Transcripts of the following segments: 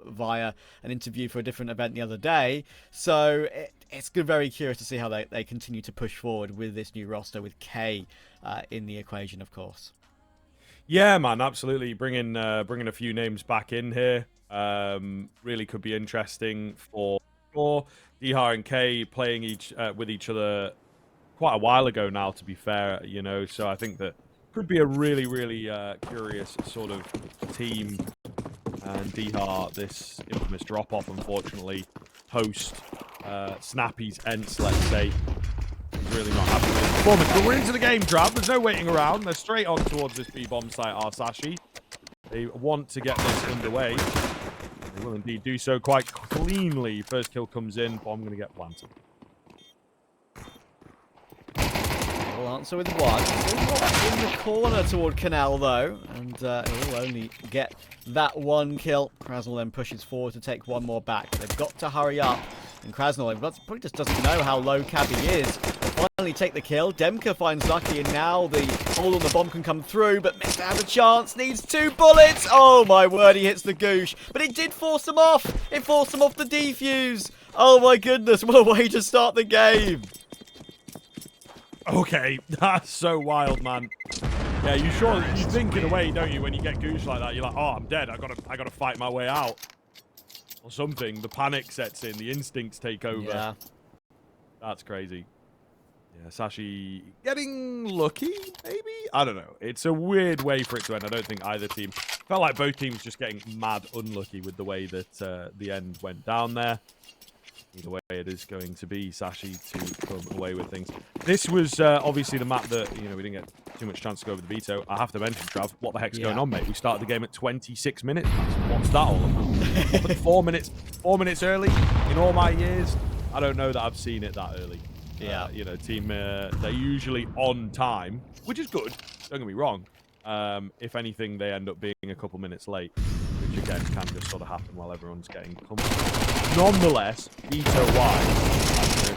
via an interview for a different event the other day. So it's very curious to see how they continue to push forward with this new roster with K in the equation, of course. Yeah, man, absolutely. Bringing a few names back in here really could be interesting for Dihar and K playing with each other quite a while ago now, to be fair, you know, so I think that could be a really, really curious sort of team. And Dihar, this infamous drop-off, unfortunately, post Snappy's Ents, let's say. He's really not happy with his performance. But we're into the game, Trav. There's no waiting around. They're straight on towards this B-bomb site, are Sashi. They want to get this underway. They will indeed do so quite cleanly. First kill comes in. Bomb going to get planted. Will answer with one. In the corner toward Canal, though, and he'll only get that one kill. Krasnal then pushes forward to take one more back. They've got to hurry up. And Krasnal probably just doesn't know how low Cabby is. They finally take the kill. Demka finds Lucky, and now the hold on the bomb can come through, but Mr. has a chance. Needs 2 bullets. Oh, my word, he hits the goosh. But it did force him off. It forced him off the defuse. Oh, my goodness. What a way to start the game. Okay, that's so wild, man. Yeah, you think in a way, don't you, when you get goosh like that, you're like, oh, I'm dead. I gotta fight my way out. Or something. The panic sets in, the instincts take over. Yeah. That's crazy. Yeah, Sashi getting lucky, maybe? I don't know. It's a weird way for it to end. I don't think either team. Felt like both teams just getting mad unlucky with the way that the end went down there. Either way, it is going to be Sashi to come away with things. This was obviously the map that, you know, we didn't get too much chance to go over the veto. I have to mention, Trav, what the heck's going on, mate? We started the game at 26 minutes. What's that all about? 4 minutes early in all my years. I don't know that I've seen it that early. Yeah. You know, team, they're usually on time, which is good. Don't get me wrong. If anything, they end up being a couple minutes late, which again can just sort of happen while everyone's getting comfortable. Nonetheless, veto-wise,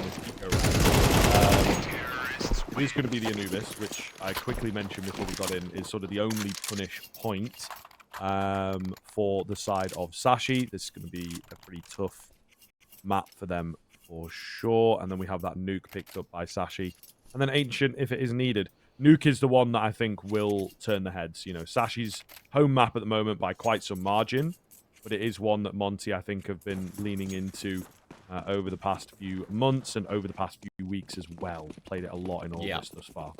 it is going to be the Anubis, which I quickly mentioned before we got in, is sort of the only punish point for the side of Sashi. This is going to be a pretty tough map for them for sure. And then we have that nuke picked up by Sashi. And then Ancient, if it is needed. Nuke is the one that I think will turn the heads. You know, Sashi's home map at the moment by quite some margin. But it is one that Monte, I think, have been leaning into over the past few months and over the past few weeks as well. Played it a lot in August thus far.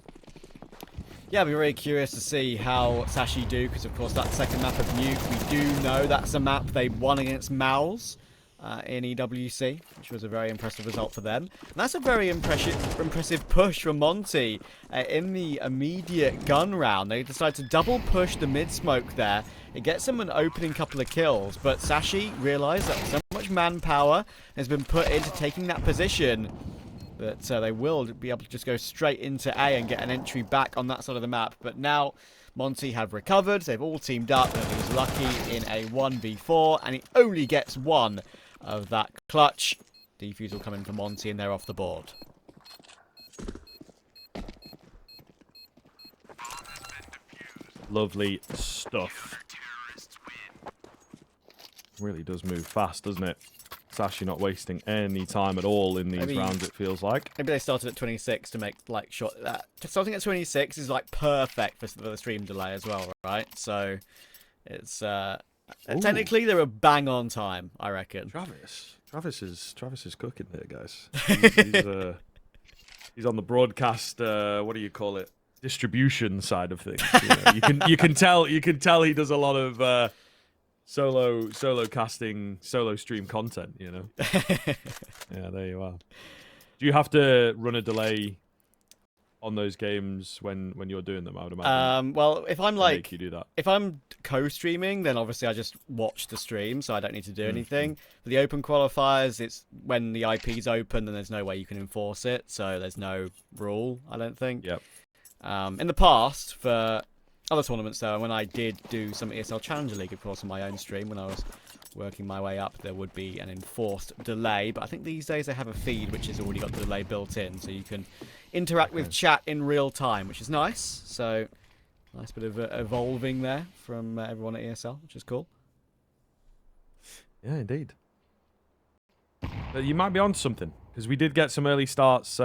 Yeah, I'll be very curious to see how Sashi do, because of course that second map of Nuke, we do know that's a map they won against Mouse in EWC, which was a very impressive result for them. And that's a very impressive push from Monte in the immediate gun round. They decide to double push the mid smoke there. It gets them an opening couple of kills, but Sashi realised that so much manpower has been put into taking that position that they will be able to just go straight into A and get an entry back on that side of the map. But now Monte have recovered, they've all teamed up, and he's lucky in a 1v4, and he only gets one of that clutch. Defuse will come in for Monte, and they're off the board. Lovely stuff. Really does move fast, doesn't it? Sashi not wasting any time at all in these rounds, it feels like. Maybe they started at 26 to make, like, short... starting at 26 is, like, perfect for the stream delay as well, right? So, it's... technically, they're a bang on time, I reckon. Travis is cooking there, guys. He's on the broadcast, what do you call it? Distribution side of things. You know? you can tell he does a lot of solo casting, solo stream content, you know. Yeah, there you are. Do you have to run a delay on those games when you're doing them? I would imagine. Well, if I'm like, you do that. If I'm co-streaming, then obviously I just watch the stream, so I don't need to do anything. For the open qualifiers, it's when the IP's open, then there's no way you can enforce it, so there's no rule, I don't think. Yep. In the past, for other tournaments though, when I did do some ESL Challenger League, of course, on my own stream, when I was working my way up, there would be an enforced delay. But I think these days they have a feed which has already got the delay built in, so you can interact with chat in real time, which is nice. So, nice bit of evolving there from everyone at ESL, which is cool. Yeah, indeed. But you might be on something, because we did get some early starts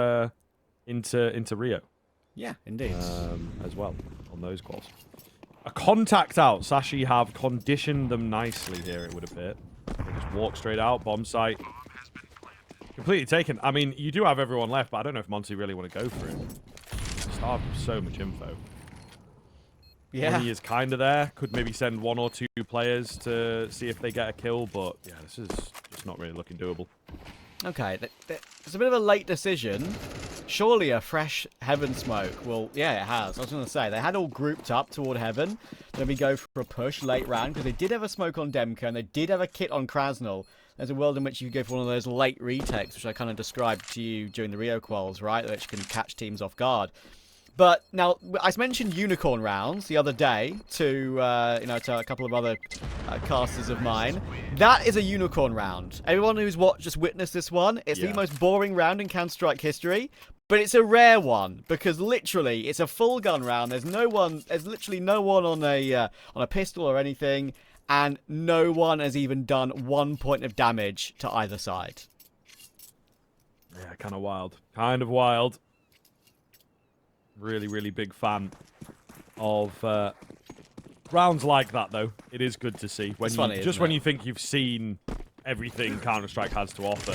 into Rio. Yeah, indeed. As well on those calls. A contact out. Sashi have conditioned them nicely here, it would appear. They just walk straight out, bomb site. Completely taken. I mean, you do have everyone left, but I don't know if Monte really want to go for it. Starved of so much info. Yeah. Money is kind of there. Could maybe send 1 or 2 players to see if they get a kill, but yeah, this is just not really looking doable. Okay, it's a bit of a late decision. Surely a fresh Heaven smoke will... Yeah, it has. I was going to say, they had all grouped up toward Heaven. Then we go for a push late round, because they did have a smoke on Demka, and they did have a kit on Krasnal. There's a world in which you could go for one of those late retakes, which I kind of described to you during the Rio quals, right? Which can catch teams off guard. But now, I mentioned unicorn rounds the other day to to a couple of other casters of mine. That is a unicorn round. Everyone who's just witnessed this one, it's the most boring round in Counter-Strike history. But it's a rare one, because literally it's a full gun round. There's literally no one on a pistol or anything, and no one has even done 1 point of damage to either side. Yeah, kind of wild. Kind of wild. Really, really big fan of rounds like that, though. It is good to see. When when you think you've seen everything Counter-Strike has to offer,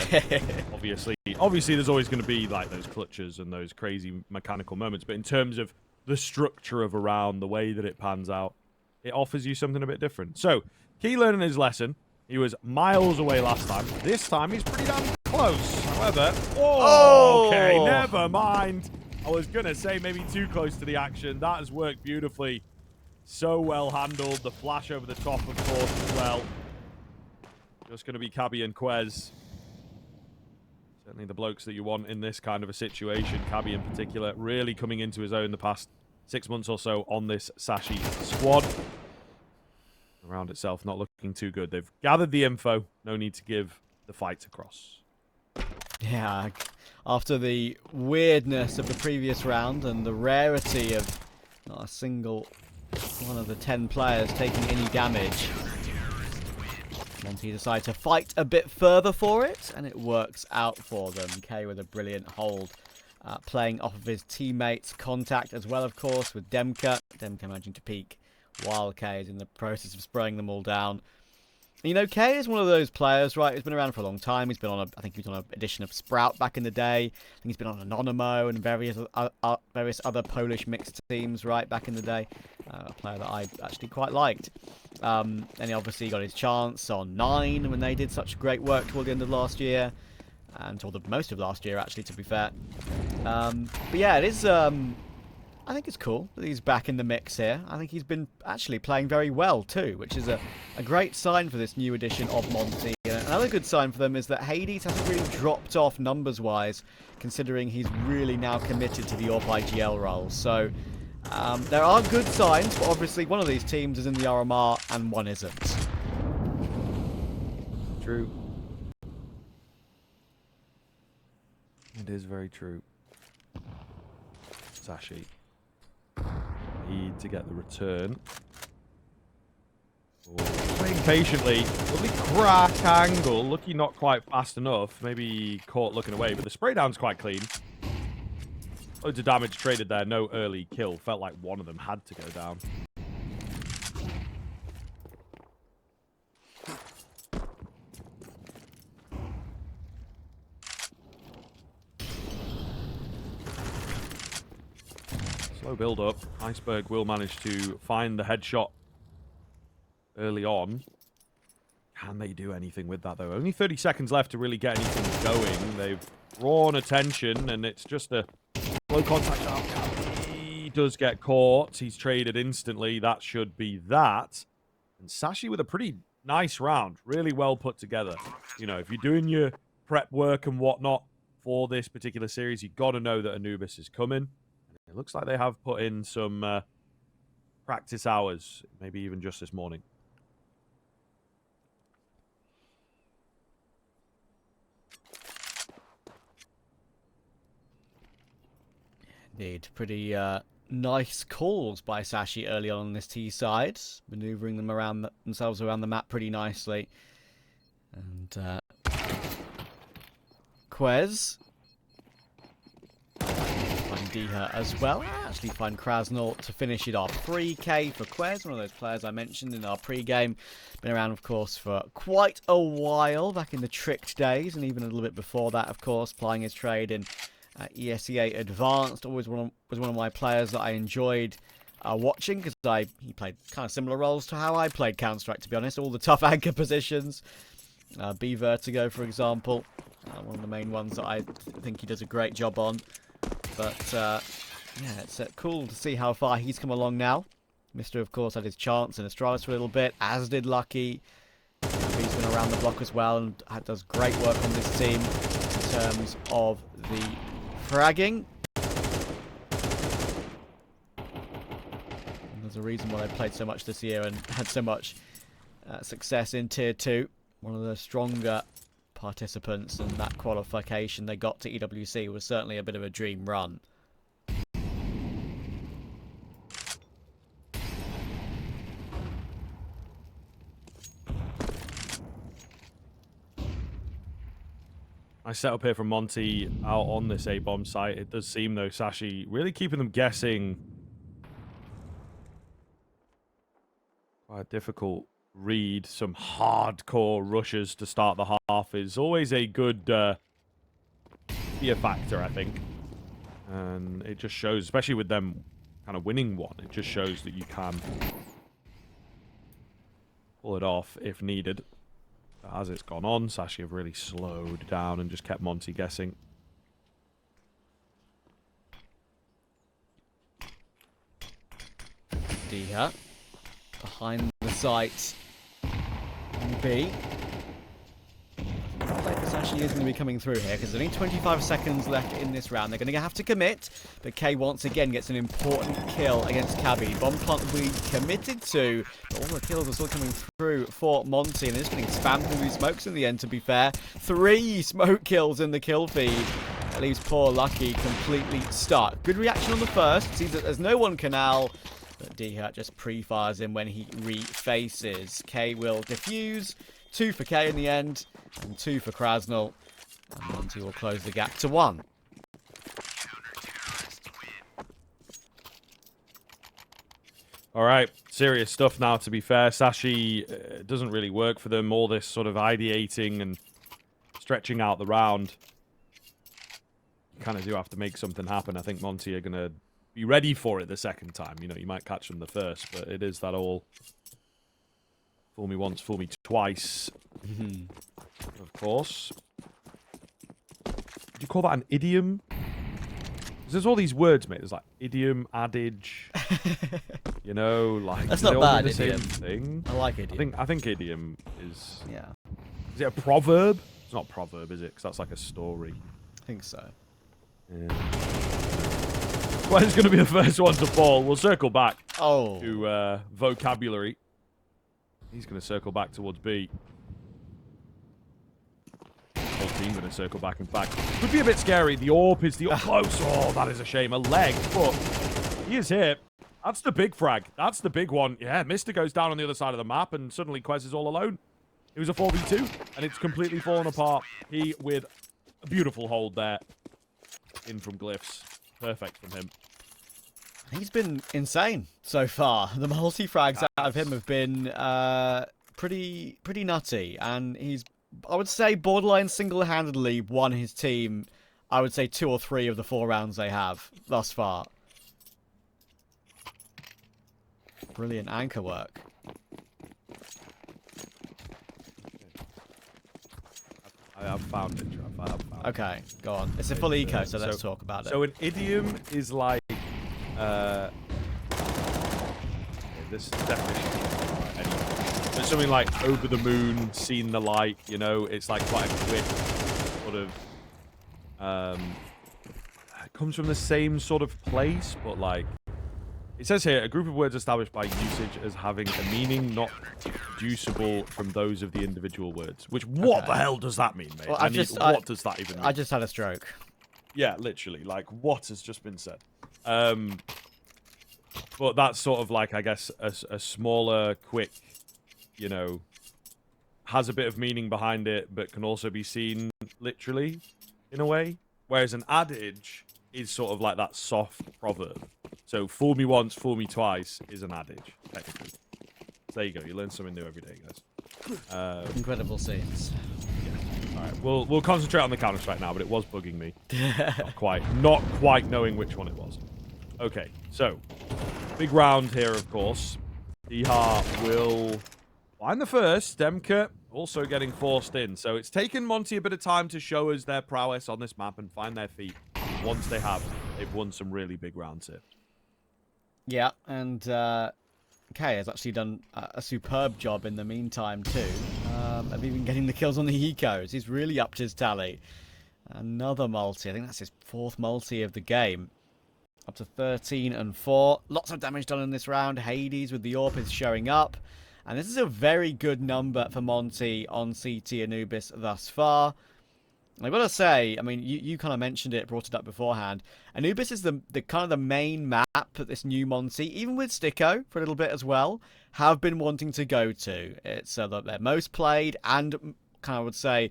obviously there's always going to be like those clutches and those crazy mechanical moments. But in terms of the structure of a round, the way that it pans out, it offers you something a bit different. So, Key learning his lesson. He was miles away last time. This time, he's pretty damn close. However, okay, never mind. I was going to say maybe too close to the action. That has worked beautifully. So well handled. The flash over the top, of course, as well. Just going to be Cabby and Quez. Certainly the blokes that you want in this kind of a situation. Cabby in particular, really coming into his own the past 6 months or so on this Sashi squad. The round itself not looking too good. They've gathered the info. No need to give the fight across. Yeah, after the weirdness of the previous round and the rarity of not a single one of the 10 players taking any damage, Monte decided to fight a bit further for it, and it works out for them. K with a brilliant hold, playing off of his teammates' contact as well, of course, with Demka. Demka managing to peek while K is in the process of spraying them all down. You know, K is one of those players, right, who's been around for a long time. He's been on I think he was on an edition of Sprout back in the day. I think he's been on Anonymo and various other Polish mixed teams, right, back in the day. A player that I actually quite liked. And he obviously got his chance on 9 when they did such great work toward the end of last year. And toward the most of last year, actually, to be fair. But yeah, it is... I think it's cool that he's back in the mix here. I think he's been actually playing very well too, which is a great sign for this new edition of Monte. Another good sign for them is that Hades hasn't really dropped off numbers-wise, considering he's really now committed to the AWP IGL role. So there are good signs, but obviously one of these teams is in the RMR and one isn't. True. It is very true. Sashi. Need to get the return. Playing patiently. Lovely crack angle. Lucky not quite fast enough. Maybe caught looking away, but the spray down's quite clean. Loads of damage traded there. No early kill. Felt like one of them had to go down. Slow build up. Iceberg will manage to find the headshot early on. Can they do anything with that, though? Only 30 seconds left to really get anything going. They've drawn attention, and it's just a low contact out. He does get caught. He's traded instantly. That should be that. And Sashi with a pretty nice round. Really well put together. You know, if you're doing your prep work and whatnot for this particular series, you've got to know that Anubis is coming. It looks like they have put in some practice hours, maybe even just this morning. Indeed, pretty nice calls by Sashi early on this T side, maneuvering them themselves around the map pretty nicely. And Quez. Find Diha as well. Actually find Krasnal to finish it off. 3k for Quez, one of those players I mentioned in our pre-game. Been around, of course, for quite a while, back in the Tricked days, and even a little bit before that, of course, plying his trade in ESEA Advanced. Always was one of my players that I enjoyed watching, because he played kind of similar roles to how I played Counter-Strike, to be honest. All the tough anchor positions. B Vertigo, for example. One of the main ones that I think he does a great job on. But, yeah, it's cool to see how far he's come along now. Mr. of course, had his chance in Astralis for a little bit, as did Lucky. He's been around the block as well and does great work on this team in terms of the fragging. And there's a reason why they played so much this year and had so much success in Tier 2. One of the stronger participants, and that qualification they got to EWC was certainly a bit of a dream run. I set up here from Monte out on this A-bomb site. It does seem, though, Sashi really keeping them guessing. Quite difficult read. Some hardcore rushes to start the half is always a good fear factor, I think. And it just shows, especially with them kind of winning one, it just shows that you can pull it off if needed. As it's gone on, Sashi have really slowed down and just kept Monte guessing. Diha behind the site. B. Play for Sashi is going to be coming through here because there's only 25 seconds left in this round. They're going to have to commit, but K once again gets an important kill against Cabby. Bomb plant will be committed to, but all the kills are still coming through for Monte, and they're just getting spammed through these smokes in the end, to be fair. 3 smoke kills in the kill feed. That leaves poor Lucky completely stuck. Good reaction on the first. Sees that there's no one canal, but D-Hurt just pre-fires him when he refaces. K will defuse. 2 for K in the end, and 2 for Krasnal. And Monte will close the gap to 1. All right, serious stuff now, to be fair. Sashi doesn't really work for them, all this sort of ideating and stretching out the round. You kind of do have to make something happen. I think Monte are going to be ready for it the second time. You know, you might catch them the first, but it is that all fool me once, fool me twice. Of course. Do you call that an idiom? There's all these words, mate. There's like idiom, adage. You know, like that's not bad. The same Idiom. thing. I like idiom. I think idiom is. Yeah. Is it a proverb? It's not a proverb, is it? Because that's like a story. I think so. Yeah. Well, it's going to be the first one to fall. We'll circle back to vocabulary. He's going to circle back towards B. Whole team going to circle back, in fact. Could be a bit scary. The AWP is the close. Oh, that is a shame. A leg, but he is here. That's the big frag. That's the big one. Yeah, Mister goes down on the other side of the map, and suddenly Quez is all alone. It was a 4v2, and it's completely fallen apart. He with a beautiful hold there. In from Glyphs. Perfect from him. He's been insane so far. The multi-frags out of him have been pretty nutty, and he's, I would say, borderline single-handedly won his team, I would say 2 or 3 of the 4 rounds they have thus far. Brilliant anchor work. I have found it, Trav. I have found it. Okay, go on. It's a full eco, so let's talk about it. So an idiom is like... this definition anyway. But something like over the moon, seen the light, you know, it's like quite a quick sort of... it comes from the same sort of place, but like... It says here, a group of words established by usage as having a meaning not deducible from those of the individual words. Which, what the hell does that mean, mate? Well, what does that even mean? I just had a stroke. Yeah, literally. Like, what has just been said? But that's sort of like, I guess, a smaller, quick, you know, has a bit of meaning behind it, but can also be seen literally in a way. Whereas an adage is sort of like that soft proverb. So fool me once, fool me twice is an adage, technically. So there you go. You learn something new every day, guys. Incredible scenes. Yeah. All right. We'll concentrate on the Counter-Strike now, but it was bugging me. not quite knowing which one it was. Okay. So big round here, of course. Dihar will find the first. Demka also getting forced in. So it's taken Monte a bit of time to show us their prowess on this map and find their feet. Once they have, they've won some really big rounds here. Yeah, and Kay has actually done a superb job in the meantime too, of even getting the kills on the ecos. He's really upped his tally. Another multi. I think that's his 4th multi of the game. Up to 13 and 4. Lots of damage done in this round. Hades with the AWP is showing up. And this is a very good number for Monte on CT Anubis thus far. I've got to say, I mean, you kind of mentioned it, brought it up beforehand. Anubis is the kind of the main map that this new Monte, even with Sticko for a little bit as well, have been wanting to go to. It's their most played and kind of would say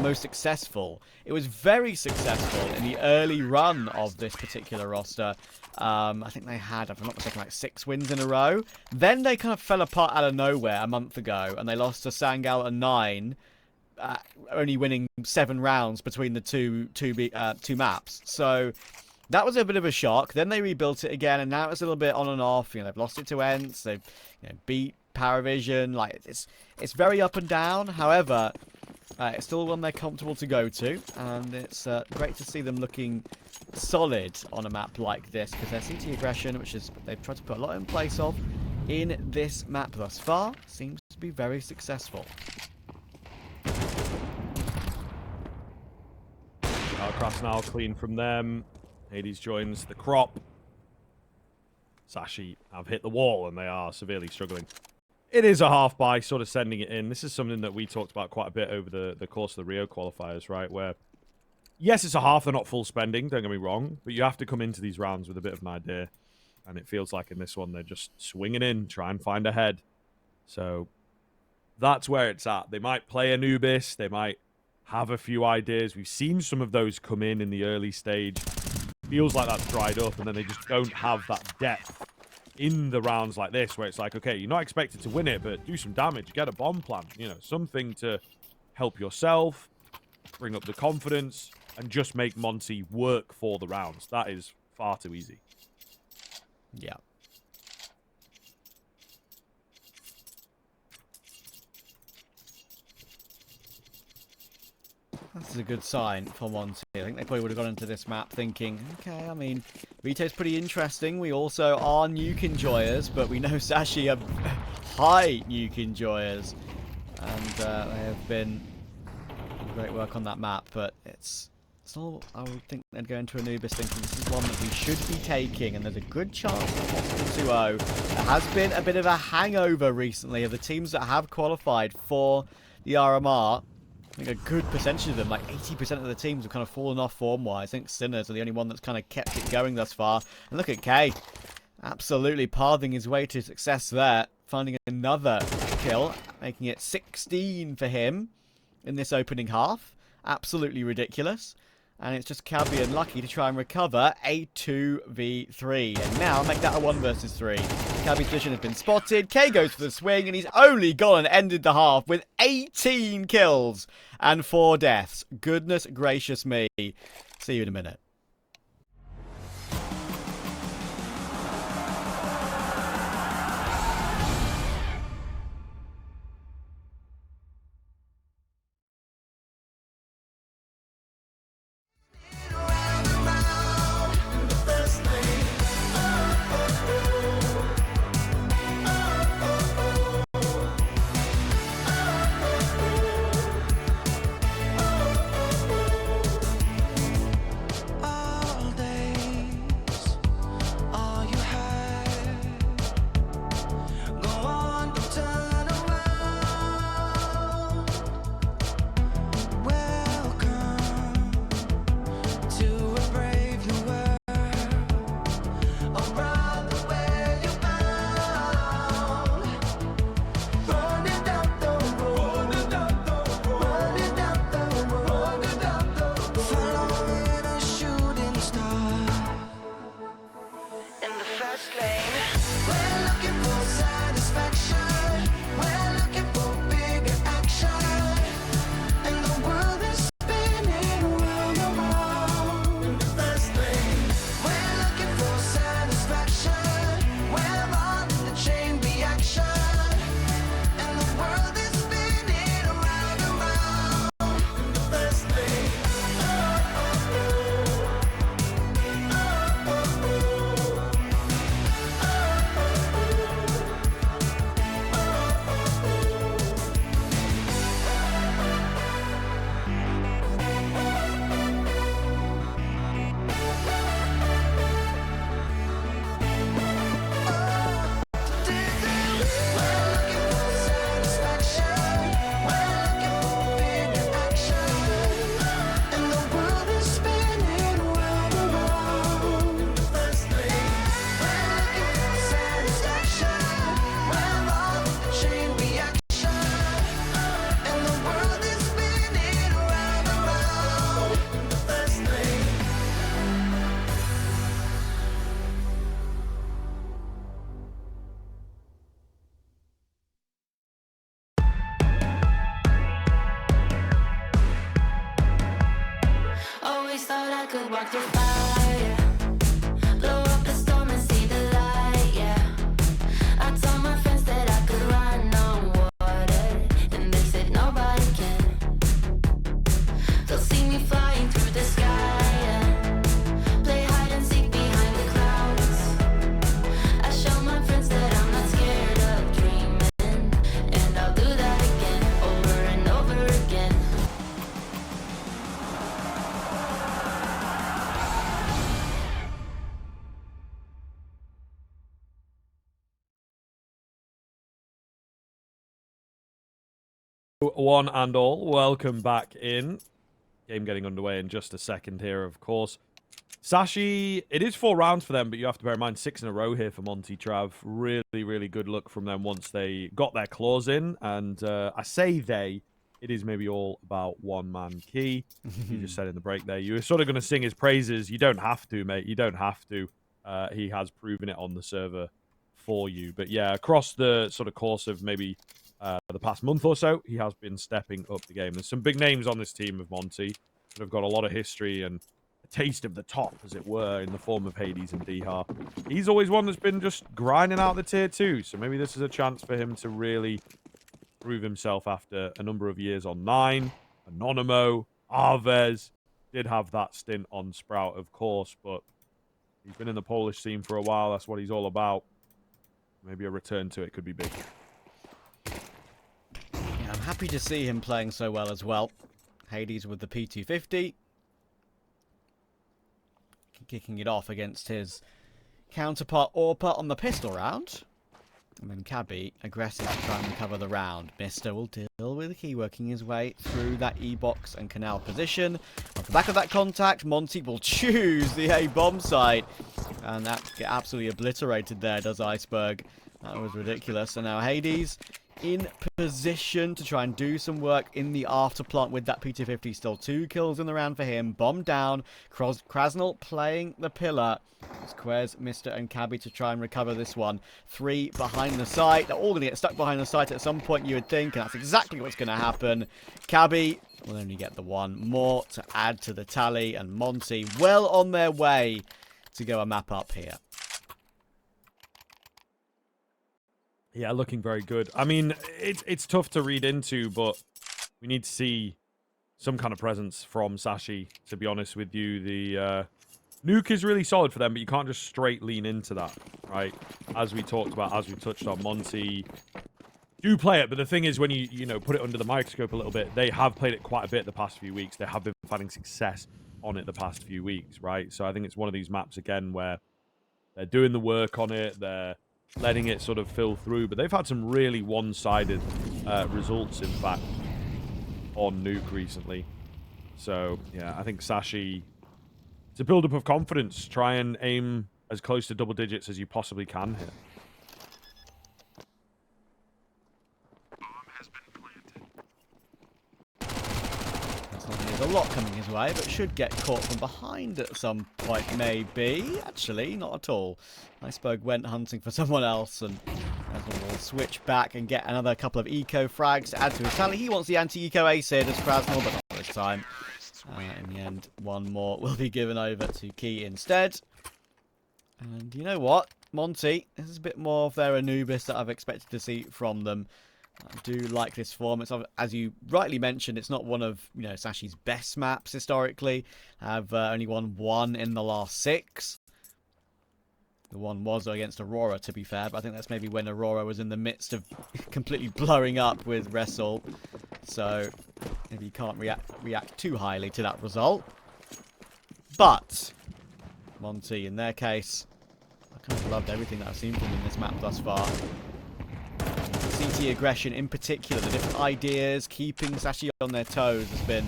most successful. It was very successful in the early run of this particular roster. I think they had, if I'm not mistaken, like 6 wins in a row. Then they kind of fell apart out of nowhere a month ago, and they lost to Sangal and 9. Only winning 7 rounds between the two maps. So that was a bit of a shock. Then they rebuilt it again, and now it's a little bit on and off. They've lost it to Ents. They've beat Paravision. Like it's very up and down. However, it's still one they're comfortable to go to, and it's great to see them looking solid on a map like this, because their CT aggression, which is they've tried to put a lot in place of in this map thus far, seems to be very successful. Cross now clean from them. Hades joins the crop. Sashi have hit the wall, and they are severely struggling. It is a half buy, sort of sending it in. This is something that we talked about quite a bit over the course of the Rio qualifiers, right? Where, yes, it's a half, they're not full spending, don't get me wrong, but you have to come into these rounds with a bit of an idea. And it feels like in this one, they're just swinging in, try and find a head. So that's where it's at. They might play Anubis, they might have a few ideas. We've seen some of those come in the early stage. Feels like that's dried up, and then they just don't have that depth in the rounds like this, where it's like, okay, you're not expected to win it, but do some damage, get a bomb plant, something to help yourself, bring up the confidence, and just make Monte work for the rounds. That is far too easy. Yeah. This is a good sign for Monte. I think they probably would have gone into this map thinking, okay, I mean, Vito's pretty interesting. We also are Nuke enjoyers, but we know Sashi are high Nuke enjoyers. And they have been great work on that map, but it's still, I would think they'd go into Anubis thinking this is one that we should be taking, and there's a good chance of a possible 2-0. There has been a bit of a hangover recently of the teams that have qualified for the RMR. I think a good percentage of them, like 80% of the teams, have kind of fallen off form-wise. I think Sinners are the only one that's kind of kept it going thus far. And look at Kay, absolutely pathing his way to success there, finding another kill, making it 16 for him in this opening half. Absolutely ridiculous. And it's just Cabby and Lucky to try and recover a 2v3. And now make that a 1 versus 3. Cabby's position has been spotted. K goes for the swing, and he's only gone and ended the half with 18 kills and 4 deaths. Goodness gracious me. See you in a minute. spark your fire. Blow up the storm and see the light, yeah. I told my friends that I could run on water, and they said nobody can. They'll see me flying through the sky, yeah. Play hide and seek behind the clouds. I show my friends that I'm not scared of dreaming, and I'll do that again, over and over again. One and all, welcome back in. Game getting underway in just a second here, of course. Sashi, it is 4 rounds for them, but you have to bear in mind 6 in a row here for Monte Trav. Really, really good luck from them once they got their claws in. And I say they, it is maybe all about one man Key. You just said in the break there, you were sort of going to sing his praises. You don't have to, mate. You don't have to. He has proven it on the server for you. But yeah, across the sort of course of maybe the past month or so, he has been stepping up the game. There's some big names on this team of Monte that have got a lot of history and a taste of the top, as it were, in the form of Hades and Dihar. He's always one that's been just grinding out the tier 2, so maybe this is a chance for him to really prove himself after a number of years on 9. Anonimo, Arvez, did have that stint on Sprout, of course, but he's been in the Polish scene for a while. That's what he's all about. Maybe a return to it could be big. I'm happy to see him playing so well as well. Hades with the P250. Kicking it off against his counterpart Orpa on the pistol round. And then Cabby, aggressive to try and recover the round. Mister will deal with Key working his way through that E-box and canal position. Off the back of that contact, Monte will choose the A-bomb site. And that get absolutely obliterated there, does Iceberg. That was ridiculous. And now Hades in position to try and do some work in the afterplant with that P250. Still 2 kills in the round for him. Bomb down. Krasnal playing the pillar. It's Quez, Mister, and Cabby to try and recover this one. 3 behind the site. They're all going to get stuck behind the site at some point, you would think, and that's exactly what's going to happen. Cabby will only get the 1 more to add to the tally, and Monte well on their way to go a map up here. Yeah, looking very good. I mean, it's tough to read into, but we need to see some kind of presence from Sashi, to be honest with you. The Nuke is really solid for them, but you can't just straight lean into that, right? As we talked about, as we touched on, Monte do play it, but the thing is, when you know, put it under the microscope a little bit, they have played it quite a bit the past few weeks. They have been finding success on it the past few weeks, right? So I think it's one of these maps, again, where they're doing the work on it, they're letting it sort of fill through, but they've had some really one-sided results, in fact, on Nuke recently. So, yeah, I think Sashi, it's a build-up of confidence. Try and aim as close to double digits as you possibly can here. There's a lot coming his way, but should get caught from behind at some point, maybe. Actually, not at all. Iceberg went hunting for someone else, and will switch back and get another couple of eco frags to add to his tally. He wants the anti-eco ace here, does Krasnal, but not this time. In the end, 1 more will be given over to Key instead. And you know what? Monte, this is a bit more of their Anubis that I've expected to see from them. I do like this form. It's, as you rightly mentioned, it's not one of, you know, Sashi's best maps historically. Have only won 1 in the last 6. The one was against Aurora, to be fair, but I think that's maybe when Aurora was in the midst of completely blowing up with Wrestle. So maybe you can't react too highly to that result. But Monte, in their case, I kind of loved everything that I've seen from them in this map thus far. CT aggression in particular, the different ideas, keeping Sashi on their toes has been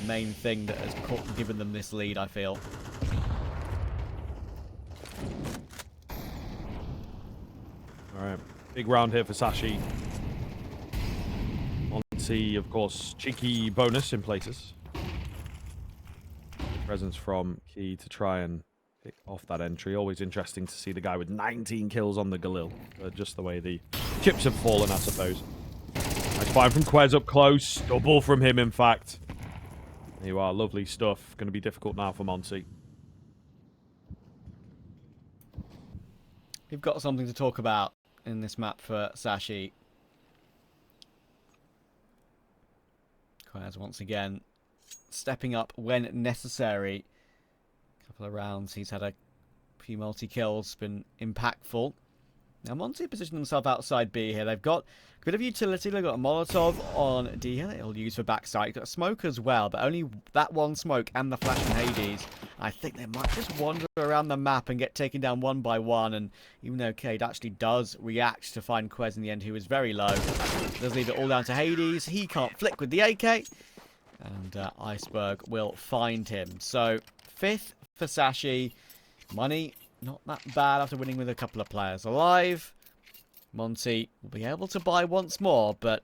the main thing that has given them this lead, I feel. Alright, big round here for Sashi. Monte, of course, cheeky bonus in places. Presence from Key to try and pick off that entry. Always interesting to see the guy with 19 kills on the Galil. Just the way the chips have fallen, I suppose. Nice find from Quez up close. Double from him, in fact. There you are. Lovely stuff. Going to be difficult now for Monte. We've got something to talk about in this map for Sashi. Quaz once again stepping up when necessary. Couple of rounds, he's had a few multi-kills, been impactful. Now Monte positioned himself outside B here. They've got a bit of utility. They've got a Molotov on D here that he'll use for backside. Got a smoke as well, but only that one smoke and the flash from Hades. I think they might just wander around the map and get taken down one by one. And even though Cade actually does react to find Quez in the end, who is very low, does leave it all down to Hades. He can't flick with the AK. And Iceberg will find him. So 5th for Sashi. Money not that bad after winning with a couple of players alive. Monte will be able to buy once more, but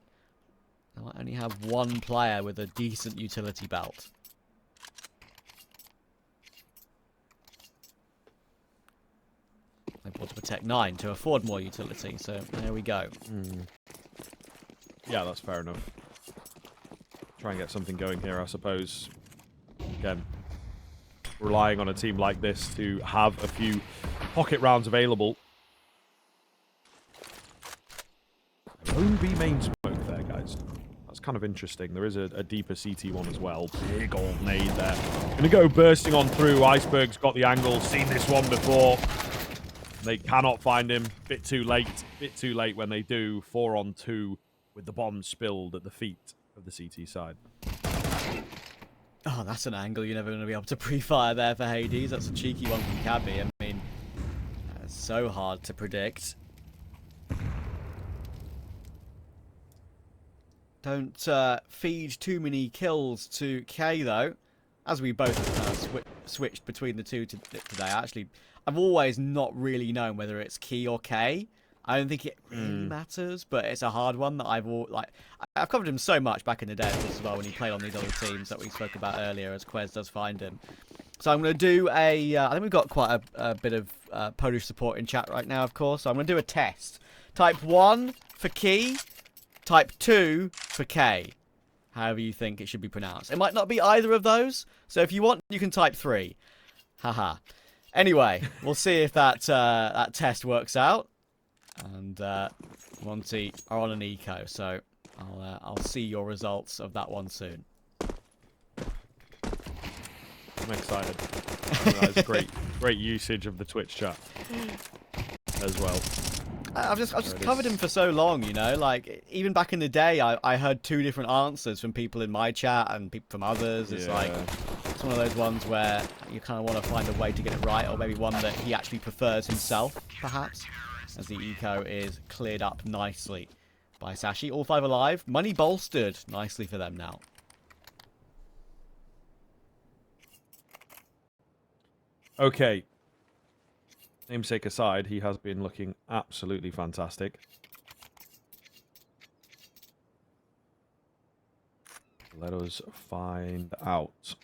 they might only have one player with a decent utility belt. They bought a Tech 9 to afford more utility, so there we go. Yeah, that's fair enough. Try and get something going here, I suppose. Again, relying on a team like this to have a few pocket rounds available. Lone B main smoke there, guys. That's kind of interesting. There is a deeper CT one as well. Big old nade there. Gonna go bursting on through. Iceberg's got the angle. Seen this one before. They cannot find him. Bit too late. Bit too late when they do. 4 on 2 with the bomb spilled at the feet of the CT side. Oh, that's an angle you're never going to be able to pre-fire there for Hades. That's a cheeky one from Cabby. I mean, that's so hard to predict. Don't feed too many kills to K, though. As we both switched between the two today, actually, I've always not really known whether it's Key or K. I don't think it really matters, but it's a hard one that I've covered him so much back in the day as well when he played on these other teams that we spoke about earlier, as Quez does find him. So I'm going to do I think we've got quite a bit of Polish support in chat right now, of course. So I'm going to do a test. Type 1 for Key, type 2 for K. However you think it should be pronounced. It might not be either of those, so if you want, you can type 3. Haha. Anyway, we'll see if that test works out. And Monte are on an eco, so I'll see your results of that one soon. I'm excited. That is great usage of the Twitch chat as well. I've just covered him for so long, you know. Like even back in the day, I heard 2 different answers from people in my chat and people from others. It's like it's one of those ones where you kind of want to find a way to get it right, or maybe one that he actually prefers himself, perhaps. As the eco is cleared up nicely by Sashi. All 5 alive. Money bolstered nicely for them now. Okay. Namesake aside, he has been looking absolutely fantastic. Let us find out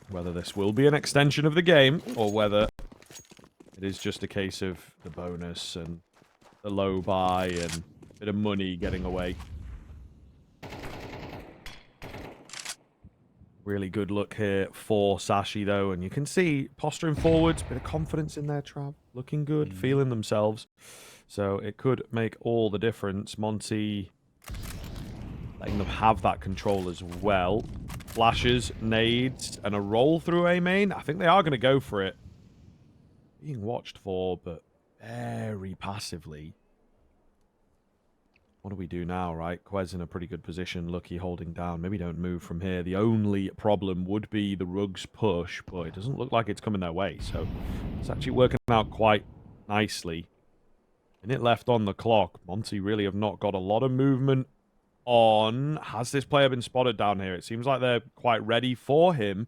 whether this will be an extension of the game or whether it is just a case of the bonus and the low buy and a bit of money getting away. Really good look here for Sashi, though. And you can see posturing forwards, bit of confidence in their trap. Looking good, feeling themselves. So it could make all the difference. Monte letting them have that control as well. Flashes, nades, and a roll through A main. I think they are going to go for it. Being watched for, but very passively. What do we do now, right? Quez in a pretty good position. Lucky holding down. Maybe don't move from here. The only problem would be the Rugs push, but it doesn't look like it's coming their way. So it's actually working out quite nicely. Minute left on the clock. Monte really have not got a lot of movement on. Has this player been spotted down here? It seems like they're quite ready for him.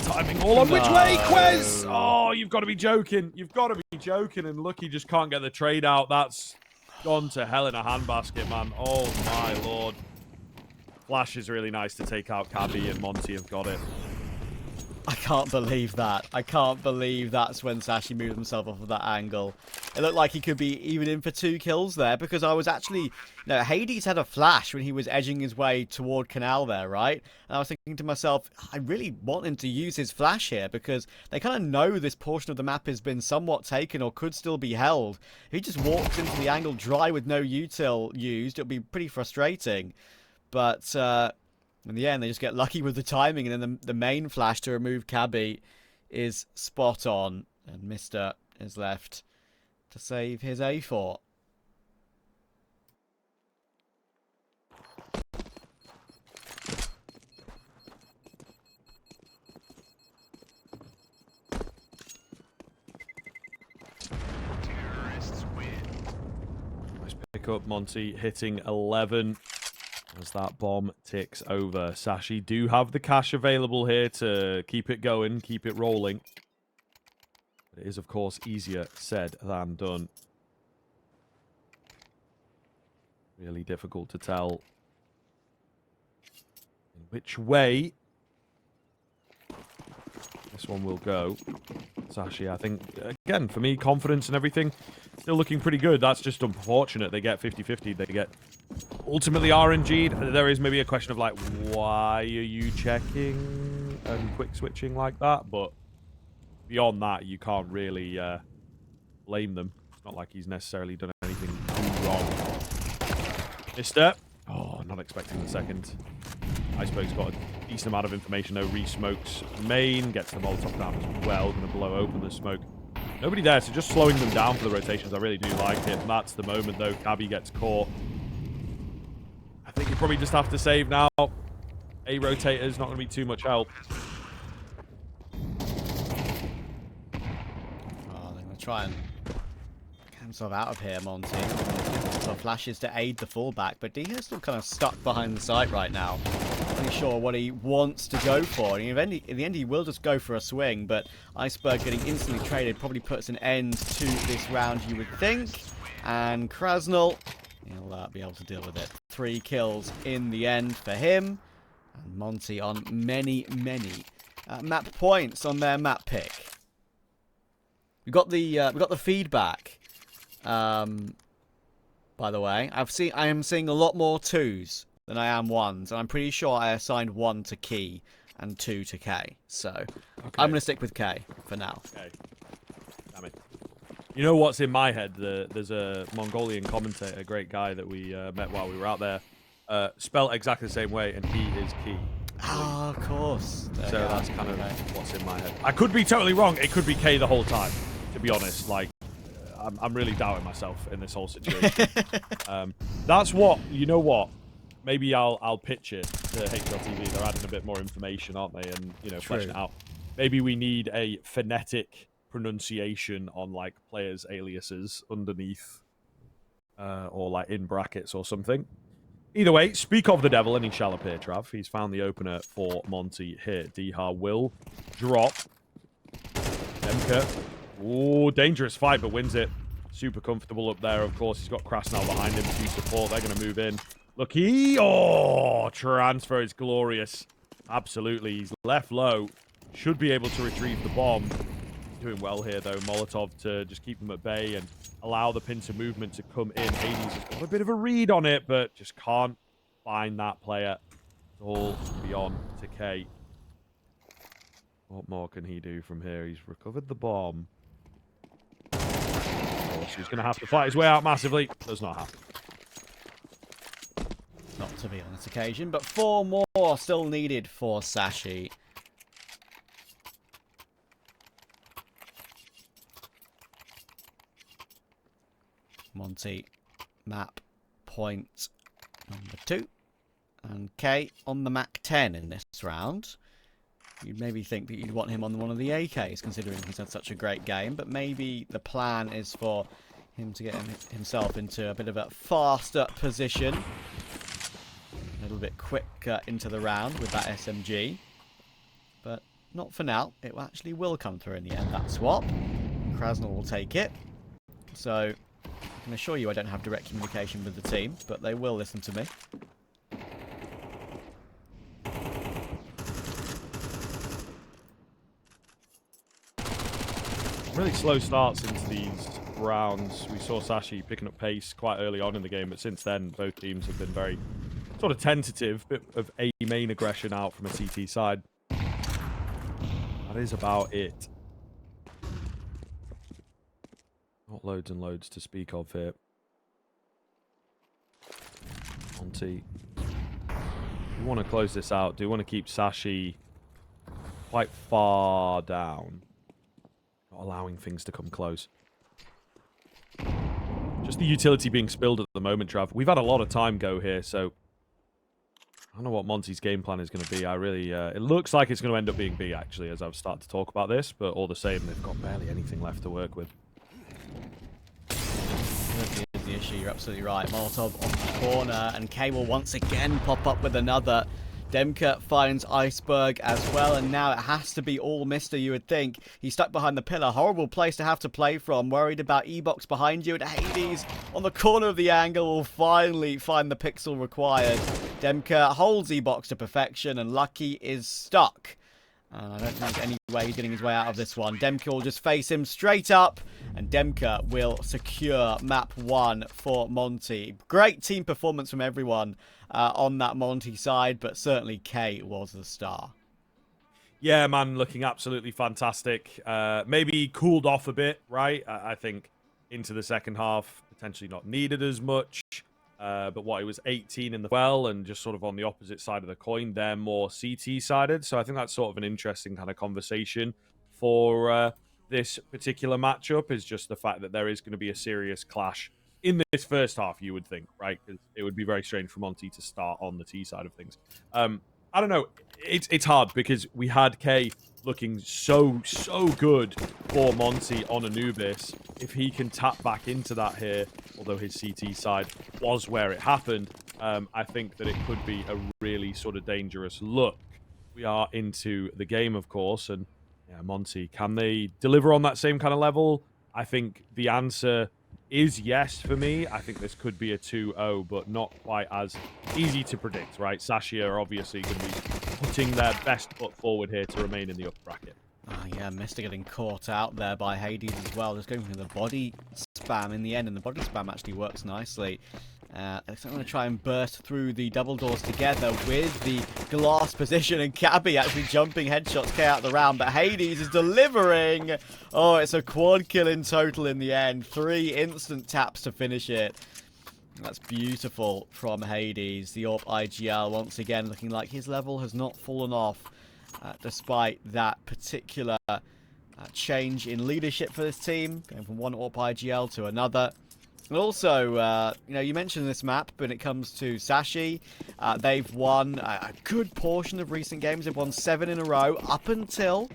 Timing all on which way, Quez? Oh, you've got to be joking. You've got to be joking, and Lucky just can't get the trade out. That's gone to hell in a handbasket, man. Oh, my lord. Flash is really nice to take out Cabby, and Monte have got it. I can't believe that. I can't believe that's when Sashi moved himself off of that angle. It looked like he could be even in for 2 kills there, because I was actually... No, Hades had a flash when he was edging his way toward Canal there, right? And I was thinking to myself, I really want him to use his flash here, because they kind of know this portion of the map has been somewhat taken or could still be held. If he just walks into the angle dry with no util used, it'll be pretty frustrating. But... in the end, they just get lucky with the timing, and then the main flash to remove Cabby is spot on, and Mister is left to save his A4. Nice pick up, Monte hitting 11. As that bomb ticks over. Sashi do have the cash available here to keep it going, keep it rolling. But it is, of course, easier said than done. Really difficult to tell in which way this one will go. Sashi, I think, again, for me, confidence and everything, still looking pretty good. That's just unfortunate. They get 50-50. They get ultimately RNG'd. There is maybe a question of, like, why are you checking and quick switching like that? But beyond that, you can't really blame them. It's not like he's necessarily done anything too wrong. Mister. Oh, not expecting the second. Iceberg's got a decent amount of information, though. Re-smokes main, gets the Molotov down as well. Going to blow open the smoke. Nobody there, so just slowing them down for the rotations. I really do like it. And that's the moment, though. Cabby gets caught. I think you probably just have to save now. A rotator's not going to be too much help. Oh, they're going to try and get himself out of here, Monte. So flashes to aid the fallback, but Diha's still kind of stuck behind the site right now. Not really sure what he wants to go for. And in the end, he will just go for a swing, but Iceberg getting instantly traded probably puts an end to this round, you would think. And Krasnal, he'll be able to deal with it. 3 kills in the end for him. And Monte on many map points on their map pick. We got the feedback. By the way, I am seeing a lot more 2s than I am 1s, and I'm pretty sure I assigned 1 to Key and 2 to K. So okay. I'm gonna stick with K for now. Okay. Damn it. You know what's in my head? There's a Mongolian commentator, a great guy that we met while we were out there, spelled exactly the same way, and he is Key. Ah, of course. So that's kind of what's in my head. I could be totally wrong. It could be K the whole time, to be honest. Like, I'm really doubting myself in this whole situation. That's what, you know what? Maybe I'll pitch it to HLTV. They're adding a bit more information, aren't they? And, you know, fleshing it out. Maybe we need a phonetic pronunciation on, like, players' aliases underneath or, like, in brackets or something. Either way, speak of the devil, and he shall appear, Trav. He's found the opener for Monte here. Dihar will drop. Demka. Oh, dangerous fight, but wins it. Super comfortable up there, of course. He's got Krasnal behind him to support. They're going to move in. Look, transfer is glorious. Absolutely. He's left low. Should be able to retrieve the bomb. He's doing well here, though. Molotov to just keep them at bay and allow the pincer movement to come in. Hades has got a bit of a read on it, but just can't find that player. It's all beyond to K. What more can he do from here? He's recovered the bomb. So he's going to have to fight his way out massively. Does not happen. Not to be on this occasion, but 4 more still needed for Sashi. Monte, map point number 2. And K on the Mac 10 in this round. You'd maybe think that you'd want him on one of the AKs, considering he's had such a great game, but maybe the plan is for him to get himself into a bit of a faster position. A little bit quicker into the round with that SMG. But not for now. It actually will come through in the end, that swap. Krasnal will take it. So I can assure you I don't have direct communication with the team, but they will listen to me. really slow starts into these rounds. We saw Sashi picking up pace quite early on in the game, but since then, both teams have been very sort of tentative, bit of A main aggression out from a CT side. That is about it. Not loads and loads to speak of here. Monte. We want to close this out. Do we want to keep Sashi quite far down? Not allowing things to come close. Just the utility being spilled at the moment, Trav. We've had a lot of time go here, so I don't know what Monte's game plan is going to be. I really... it looks like it's going to end up being B, actually, as I've started to talk about this, but all the same, they've got barely anything left to work with. Here's the issue, you're absolutely right. Molotov on the corner, and K will once again pop up with another. Demka finds Iceberg as well, and now it has to be all Mister, you would think. He's stuck behind the pillar. Horrible place to have to play from. Worried about E-Box behind you, and Hades on the corner of the angle will finally find the pixel required. Demka holds E-Box to perfection, and Lucky is stuck. And I don't think there's any way he's getting his way out of this one. Demka will just face him straight up, and Demka will secure map 1 for Monte. Great team performance from everyone on that Monte side, but certainly K was the star. Yeah, man, looking absolutely fantastic. Maybe cooled off a bit, right? I think into the second half, potentially not needed as much. But what, he was 18 in the well, and just sort of on the opposite side of the coin, they're more CT-sided. So I think that's sort of an interesting kind of conversation for this particular matchup, is just the fact that there is going to be a serious clash in this first half, you would think, right? Because it would be very strange for Monte to start on the T side of things. I don't know. It's hard because we had K looking so good for Monte on Anubis. If he can tap back into that here, although his CT side was where it happened, I think that it could be a really sort of dangerous look. We are into the game, of course, and yeah, Monte, can they deliver on that same kind of level? I think the answer is yes for me. I think this could be a 2-0, but not quite as easy to predict, right? Sashi are obviously going to be putting their best foot forward here to remain in the upper bracket. Oh yeah, Mister getting caught out there by Hades as well. Just going for the body spam in the end, and the body spam actually works nicely. I'm going to try and burst through the double doors together with the glass position, and Cabby actually jumping headshots K out the round, but Hades is delivering. Oh, it's a quad kill in total in the end. 3 instant taps to finish it. That's beautiful from Hades. The AWP IGL once again looking like his level has not fallen off, despite that particular change in leadership for this team, going from one AWP IGL to another. And also, you know, you mentioned this map when it comes to Sashi. They've won a good portion of recent games. They've won 7 in a row up until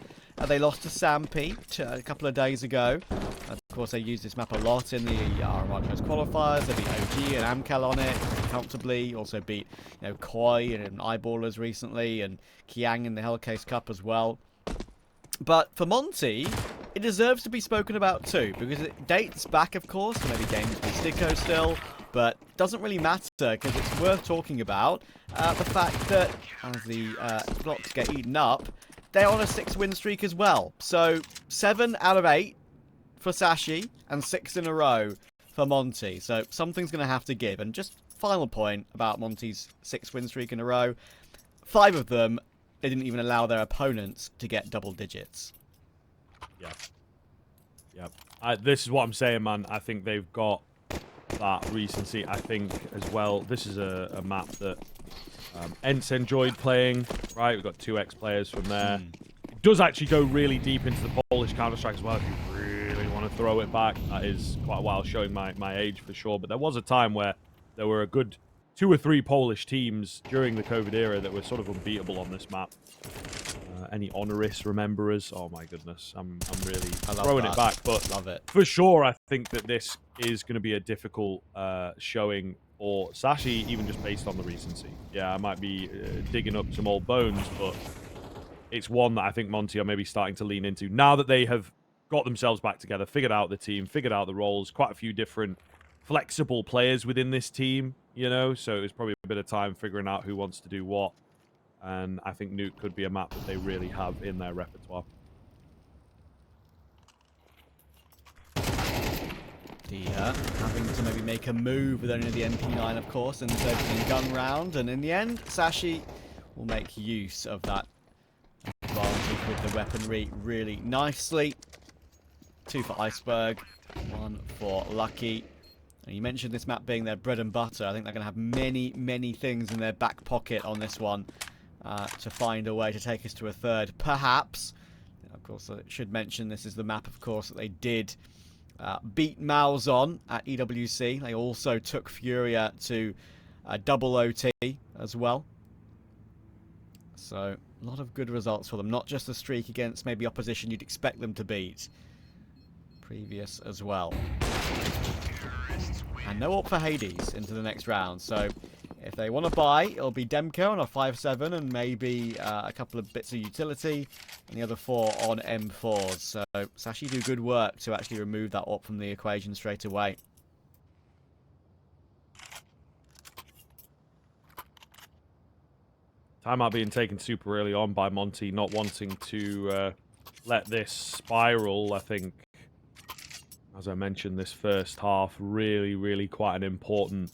they lost to Sampi a couple of days ago. Of course, they used this map a lot in the RMR Coast qualifiers. They beat OG and Amcal on it comfortably. Also beat, you know, Koi and Eyeballers recently, and Kiang in the Hellcase Cup as well. But for Monte, it deserves to be spoken about too, because it dates back, of course, to maybe games with Sticko still, but doesn't really matter because it's worth talking about the fact that as the blocks get eaten up, they're on a 6-win streak as well. So 7 out of 8 for Sashi and 6 in a row for Monte. So something's going to have to give. And just final point about Monte's 6-win streak in a row, 5 of them, they didn't even allow their opponents to get double digits. Yeah. This is what I'm saying, man. I think they've got that recency. I think as well, this is a map that Ents enjoyed playing, right? We've got 2 ex-players from there. It does actually go really deep into the Polish Counter-Strike as well, if you really want to throw it back. That is quite a while, showing my age for sure. But there was a time where there were a good 2 or 3 Polish teams during the COVID era that were sort of unbeatable on this map. Any honoris rememberers? Oh my goodness, I'm really throwing it back, but love it for sure. I think that this is going to be a difficult showing for Sashi, even just based on the recency. Yeah, I might be digging up some old bones, but it's one that I think Monte are maybe starting to lean into now that they have got themselves back together, figured out the team, figured out the roles. Quite a few different flexible players within this team, you know, so it was probably a bit of time figuring out who wants to do what. And I think Nuke could be a map that they really have in their repertoire. Dia having to maybe make a move with only the MP9, of course, in this opening gun round. And in the end, Sashi will make use of that advantage with the weaponry really nicely. 2 for Iceberg, 1 for Lucky. And you mentioned this map being their bread and butter. I think they're going to have many, many things in their back pocket on this one to find a way to take us to a third, perhaps. Of course, I should mention this is the map, of course, that they did beat Mouse on at EWC. They also took Furia to double OT as well. So, a lot of good results for them. Not just a streak against maybe opposition you'd expect them to beat. Previous as well. And no AWP for Hades into the next round. So, if they want to buy, it'll be Demko on a 5-7 and maybe a couple of bits of utility. And the other 4 on M4s. So, Sashi do good work to actually remove that AWP from the equation straight away. Timeout being taken super early on by Monte, not wanting to let this spiral. I think, as I mentioned, this first half, really quite an important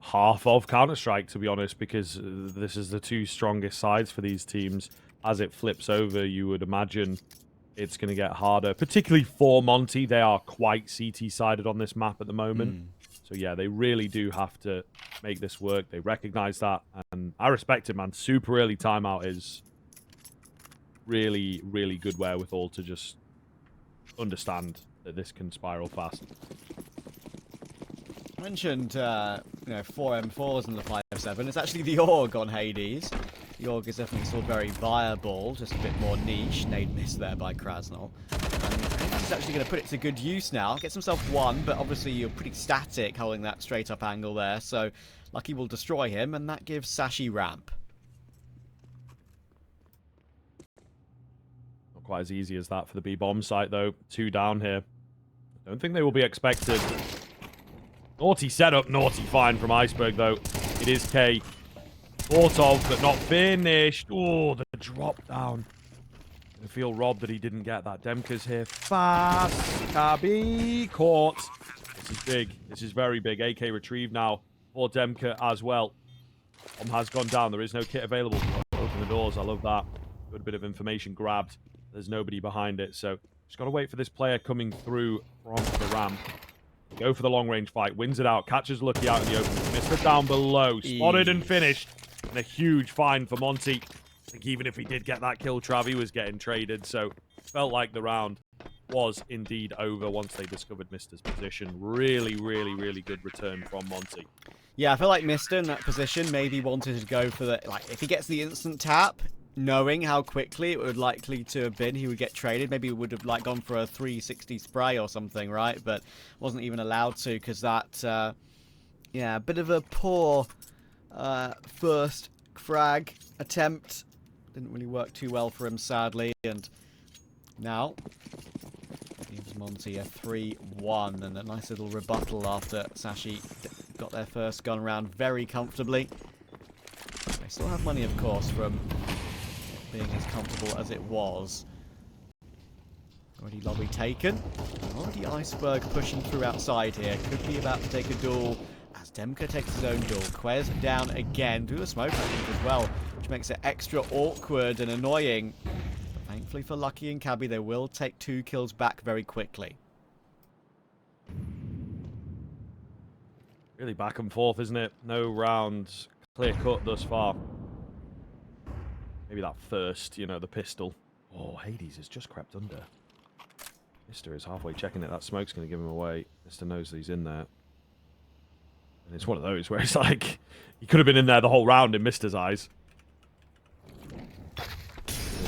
half of Counter-Strike, to be honest, because this is the 2 strongest sides for these teams. As it flips over, you would imagine it's going to get harder, particularly for Monte. They are quite CT-sided on this map at the moment. So yeah, they really do have to make this work. They recognize that, and I respect it, man. Super early timeout is really good wherewithal to just understand that this can spiral fast. I mentioned, 4 M4s in the 5-7. It's actually the AUG on Hades. The AUG is definitely still very viable, just a bit more niche. Nade missed there by Krasnal. And he's actually going to put it to good use now. Gets himself 1, but obviously you're pretty static holding that straight up angle there. So Lucky will destroy him, and that gives Sashi ramp. Not quite as easy as that for the B-bomb site, though. 2 down here. Don't think they will be expected. Naughty setup, naughty find from Iceberg, though. It is K. Thought of, but not finished. Oh, the drop down. I feel robbed that he didn't get that. Demka's here fast. Cabby caught. This is big. This is very big. AK retrieved now for Demka as well. Bomb has gone down. There is no kit available. Open the doors. I love that. Good bit of information grabbed. There's nobody behind it, so just got to wait for this player coming through from the ramp. Go for the long-range fight. Wins it out. Catches Lucky out in the open. Missed it down below. Spotted and finished. And a huge find for Monte. I think even if he did get that kill, Trav, he was getting traded. So, felt like the round was indeed over once they discovered Mister's position. Really good return from Monte. Yeah, I feel like Mister in that position maybe wanted to go for the... Like, if he gets the instant tap, knowing how quickly it would likely to have been, he would get traded. Maybe he would have like gone for a 360 spray or something, right? But wasn't even allowed to because that, yeah, a bit of a poor first frag attempt. Didn't really work too well for him, sadly. And now gives Monte a 3-1 and a nice little rebuttal after Sashi got their first gun round very comfortably. They still have money, of course, from being as comfortable as it was. Already lobby taken. Already Iceberg pushing through outside here. Could be about to take a duel as Demka takes his own duel. Quez down again through the smoke, I think, as well, which makes it extra awkward and annoying. But thankfully for Lucky and Cabby, they will take 2 kills back very quickly. Really back and forth, isn't it? No rounds clear cut thus far. Maybe that first, you know, the pistol. Oh, Hades has just crept under. Mister is halfway checking it. That smoke's going to give him away. Mister knows that he's in there. And it's one of those where it's like, he could have been in there the whole round in Mister's eyes.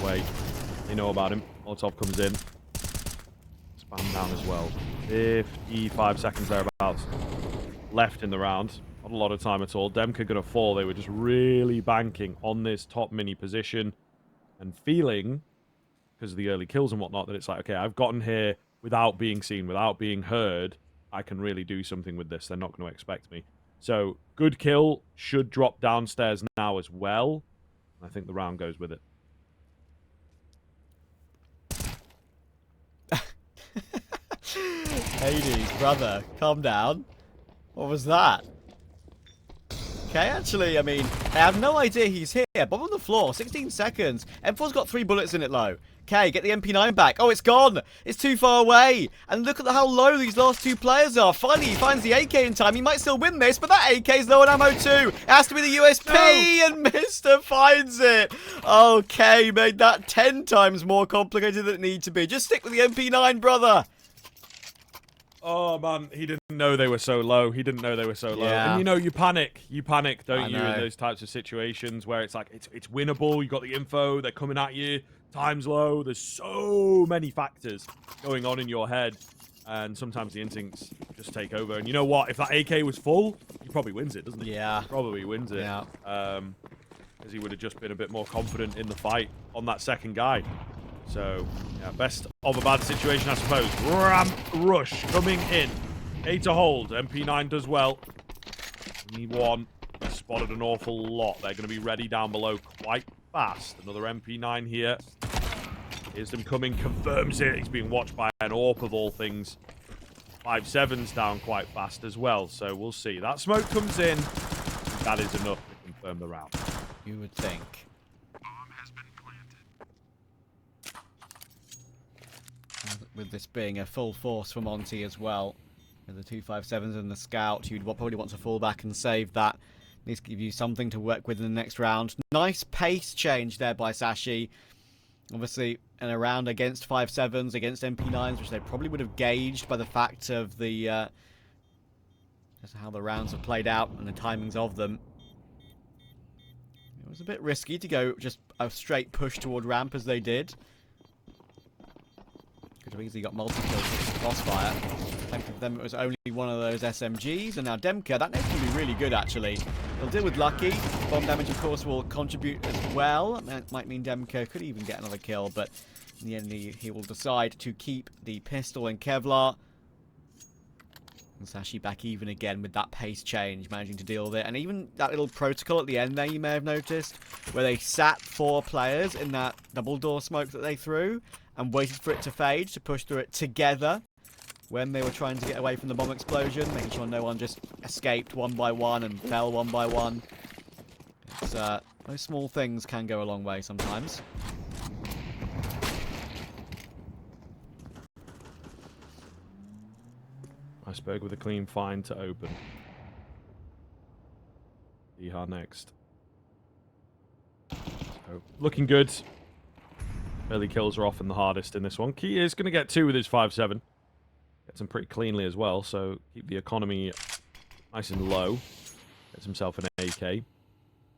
Wait, they know about him. Molotov comes in. Spam down as well. 55 seconds thereabouts left in the round. Not a lot of time at all. Demka gonna fall. They were just really banking on this top mini position and feeling, because of the early kills and whatnot, that it's like, okay, I've gotten here without being seen, without being heard. I can really do something with this. They're not going to expect me. So, good kill. Should drop downstairs now as well. I think the round goes with it. Hades, brother, calm down. What was that? Okay, actually, I mean, I have no idea he's here. Bomb on the floor, 16 seconds. M4's got 3 bullets in it low. Okay, get the MP9 back. Oh, it's gone. It's too far away. And look at how low these last 2 players are. Finally, he finds the AK in time. He might still win this, but that AK's low on ammo too. It has to be the USP, and Mister finds it. Okay, made that 10 times more complicated than it needed to be. Just stick with the MP9, brother. Oh, man, he didn't know they were so low. He didn't know they were so low. Yeah. And, you know, you panic. You panic, don't you, know. in those types of situations where it's like, it's winnable. You got the info. They're coming at you. Time's low. There's so many factors going on in your head. And sometimes the instincts just take over. And you know what? If that AK was full, he probably wins it, doesn't he? Yeah. He probably wins it. Yeah. Because he would have just been a bit more confident in the fight on that second guy. So, yeah, best of a bad situation, I suppose. Ramp rush coming in. A to hold. MP9 does well. E1 spotted an awful lot. They're going to be ready down below quite fast. Another MP9 here. Here's them coming. Confirms it. He's being watched by an AWP of all things. 5-7's down quite fast as well. So we'll see. That smoke comes in. That is enough to confirm the round. You would think. With this being a full force for Monte as well. With the 257s and the scout, you'd probably want to fall back and save that. Needs to give you something to work with in the next round. Nice pace change there by Sashi. Obviously, in a round against 5-7s, against MP9s, which they probably would have gauged by the fact of the as to how the rounds have played out and the timings of them. It was a bit risky to go just a straight push toward ramp as they did. Could have easily got multi-kills with the crossfire. Thankfully for them, it was only one of those SMGs. And now Demka, that nade's going to be really good, actually. He'll deal with Lucky. Bomb damage, of course, will contribute as well. That might mean Demka could even get another kill, but in the end, he will decide to keep the pistol in Kevlar. And Sashi back even again with that pace change, managing to deal with it. And even that little protocol at the end there, you may have noticed, where they sat 4 players in that double door smoke that they threw and waited for it to fade to push through it together when they were trying to get away from the bomb explosion, making sure no one just escaped one by one and fell one by one. It's, those small things can go a long way sometimes. Iceberg with a clean find to open. Ihar next. So, looking good. Early kills are often the hardest in this one. Key is going to get 2 with his 5-7. Gets them pretty cleanly as well, so keep the economy nice and low. Gets himself an AK.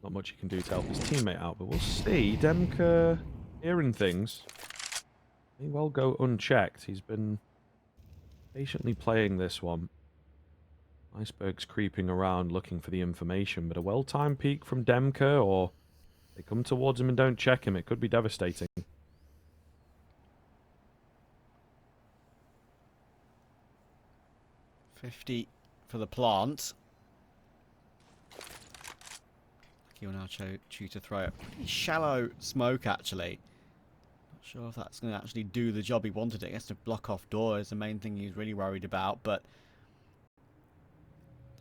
Not much he can do to help his teammate out, but we'll see. Demka hearing things. May well go unchecked. He's been patiently playing this one. Iceberg's creeping around looking for the information, but a well-timed peek from Demka, or they come towards him and don't check him. It could be devastating. 50 for the plant. He will now choose to throw a pretty shallow smoke, actually. Not sure if that's going to actually do the job he wanted. It has to block off doors, the main thing he's really worried about, but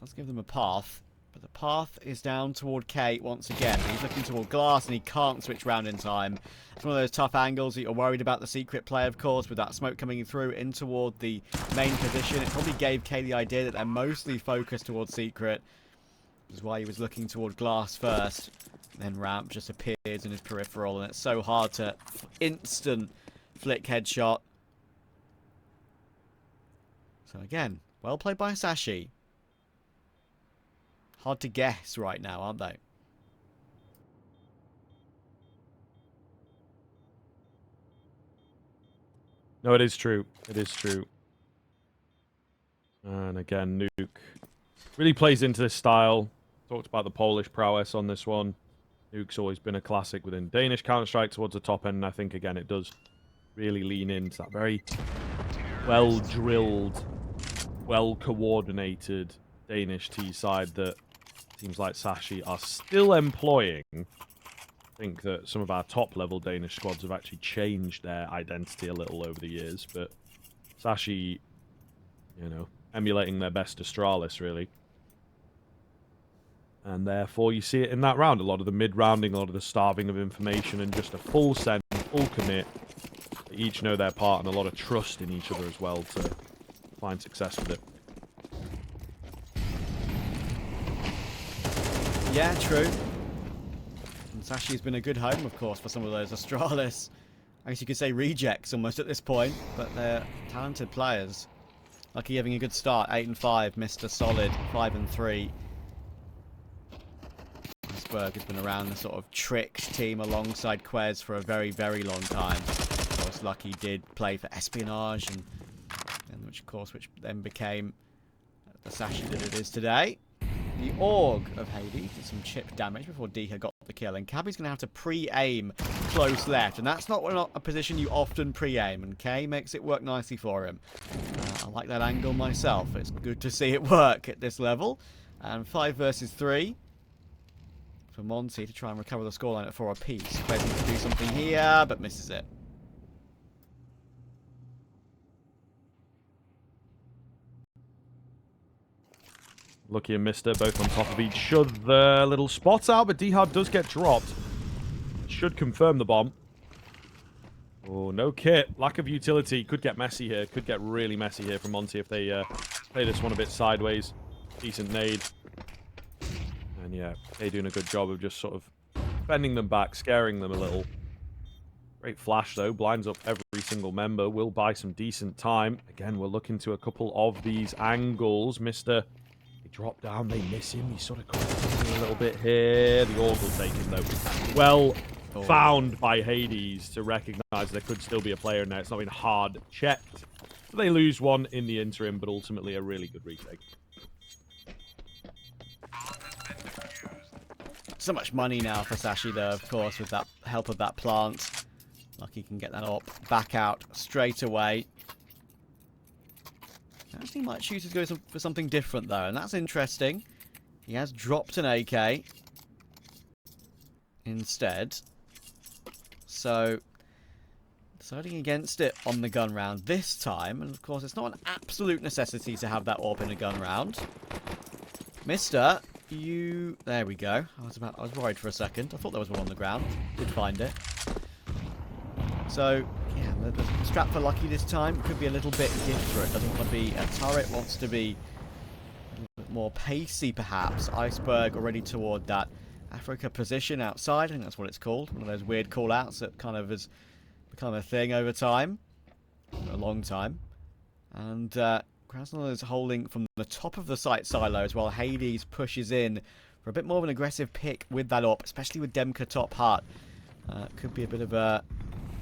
does give them a path. But the path is down toward Kate once again. He's looking toward glass and he can't switch round in time. It's one of those tough angles that you're worried about the secret play, of course, with that smoke coming through in toward the main position. It probably gave Kate the idea that they're mostly focused towards secret, which is why he was looking toward glass first. Then ramp just appears in his peripheral, and it's so hard to instant flick headshot. So again, well played by Sashi. Hard to guess right now, aren't they? No, it is true. It is true. And again, Nuke really plays into this style. Talked about the Polish prowess on this one. Nuke's always been a classic within Danish Counter-Strike towards the top end, and I think, again, it does really lean into that very well-drilled, well-coordinated Danish T-side that teams like Sashi are still employing. I think that some of our top-level Danish squads have actually changed their identity a little over the years, but Sashi you know, emulating their best Astralis, really. And therefore, you see it in that round. A lot of the mid-rounding, a lot of the starving of information, and just a full send, full commit. They each know their part, and a lot of trust in each other as well to find success with it. Yeah, true. And Sashi's been a good home, of course, for some of those Astralis. I guess you could say rejects almost at this point, but they're talented players. Lucky having a good start, 8-5, Mr. Solid, 5-3. Iceberg has been around the sort of tricked team alongside Quez for a very, very long time. Of course, Lucky did play for Espionage, and which then became the Sashi that it is today. The Org of Hades did some chip damage before Deha got the kill, and Cabby's going to have to pre-aim close left, and that's not a position you often pre-aim, and K makes it work nicely for him. I like that angle myself. It's good to see it work at this level. And 5 versus 3 for Monte to try and recover the scoreline at 4 apiece. Quez needs to do something here, but misses it. Lucky and Mister both on top of each other. Little spot out, but D-Hard does get dropped. Should confirm the bomb. Oh, no kit. Lack of utility. Could get messy here. Could get really messy here from Monte if they play this one a bit sideways. Decent nade. And yeah, they're doing a good job of just sort of bending them back, scaring them a little. Great flash, though. Blinds up every single member. Will buy some decent time. Again, we're looking to a couple of these angles. Mister... drop down, they miss him. He's sort of cracking a little bit here. The Org will take him, though. Well found by Hades to recognize there could still be a player in there. It's not been hard checked. So they lose one in the interim, but ultimately a really good retake. So much money now for Sashi, though, of course, with that help of that plant. Lucky can get that up back out straight away. Actually might choose to go for something different, though, and that's interesting. He has dropped an AK instead. So, deciding against it on the gun round this time. And, of course, it's not an absolute necessity to have that AWP in a gun round. Mister, you... There we go. I was worried for a second. I thought there was one on the ground. Did find it. So... yeah, the strap for Lucky this time could be a little bit different. Doesn't want to be a turret, wants to be a little bit more pacey, perhaps. Iceberg already toward that Africa position outside. I think that's what it's called. One of those weird call-outs that kind of has become a thing over time. For a long time. And Krasnodar is holding from the top of the site silos while Hades pushes in for a bit more of an aggressive pick with that AWP, especially with Demka top hut. Could be a bit of a...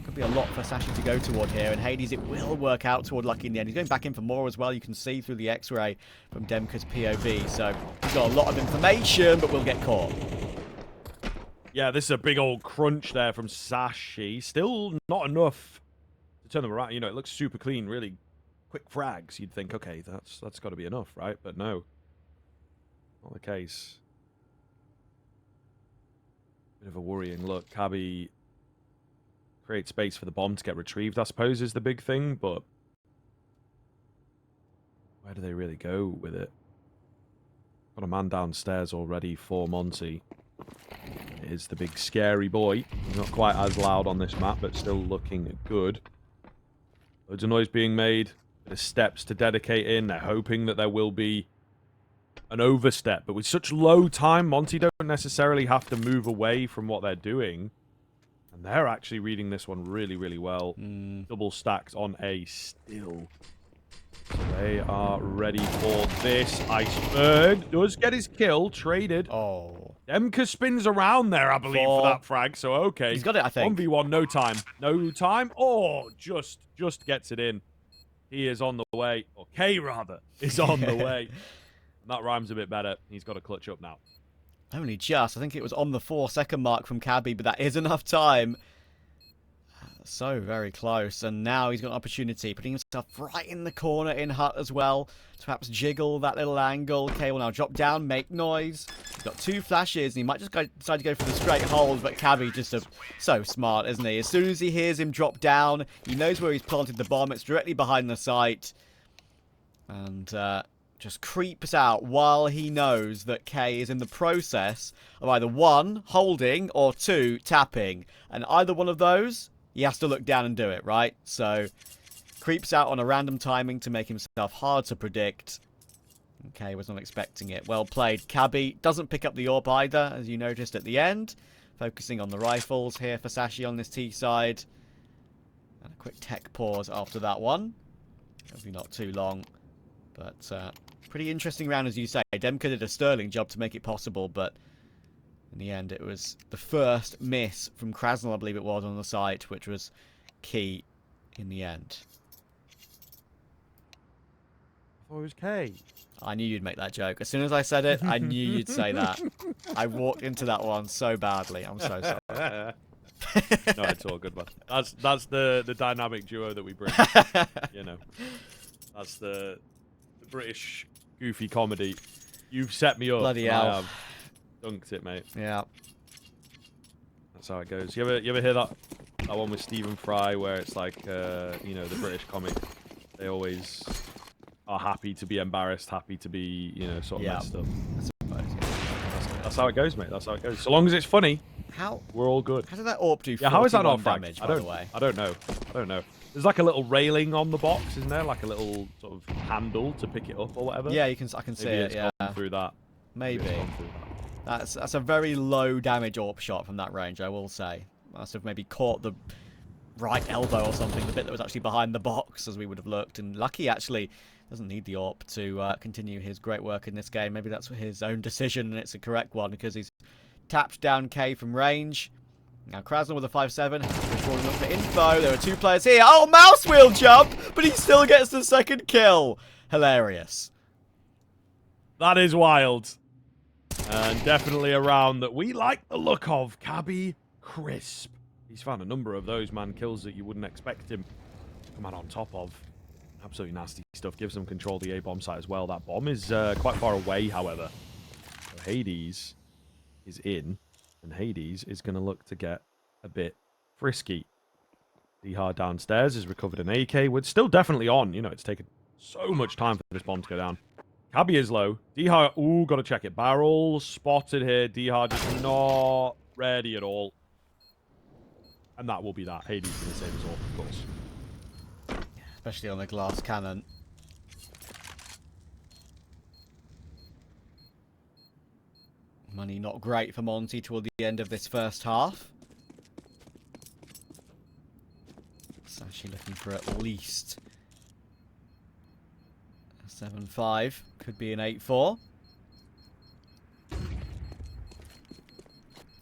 could be a lot for Sashi to go toward here, and Hades, it will work out toward Lucky in the end. He's going back in for more as well. You can see through the X-ray from Demka's POV, so he's got a lot of information, but will get caught. Yeah, this is a big old crunch there from Sashi. Still not enough to turn them around. You know, it looks super clean, really quick frags. You'd think, okay, that's got to be enough, right? But no, not the case. Bit of a worrying look. Cabby create space for the bomb to get retrieved, I suppose, is the big thing, but where do they really go with it? Got a man downstairs already for Monte. It is the big scary boy. He's not quite as loud on this map, but still looking good. Loads of noise being made. Bit of steps to dedicate in. They're hoping that there will be an overstep, but with such low time, Monte don't necessarily have to move away from what they're doing. And they're actually reading this one really, really well. Double stacked on A still. So they are ready for this. Iceberg does get his kill. Traded. Oh. Demka spins around there, I believe, for that frag. So, okay. He's got it, I think. 1v1, no time. No time. Oh, just gets it in. He is on the way. Or K, rather, is on the way. That rhymes a bit better. He's got to clutch up now. Only just. I think it was on the 4-second mark from Cabby, but that is enough time. So very close. And now he's got an opportunity, putting himself right in the corner in hut as well. To perhaps jiggle that little angle. K will now drop down, make noise. He's got 2 flashes, and he might just decide to go for the straight hold, but Cabby just so smart, isn't he? As soon as he hears him drop down, he knows where he's planted the bomb. It's directly behind the site. And just creeps out while he knows that K is in the process of either 1, holding, or 2, tapping. And either one of those, he has to look down and do it, right? So, creeps out on a random timing to make himself hard to predict. K was not expecting it. Well played. Cabby doesn't pick up the AWP either, as you noticed at the end. Focusing on the rifles here for Sashi on this T side. And a quick tech pause after that one. Hopefully not too long. But pretty interesting round, as you say. Demka did a sterling job to make it possible, but in the end it was the first miss from Krasnal, I believe it was, on the site, which was key in the end. I thought it was K. I knew you'd make that joke. As soon as I said it, I knew you'd say that. I walked into that one so badly. I'm so sorry. No, it's all good, man. That's the dynamic duo that we bring. You know, that's the British goofy comedy. You've set me up. Bloody hell. I have dunked it, mate. Yeah. That's how it goes. You ever hear that one with Stephen Fry where it's like, you know, the British comic, they always are happy to be embarrassed, happy to be, you know, sort of messed up. That's how it goes, mate. That's how it goes. So long as it's funny, we're all good. How did that AWP do? Yeah, how is that not damage, fragged? by the way? I don't know. There's like a little railing on the box, isn't there? Like a little sort of handle to pick it up or whatever. Yeah, I can see Maybe it. it's Yeah, gone through that. maybe. Maybe it's gone through that. That's a very low damage AWP shot from that range, I will say. Must have maybe caught the right elbow or something, the bit that was actually behind the box, as we would have looked. And Lucky actually doesn't need the AWP to continue his great work in this game. Maybe that's his own decision, and it's a correct one, because he's tapped down K from range. Now Krasnal with a 5-7, has falling up for info. There are 2 players here. Oh, mouse wheel jump, but he still gets the second kill. Hilarious. That is wild. And definitely a round that we like the look of. Cabby crisp. He's found a number of those, man, kills that you wouldn't expect him to come out on top of. Absolutely nasty stuff. Gives them control of the A-bomb site as well. That bomb is quite far away, however. So Hades is in, and Hades is going to look to get a bit frisky. D-Hard downstairs has recovered an AK. We're still definitely on. You know, it's taken so much time for this bomb to go down. Cabby is low. D-Hard, ooh, got to check it. Barrel spotted here. D-Hard just not ready at all. And that will be that. Hades going to save us all, of course. Especially on the glass cannon. Money not great for Monte toward the end of this first half. Sashi looking for at least a 7-5. Could be an 8-4.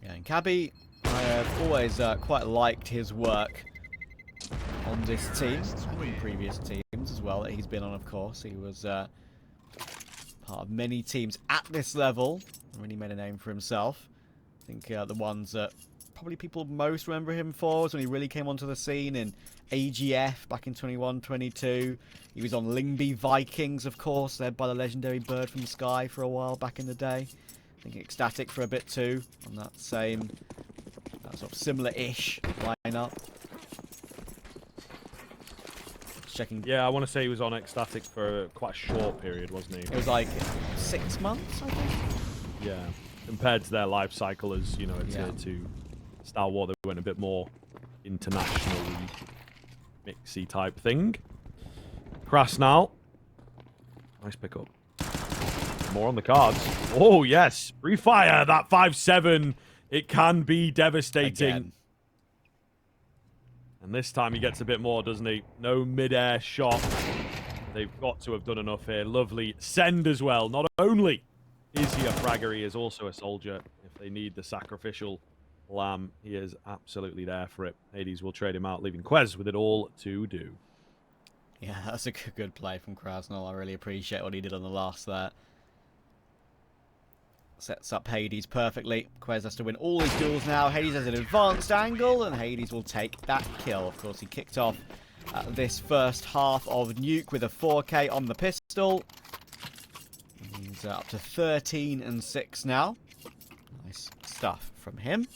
Yeah, and Cabby, I have always quite liked his work on this team, and in previous teams as well that he's been on, of course. He was part of many teams at this level, and really made a name for himself. I think the ones that probably people most remember him for was when he really came onto the scene in AGF back in 21-22. He was on Lingby Vikings, of course, led by the legendary Bird from the Sky for a while back in the day. I think Ecstatic for a bit too, on that same sort of similar-ish lineup. Checking. Yeah, I want to say he was on Ecstatic for quite a short period, wasn't he? It was like 6 months, I think. Yeah, compared to their life cycle as, you know, a tier 2 Star Wars, they went a bit more internationally mixy type thing. Krasnal. Nice pickup. More on the cards. Oh, yes. Free fire. That 5-7. It can be devastating. Again. And this time he gets a bit more, doesn't he? No mid-air shot. They've got to have done enough here. Lovely. Send as well. Not only is he a fragger, he is also a soldier. If they need the sacrificial lamb, he is absolutely there for it. Hades will trade him out, leaving Quez with it all to do. Yeah, that's a good play from Krasnal. I really appreciate what he did on the last there. Sets up Hades perfectly. Quez has to win all his duels now. Hades has an advanced angle, and Hades will take that kill. Of course, he kicked off this first half of Nuke with a 4K on the pistol. He's up to 13 and 6 now. Nice stuff from him.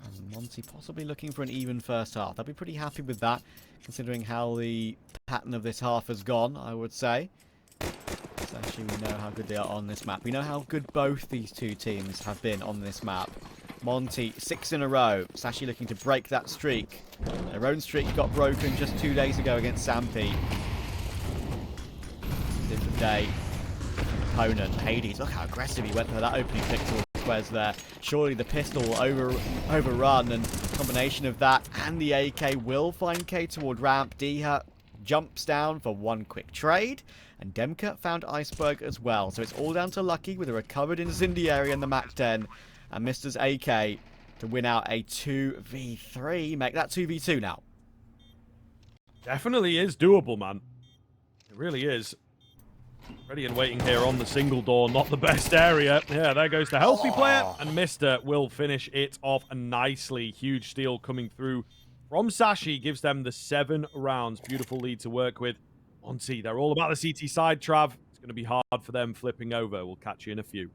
And Monte possibly looking for an even first half. They'll be pretty happy with that, considering how the pattern of this half has gone, I would say. Sashi, we know how good they are on this map. We know how good both these two teams have been on this map. Monte, 6 in a row. Sashi looking to break that streak. Their own streak got broken just 2 days ago against Sampi. Different day. Opponent, Hades. Look how aggressive he went for that opening pick towards Quez there. Surely the pistol will overrun, and combination of that and the AK will find K toward ramp. Diha jumps down for one quick trade, and Demka found Iceberg as well. So it's all down to Lucky with a recovered incendiary in the Mac 10, and Mister's AK to win out a 2v3. Make that 2v2 now. Definitely is doable, man. It really is. Ready and waiting here on the single door. Not the best area. Yeah, there goes the healthy player. And Mister will finish it off nicely. Huge steal coming through from Sashi. Gives them the 7 rounds. Beautiful lead to work with. Monte, they're all about the CT side, Trav. It's going to be hard for them flipping over. We'll catch you in a few.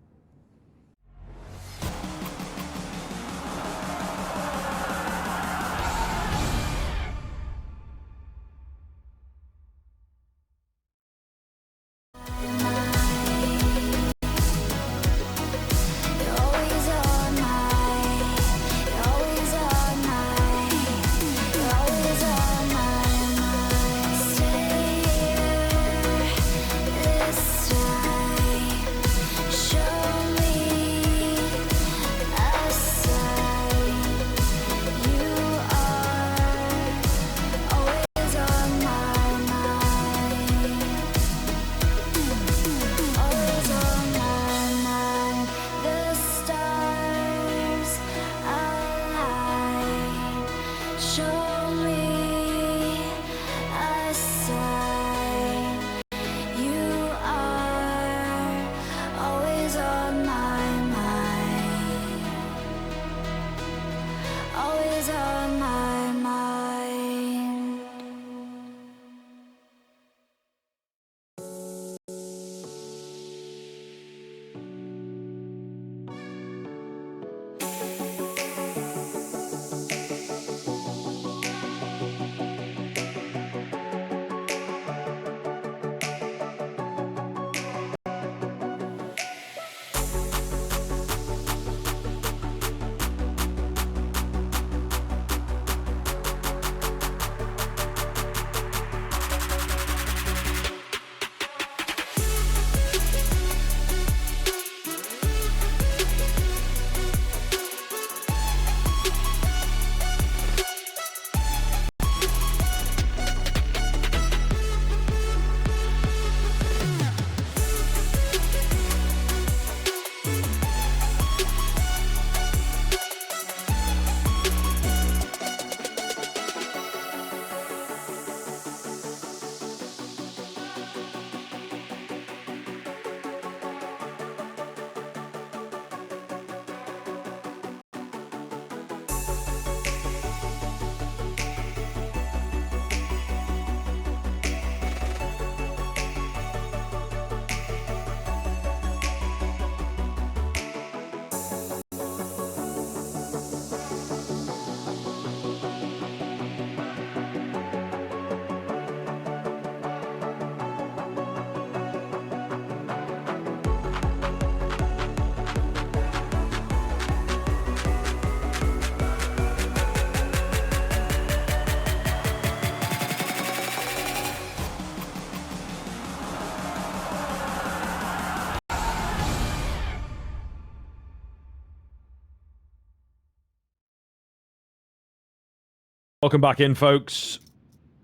Welcome back in, folks.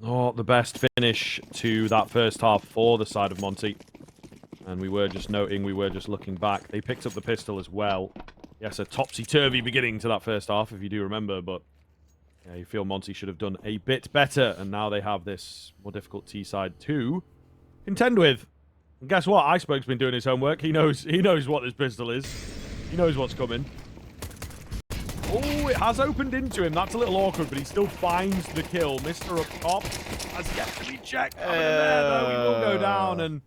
Oh, the best finish to that first half for the side of Monte. And we were just noting, we were just looking back. They picked up the pistol as well. Yes, a topsy-turvy beginning to that first half, if you do remember. But yeah, you feel Monte should have done a bit better. And now they have this more difficult T-side to contend with. And guess what? Iceberg's been doing his homework. He knows what this pistol is. He knows what's coming. Oh, it has opened into him. That's a little awkward, but he still finds the kill. Mister up top has yet to be checked. There, though, he will go down, and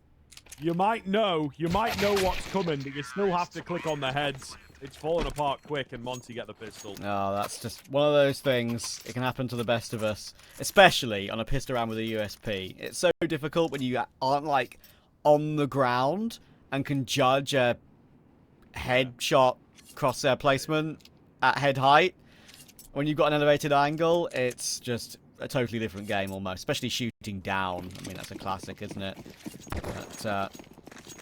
you might know what's coming, but you still have to click on the heads. It's fallen apart quick, and Monte get the pistol. Oh, that's just one of those things. It can happen to the best of us, especially on a pistol round with a USP. It's so difficult when you aren't like on the ground and can judge a headshot crosshair placement at head height. When you've got an elevated angle, it's just a totally different game almost, especially shooting down. I mean, that's a classic, isn't it? But,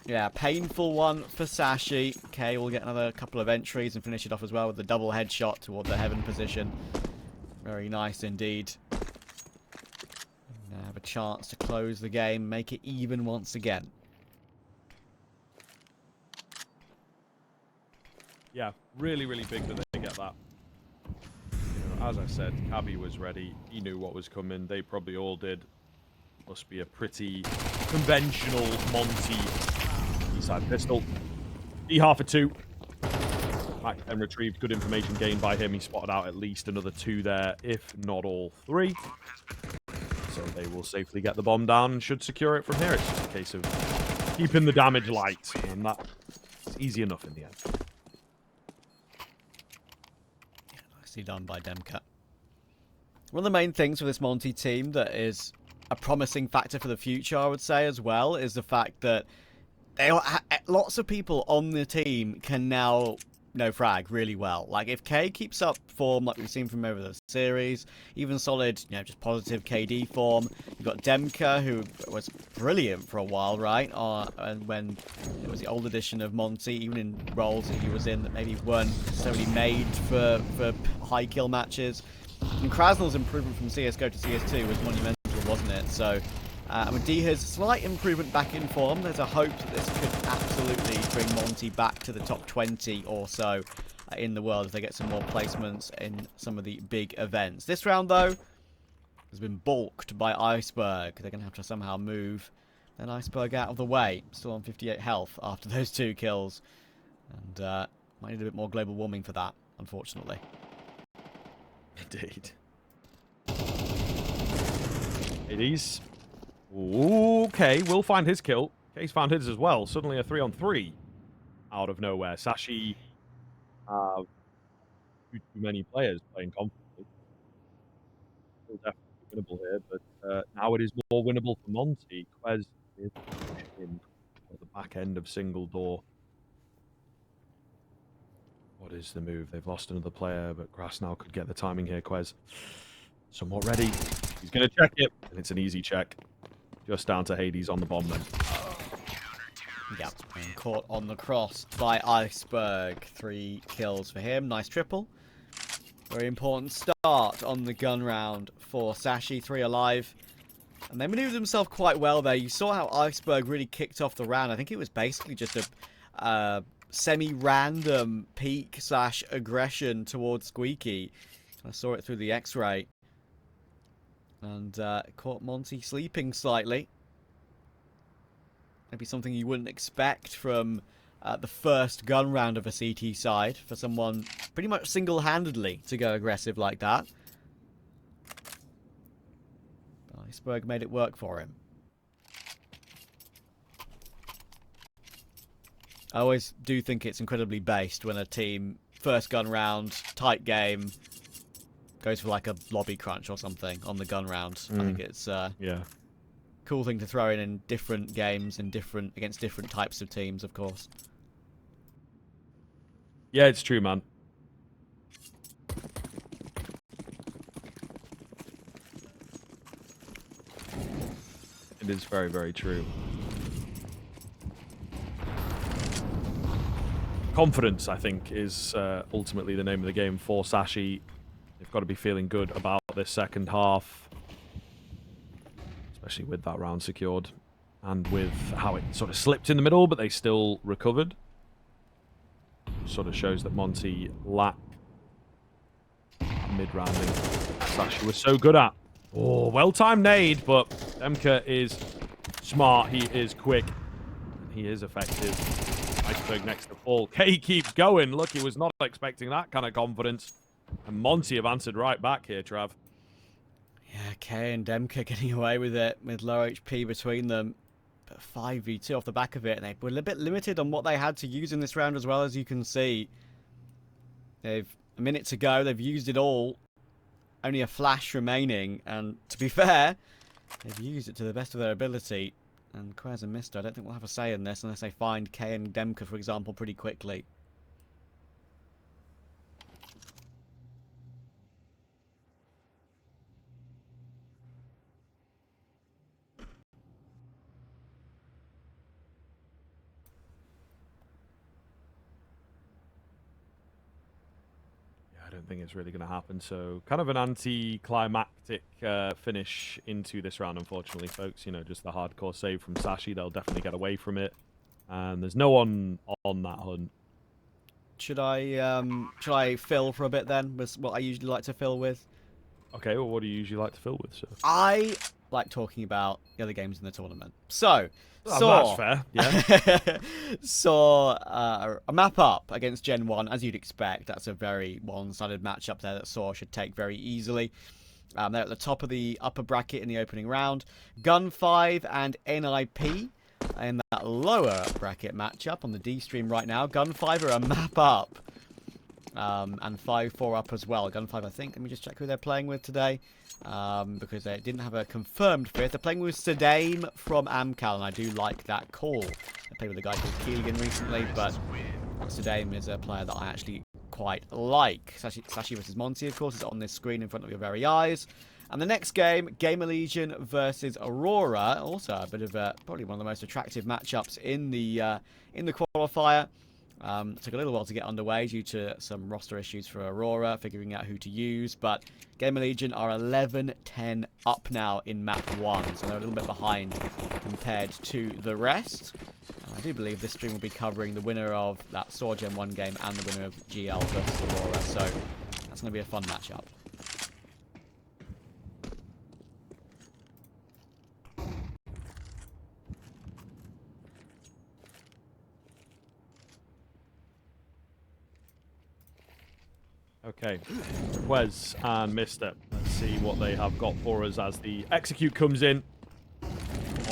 yeah, painful one for Sashi. Okay, we'll get another couple of entries and finish it off as well with the double headshot toward the heaven position. Very nice indeed. Now have a chance to close the game, make it even once again. Yeah, really, really big that they get that. You know, as I said, Cabby was ready. He knew what was coming. They probably all did. Must be a pretty conventional Monte side pistol. E-half a 2. Back then retrieved. Good information gained by him. He spotted out at least another 2 there, if not all 3. So they will safely get the bomb down and should secure it from here. It's just a case of keeping the damage light, and that's easy enough in the end. Nicely done by Demka. One of the main things for this Monte team that is a promising factor for the future, I would say, as well, is the fact that lots of people on the team can now frag really well. Like, if K keeps up form like we've seen from over the series, even solid, just positive KD form. You've got Demka, who was brilliant for a while, right? And when it was the old edition of Monte, even in roles that he was in that maybe weren't necessarily made for high kill matches. And Krasnell's improvement from CSGO to CS2 was monumental, wasn't it? So, with Diha's slight improvement back in form, there's a hope that this could absolutely bring Monte back to the top 20 or so in the world if they get some more placements in some of the big events. This round, though, has been balked by Iceberg. They're going to have to somehow move that Iceberg out of the way. Still on 58 health after those 2 kills. And might need a bit more global warming for that, unfortunately. Indeed. Hades. Okay, will find his kill. Case found his as well. Suddenly a 3-on-3 out of nowhere. Sashi have too many players playing confidently. Still definitely winnable here, but now it is more winnable for Monte. Quez is in at the back end of single door. What is the move? They've lost another player, but Grass now could get the timing here. Quez somewhat ready. He's going to check it, and it's an easy check. Just down to Hades on the bomb then. Yep, and caught on the cross by Iceberg. 3 kills for him. Nice triple. Very important start on the gun round for Sashi. 3 alive. And they maneuvered themselves quite well there. You saw how Iceberg really kicked off the round. I think it was basically just a semi-random peek/aggression towards Squeaky. I saw it through the X-ray. And caught Monte sleeping slightly. Maybe something you wouldn't expect from the first gun round of a CT side for someone pretty much single-handedly to go aggressive like that. Iceberg made it work for him. I always do think it's incredibly based when a team, first gun round, tight game, goes for like a lobby crunch or something on the gun round. I think it's yeah, cool thing to throw in different games and against different types of teams, of course. Yeah, it's true, man. It is very, very true. Confidence, I think, is ultimately the name of the game for Sashi. They've got to be feeling good about this second half, especially with that round secured and with how it sort of slipped in the middle, but they still recovered. Sort of shows that Monte lack mid-rounding Sashi was so good at. Oh, well-timed nade, but Demka is smart, he is quick, he is effective. Iceberg next to full. K keeps going. Look, he was not expecting that kind of confidence. And Monte have answered right back here, Trav. Yeah, K and Demka getting away with it with low HP between them. But 5v2 off the back of it. And they were a bit limited on what they had to use in this round as well, as you can see. They've a minute to go. They've used it all. Only a flash remaining. And to be fair, they've used it to the best of their ability. And Quez and Mister, I don't think we'll have a say in this unless they find K and Demka, for example, pretty quickly. I don't think it's really going to happen. So kind of an anti-climactic finish into this round, unfortunately, folks. You know, just the hardcore save from Sashi. They'll definitely get away from it. And there's no one on that hunt. Should I fill for a bit then? Was what I usually like to fill with. Okay, well, what do you usually like to fill with, sir? I like talking about the other games in the tournament. So, That's fair, yeah. saw a map up against Gen 1, as you'd expect. That's a very one-sided matchup there that Saw should take very easily. They're at the top of the upper bracket in the opening round. Gun 5 and NIP in that lower bracket matchup on the D stream right now. Gun 5 are a map up. And 5-4 up as well. Gun 5, I think. Let me just check who they're playing with today. Because they didn't have a confirmed fifth. They're playing with Sedame from Amcal, and I do like that call. I played with a guy called Keegan recently, but Sedame is a player that I actually quite like. Sashi versus Monte, of course, is on this screen in front of your very eyes. And the next game, Gamer Legion versus Aurora. Also a bit of probably one of the most attractive matchups in the qualifier. Took a little while to get underway due to some roster issues for Aurora, figuring out who to use, but Gamer Legion are 11-10 up now in map 1, so they're a little bit behind compared to the rest. And I do believe this stream will be covering the winner of that Saw Gen 1 game and the winner of GL versus Aurora, so that's going to be a fun matchup. Okay, Quez and Mister. Let's see what they have got for us as the execute comes in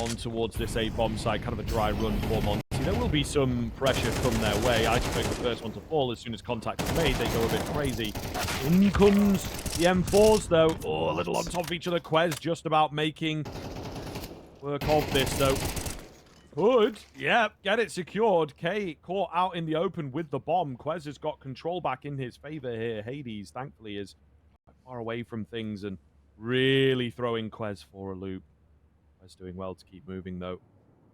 on towards this A-bomb site. Kind of a dry run for Monte. There will be some pressure come their way. I expect the first one to fall as soon as contact is made. They go a bit crazy. In comes the M4s, though. Oh, a little on top of each other. Quez just about making work of this, though. Good. Yeah, get it secured. K caught out in the open with the bomb. Quez has got control back in his favor here. Hades, thankfully, is far away from things and really throwing Quez for a loop. Quez doing well to keep moving, though.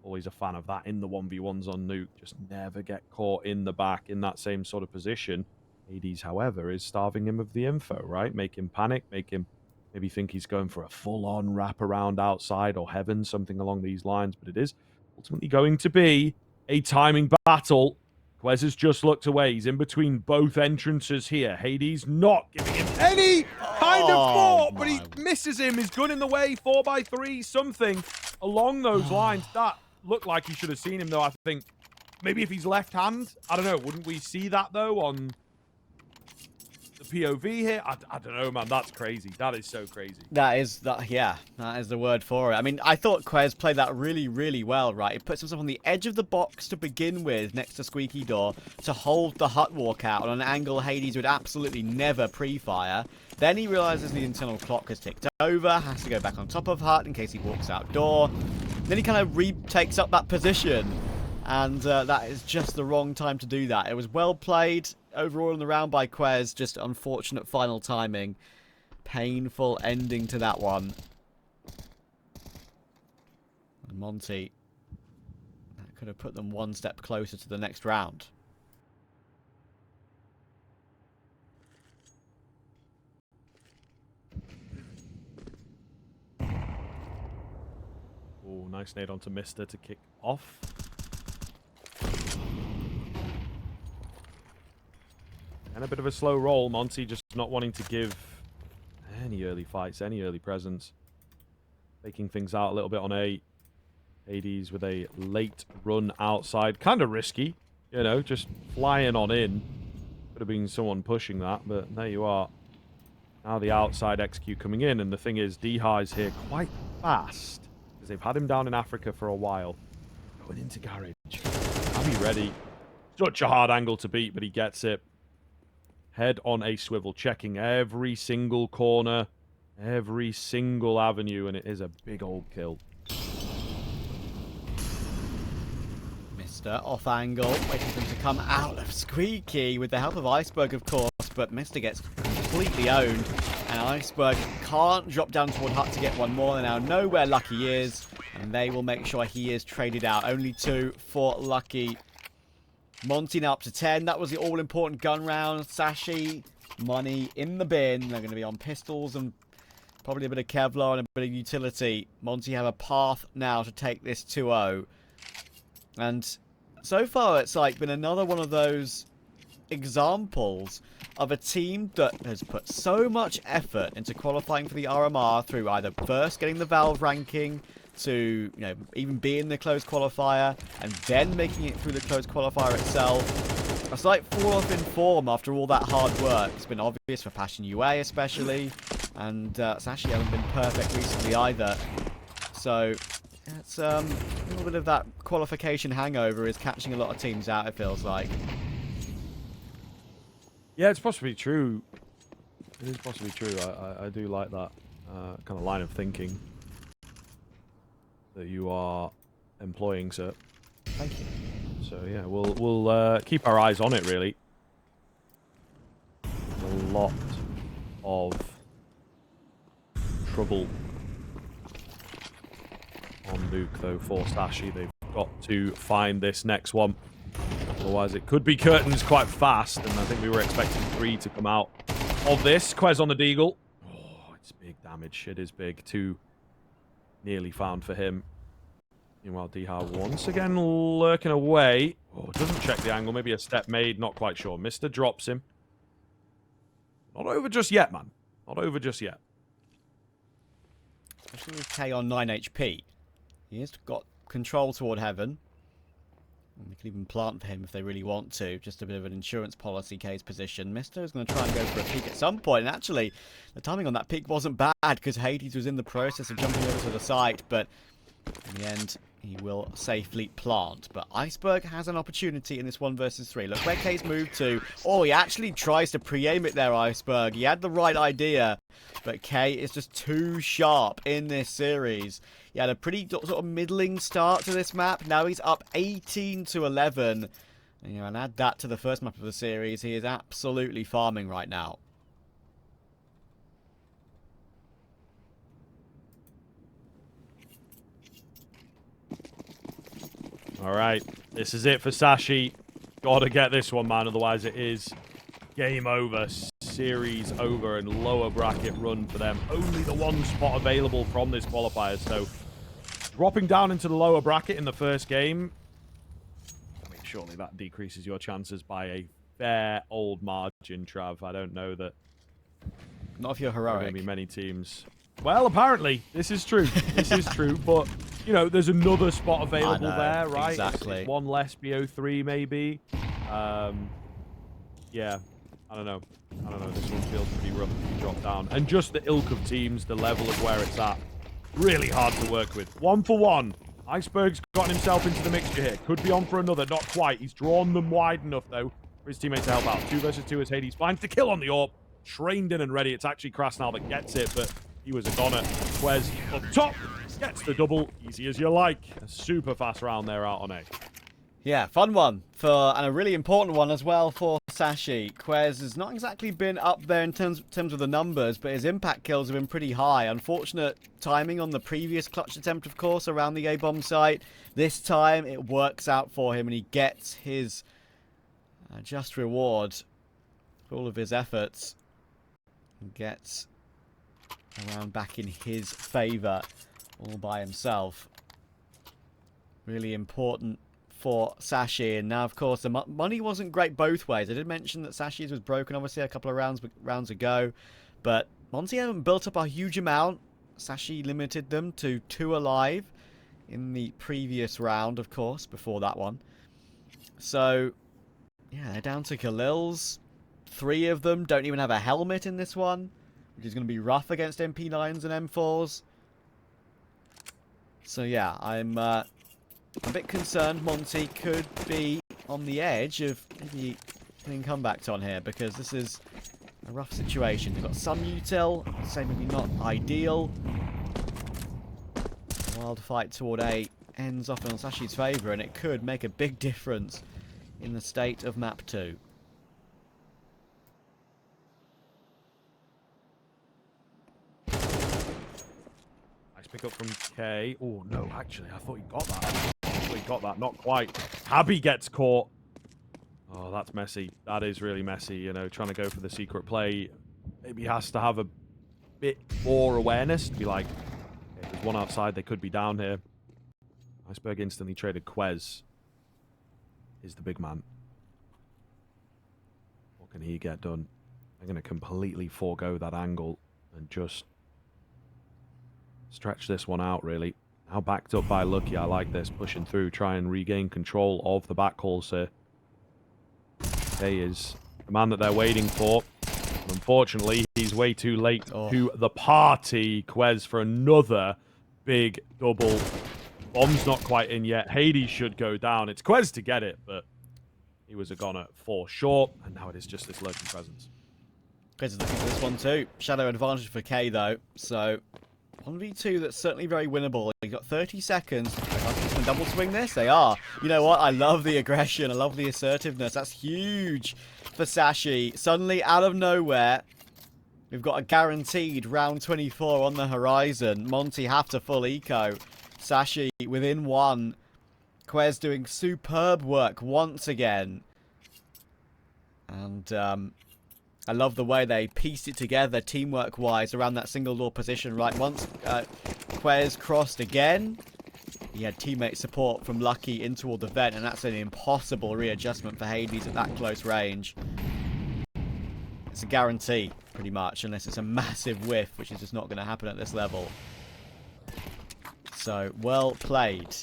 Always a fan of that in the 1v1s on Nuke. Just never get caught in the back in that same sort of position. Hades, however, is starving him of the info, right? Make him panic, make him maybe think he's going for a full-on wraparound outside or heaven, something along these lines. But it is ultimately going to be a timing battle. Quez has just looked away. He's in between both entrances here. Hades not giving him any kind of thought, but he misses him. His gun in the way, 4x3, something along those lines. That looked like he should have seen him, though. I think maybe if he's left hand, I don't know. Wouldn't we see that, though, on the POV here? I don't know, man. That's crazy. That is so crazy. Yeah, that is the word for it. I mean, I thought Quez played that really, really well, right? He puts himself on the edge of the box to begin with, next to Squeaky Door, to hold the hut walk out on an angle Hades would absolutely never pre-fire. Then he realizes the internal clock has ticked over, has to go back on top of hut in case he walks outdoor. Then he kind of retakes up that position, and that is just the wrong time to do that. It was well played overall in the round by Quez, just unfortunate final timing. Painful ending to that one. And Monte, that could have put them one step closer to the next round. Oh, nice nade onto Mister to kick off. And a bit of a slow roll. Monte just not wanting to give any early fights, any early presence. Taking things out a little bit on A. Hades with a late run outside. Kind of risky, you know, just flying on in. Could have been someone pushing that, but there you are. Now the outside execute coming in, and the thing is, Deha is here quite fast, because they've had him down in Africa for a while. Going into garage. I'll be ready. Such a hard angle to beat, but he gets it. head on a swivel, checking every single corner, every single avenue, and it is a big old kill. Mr. off angle, waiting for him to come out of Squeaky with the help of Iceberg, of course, but Mr. gets completely owned, and Iceberg can't drop down toward Hut to get one more. They now know where Lucky is, and they will make sure he is traded out. Only 2 for Lucky. Monte now up to 10. That was the all-important gun round. Sashi, money in the bin. They're going to be on pistols and probably a bit of Kevlar and a bit of utility. Monte have a path now to take this 2-0. And so far, it's like been another one of those examples of a team that has put so much effort into qualifying for the RMR through either first getting the Valve ranking to, you know, even being the closed qualifier and then making it through the closed qualifier itself. A slight fall off in form after all that hard work. It's been obvious for Passion UA especially, and Sashi haven't been perfect recently either. So it's a little bit of that qualification hangover is catching a lot of teams out, it feels like. Yeah, it's possibly true. It is possibly true. I do like that kind of line of thinking that you are employing, sir. Thank you. So yeah, we'll keep our eyes on it, really. A lot of trouble on Nuke, though, for Sashi. They've got to find this next one. Otherwise, it could be curtains quite fast, and I think we were expecting 3 to come out of this. Quez on the Deagle. Oh, it's big damage. It is big. 2 nearly found for him. Meanwhile, Dihar once again lurking away. Oh, doesn't check the angle. Maybe a step made. Not quite sure. Mr. drops him. Not over just yet, man. Not over just yet. Especially with K on 9 HP. He has got control toward Heaven. And they can even plant for him if they really want to. Just a bit of an insurance policy K's position. Mr. is going to try and go for a peek at some point. And actually, the timing on that peek wasn't bad because Hades was in the process of jumping over to the site. But in the end, he will safely plant. But Iceberg has an opportunity in this 1 versus 3. Look where K's moved to. Oh, he actually tries to pre-aim it there, Iceberg. He had the right idea. But K is just too sharp in this series. He had a pretty sort of middling start to this map. Now he's up 18-11. And add that to the first map of the series. He is absolutely farming right now. All right, this is it for Sashi. Gotta get this one, man. Otherwise, it is game over. Series over and lower bracket run for them. Only the 1 spot available from this qualifier. So, dropping down into the lower bracket in the first game. I mean, surely that decreases your chances by a fair old margin, Trav. I don't know that. Not if you're There are heroic. going to be many teams. Well, apparently, this is true. This is true, but, you know, there's another spot available there, right? Exactly. It's 1 less BO3, maybe. Yeah, I don't know. This one feels pretty rough to drop down. And just the ilk of teams, the level of where it's at, really hard to work with. 1 for 1. Iceberg's gotten himself into the mixture here. Could be on for another, not quite. He's drawn them wide enough, though, for his teammates to help out. 2 versus 2 as Hades finds the kill on the AWP. Trained in and ready. It's actually Krasnal that gets it, but he was a goner. Quez up top, gets the double. Easy as you like. A super fast round there out on A. Yeah, fun one and a really important one as well for Sashi. Quez has not exactly been up there in terms of the numbers, but his impact kills have been pretty high. Unfortunate timing on the previous clutch attempt, of course, around the A-bomb site. This time it works out for him and he gets his just reward for all of his efforts. And gets a round back in his favour all by himself. Really important for Sashi, and now of course the money wasn't great both ways. I did mention that Sashi's was broken obviously a couple of rounds ago, but Monte haven't built up a huge amount. Sashi limited them to 2 alive in the previous round, of course, before that one. So yeah, they're down to Khalil's. 3 of them don't even have a helmet in this one, which is going to be rough against MP9s and M4s. So yeah, I'm a bit concerned Monte could be on the edge of maybe getting comebacked on here because this is a rough situation. They've got some util, say maybe not ideal. Wild fight toward A ends off in Sashi's favour, and it could make a big difference in the state of map 2. Nice pick up from K. Oh, no, actually, I thought he got that. He got that, not quite. Abby gets caught. Oh, that's messy. That is really messy, you know, trying to go for the secret play. Maybe he has to have a bit more awareness to be like, okay, there's one outside, they could be down here. Iceberg instantly traded Quez. Is the big man. What can he get done? I'm going to completely forego that angle and just stretch this one out, really. Now backed up by Lucky. I like this. Pushing through, try and regain control of the backhauls here. He is the man that they're waiting for. Unfortunately, he's way too late to the party. Quez for another big double. Bomb's not quite in yet. Hades should go down. It's Quez to get it, but he was a goner for sure. And now it is just this lurking presence. Quez is looking for this one too. Shadow advantage for K though. So 1v2 that's certainly very winnable. You've got 30 seconds. Can double swing this? They are. You know what? I love the aggression. I love the assertiveness. That's huge for Sashi. Suddenly, out of nowhere, we've got a guaranteed round 24 on the horizon. Monte have to full eco. Sashi within one. Quez doing superb work once again. And I love the way they pieced it together teamwork-wise around that single door position. Right, once Quez crossed again, he had teammate support from Lucky in toward the vent, and that's an impossible readjustment for Hades at that close range. It's a guarantee, pretty much, unless it's a massive whiff, which is just not going to happen at this level. So, well played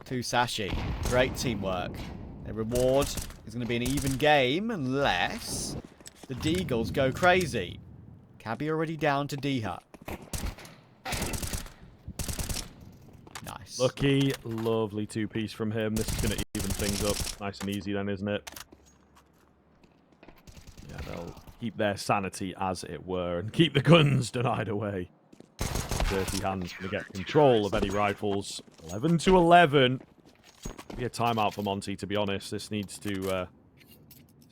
to Sashi. Great teamwork. Their reward is going to be an even game, unless the Deagles go crazy. Cabby already down to D-Hut. Nice. Lucky, lovely two-piece from him. This is going to even things up nice and easy then, isn't it? Yeah, they'll keep their sanity, as it were, and keep the guns denied away. Dirty Hands going to get control of any rifles. 11 to 11. Be a timeout for Monte, to be honest. This needs to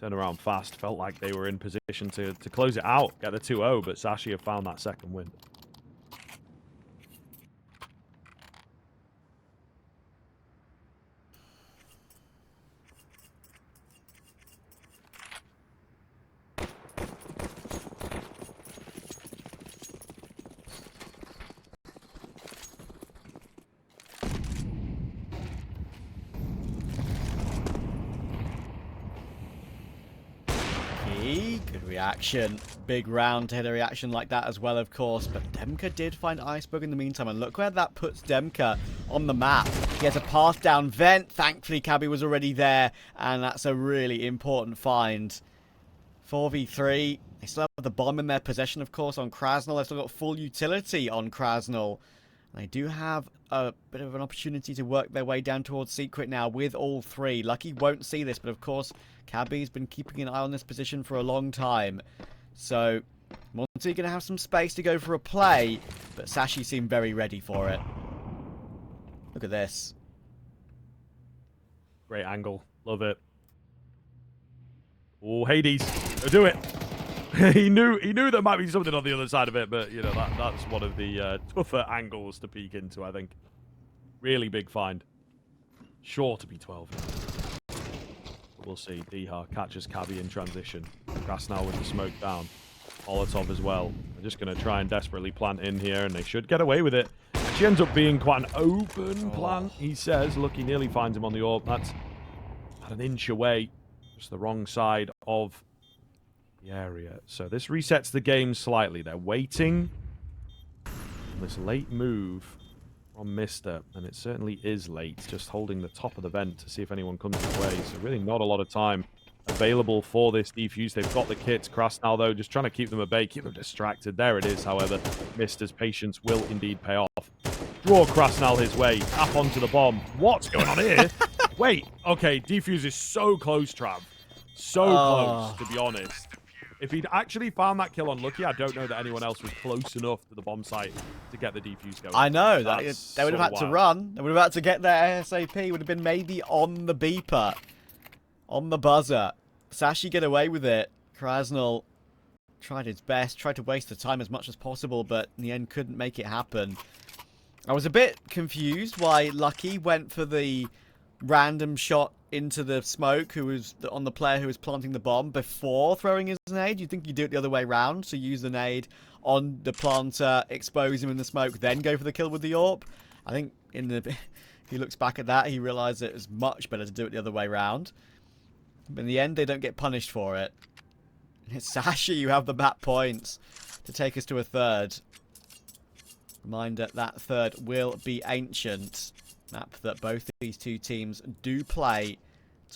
turn around fast. Felt like they were in position to close it out, get the 2-0, but Sashi have found that second win. Good reaction. Big round to hit a reaction like that as well, of course. But Demka did find Iceberg in the meantime. And look where that puts Demka on the map. He has a path down vent. Thankfully, Cabby was already there. And that's a really important find. 4v3. They still have the bomb in their possession, of course, on Krasnal. They've still got full utility on Krasnal. They do have a bit of an opportunity to work their way down towards Secret now with all three. Lucky won't see this, but of course, Cabby's been keeping an eye on this position for a long time. So, Monte going to have some space to go for a play, but Sashi seemed very ready for it. Look at this. Great angle. Love it. Oh, Hades. Go do it. he knew there might be something on the other side of it, but you know that's one of the tougher angles to peek into, I think. Really big find. Sure to be 12. We'll see. Diha catches Cabby in transition. Krasnal with the smoke down. Molotov as well. They're just going to try and desperately plant in here, and they should get away with it. She ends up being quite an open plant, he says. Lucky nearly finds him on the AWP. That's about an inch away. Just the wrong side of the area. So this resets the game slightly. They're waiting on this late move from Mister, and it certainly is late. Just holding the top of the vent to see if anyone comes his way. So really not a lot of time available for this defuse. They've got the kits. Krasnal, though, just trying to keep them at bay, keep them distracted. There it is, however. Mister's patience will indeed pay off. Draw Krasnal his way. Tap onto the bomb. What's going on here? Wait. Okay, defuse is so close, Trav. So close, to be honest. If he'd actually found that kill on Lucky, I don't know that anyone else was close enough to the bomb site to get the defuse going. I know. That's They would have had to run. They would have had to get their ASAP. Would have been maybe on the beeper. On the buzzer. Sashi get away with it. Krasnal tried his best. Tried to waste the time as much as possible, but in the end couldn't make it happen. I was a bit confused why Lucky went for the random shot into the smoke who was on the player who was planting the bomb before throwing his nade. You'd think you'd do it the other way around, so use the nade on the planter, expose him in the smoke, then go for the kill with the AWP. I think he looks back at that, he realised it was much better to do it the other way around. But in the end, they don't get punished for it. It's Sashi, you have the map points to take us to a third. Reminder, that third will be Ancient. Map that both of these two teams do play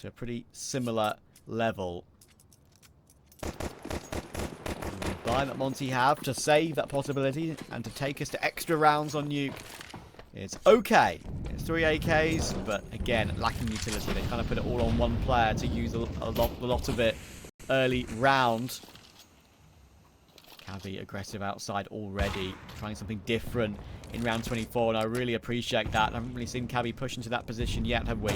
to a pretty similar level. The line that Monte have to save that possibility and to take us to extra rounds on Nuke is okay. It's 3 AKs, but again, lacking utility. They kind of put it all on one player to use a lot of it early round. Cavi aggressive outside already, trying something different in round 24, and I really appreciate that. I haven't really seen Cavi push into that position yet, have we?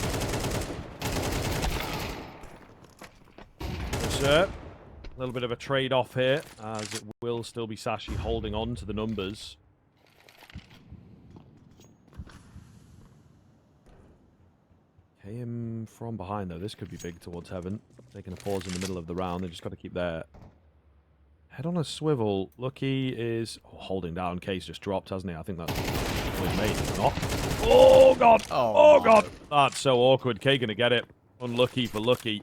Yes, sir. A little bit of a trade-off here, as it will still be Sashi holding on to the numbers. KM from behind, though. This could be big towards Heaven. Taking a pause in the middle of the round. They just got to keep their head on a swivel. Lucky is holding down. K's just dropped, hasn't he? I think that's with me. Not. Oh, God. Oh, God. That's so awkward. K going to get it. Unlucky for Lucky.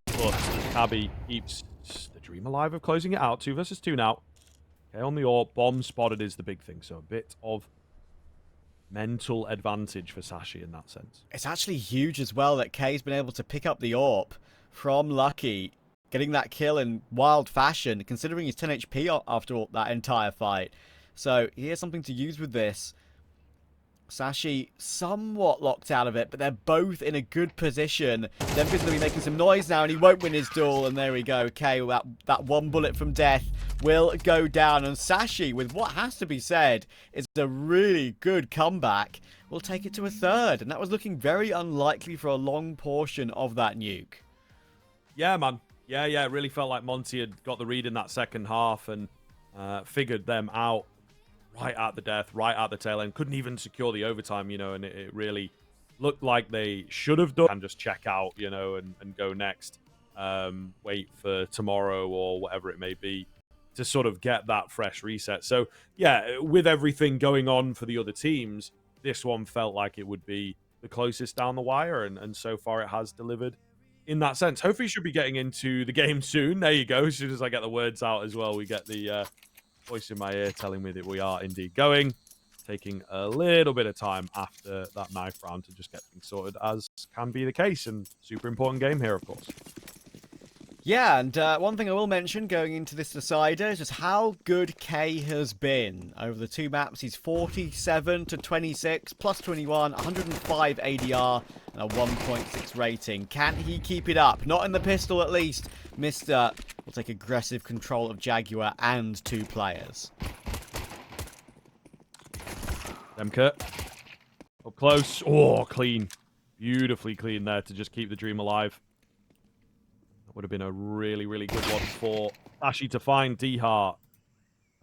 But Cabby keeps the dream alive of closing it out. 2 versus 2 now. Okay, on the AWP. Bomb spotted is the big thing. So a bit of mental advantage for Sashi in that sense. It's actually huge as well that K's been able to pick up the AWP from Lucky, getting that kill in wild fashion, considering he's 10 HP after all that entire fight. So he has something to use with this. Sashi somewhat locked out of it, but they're both in a good position. Demka's going to be making some noise now, and he won't win his duel. And there we go. Okay, well, that one bullet from death will go down. And Sashi, with what has to be said, is a really good comeback, will take it to a third. And that was looking very unlikely for a long portion of that nuke. Yeah, man. Yeah, it really felt like Monte had got the read in that second half and figured them out right at the death, right at the tail end. Couldn't even secure the overtime, and it really looked like they should have done and just check out, and go next. Wait for tomorrow or whatever it may be to sort of get that fresh reset. So, yeah, with everything going on for the other teams, this one felt like it would be the closest down the wire, and so far it has delivered in that sense. Hopefully should be getting into the game soon. There you go. As soon as I get the words out as well, we get the voice in my ear telling me that we are indeed going. Taking a little bit of time after that knife round to just get things sorted, as can be the case. And super important game here, of course. Yeah, and one thing I will mention going into this decider is just how good K has been. Over the 2 maps, he's 47 to 26, plus 21, 105 ADR, and a 1.6 rating. Can he keep it up? Not in the pistol, at least. Mr. will take aggressive control of Jaguar and 2 players. Demka. Up close. Oh, clean. Beautifully clean there to just keep the dream alive. That would have been a really, really good one for Sashi to find. D-Heart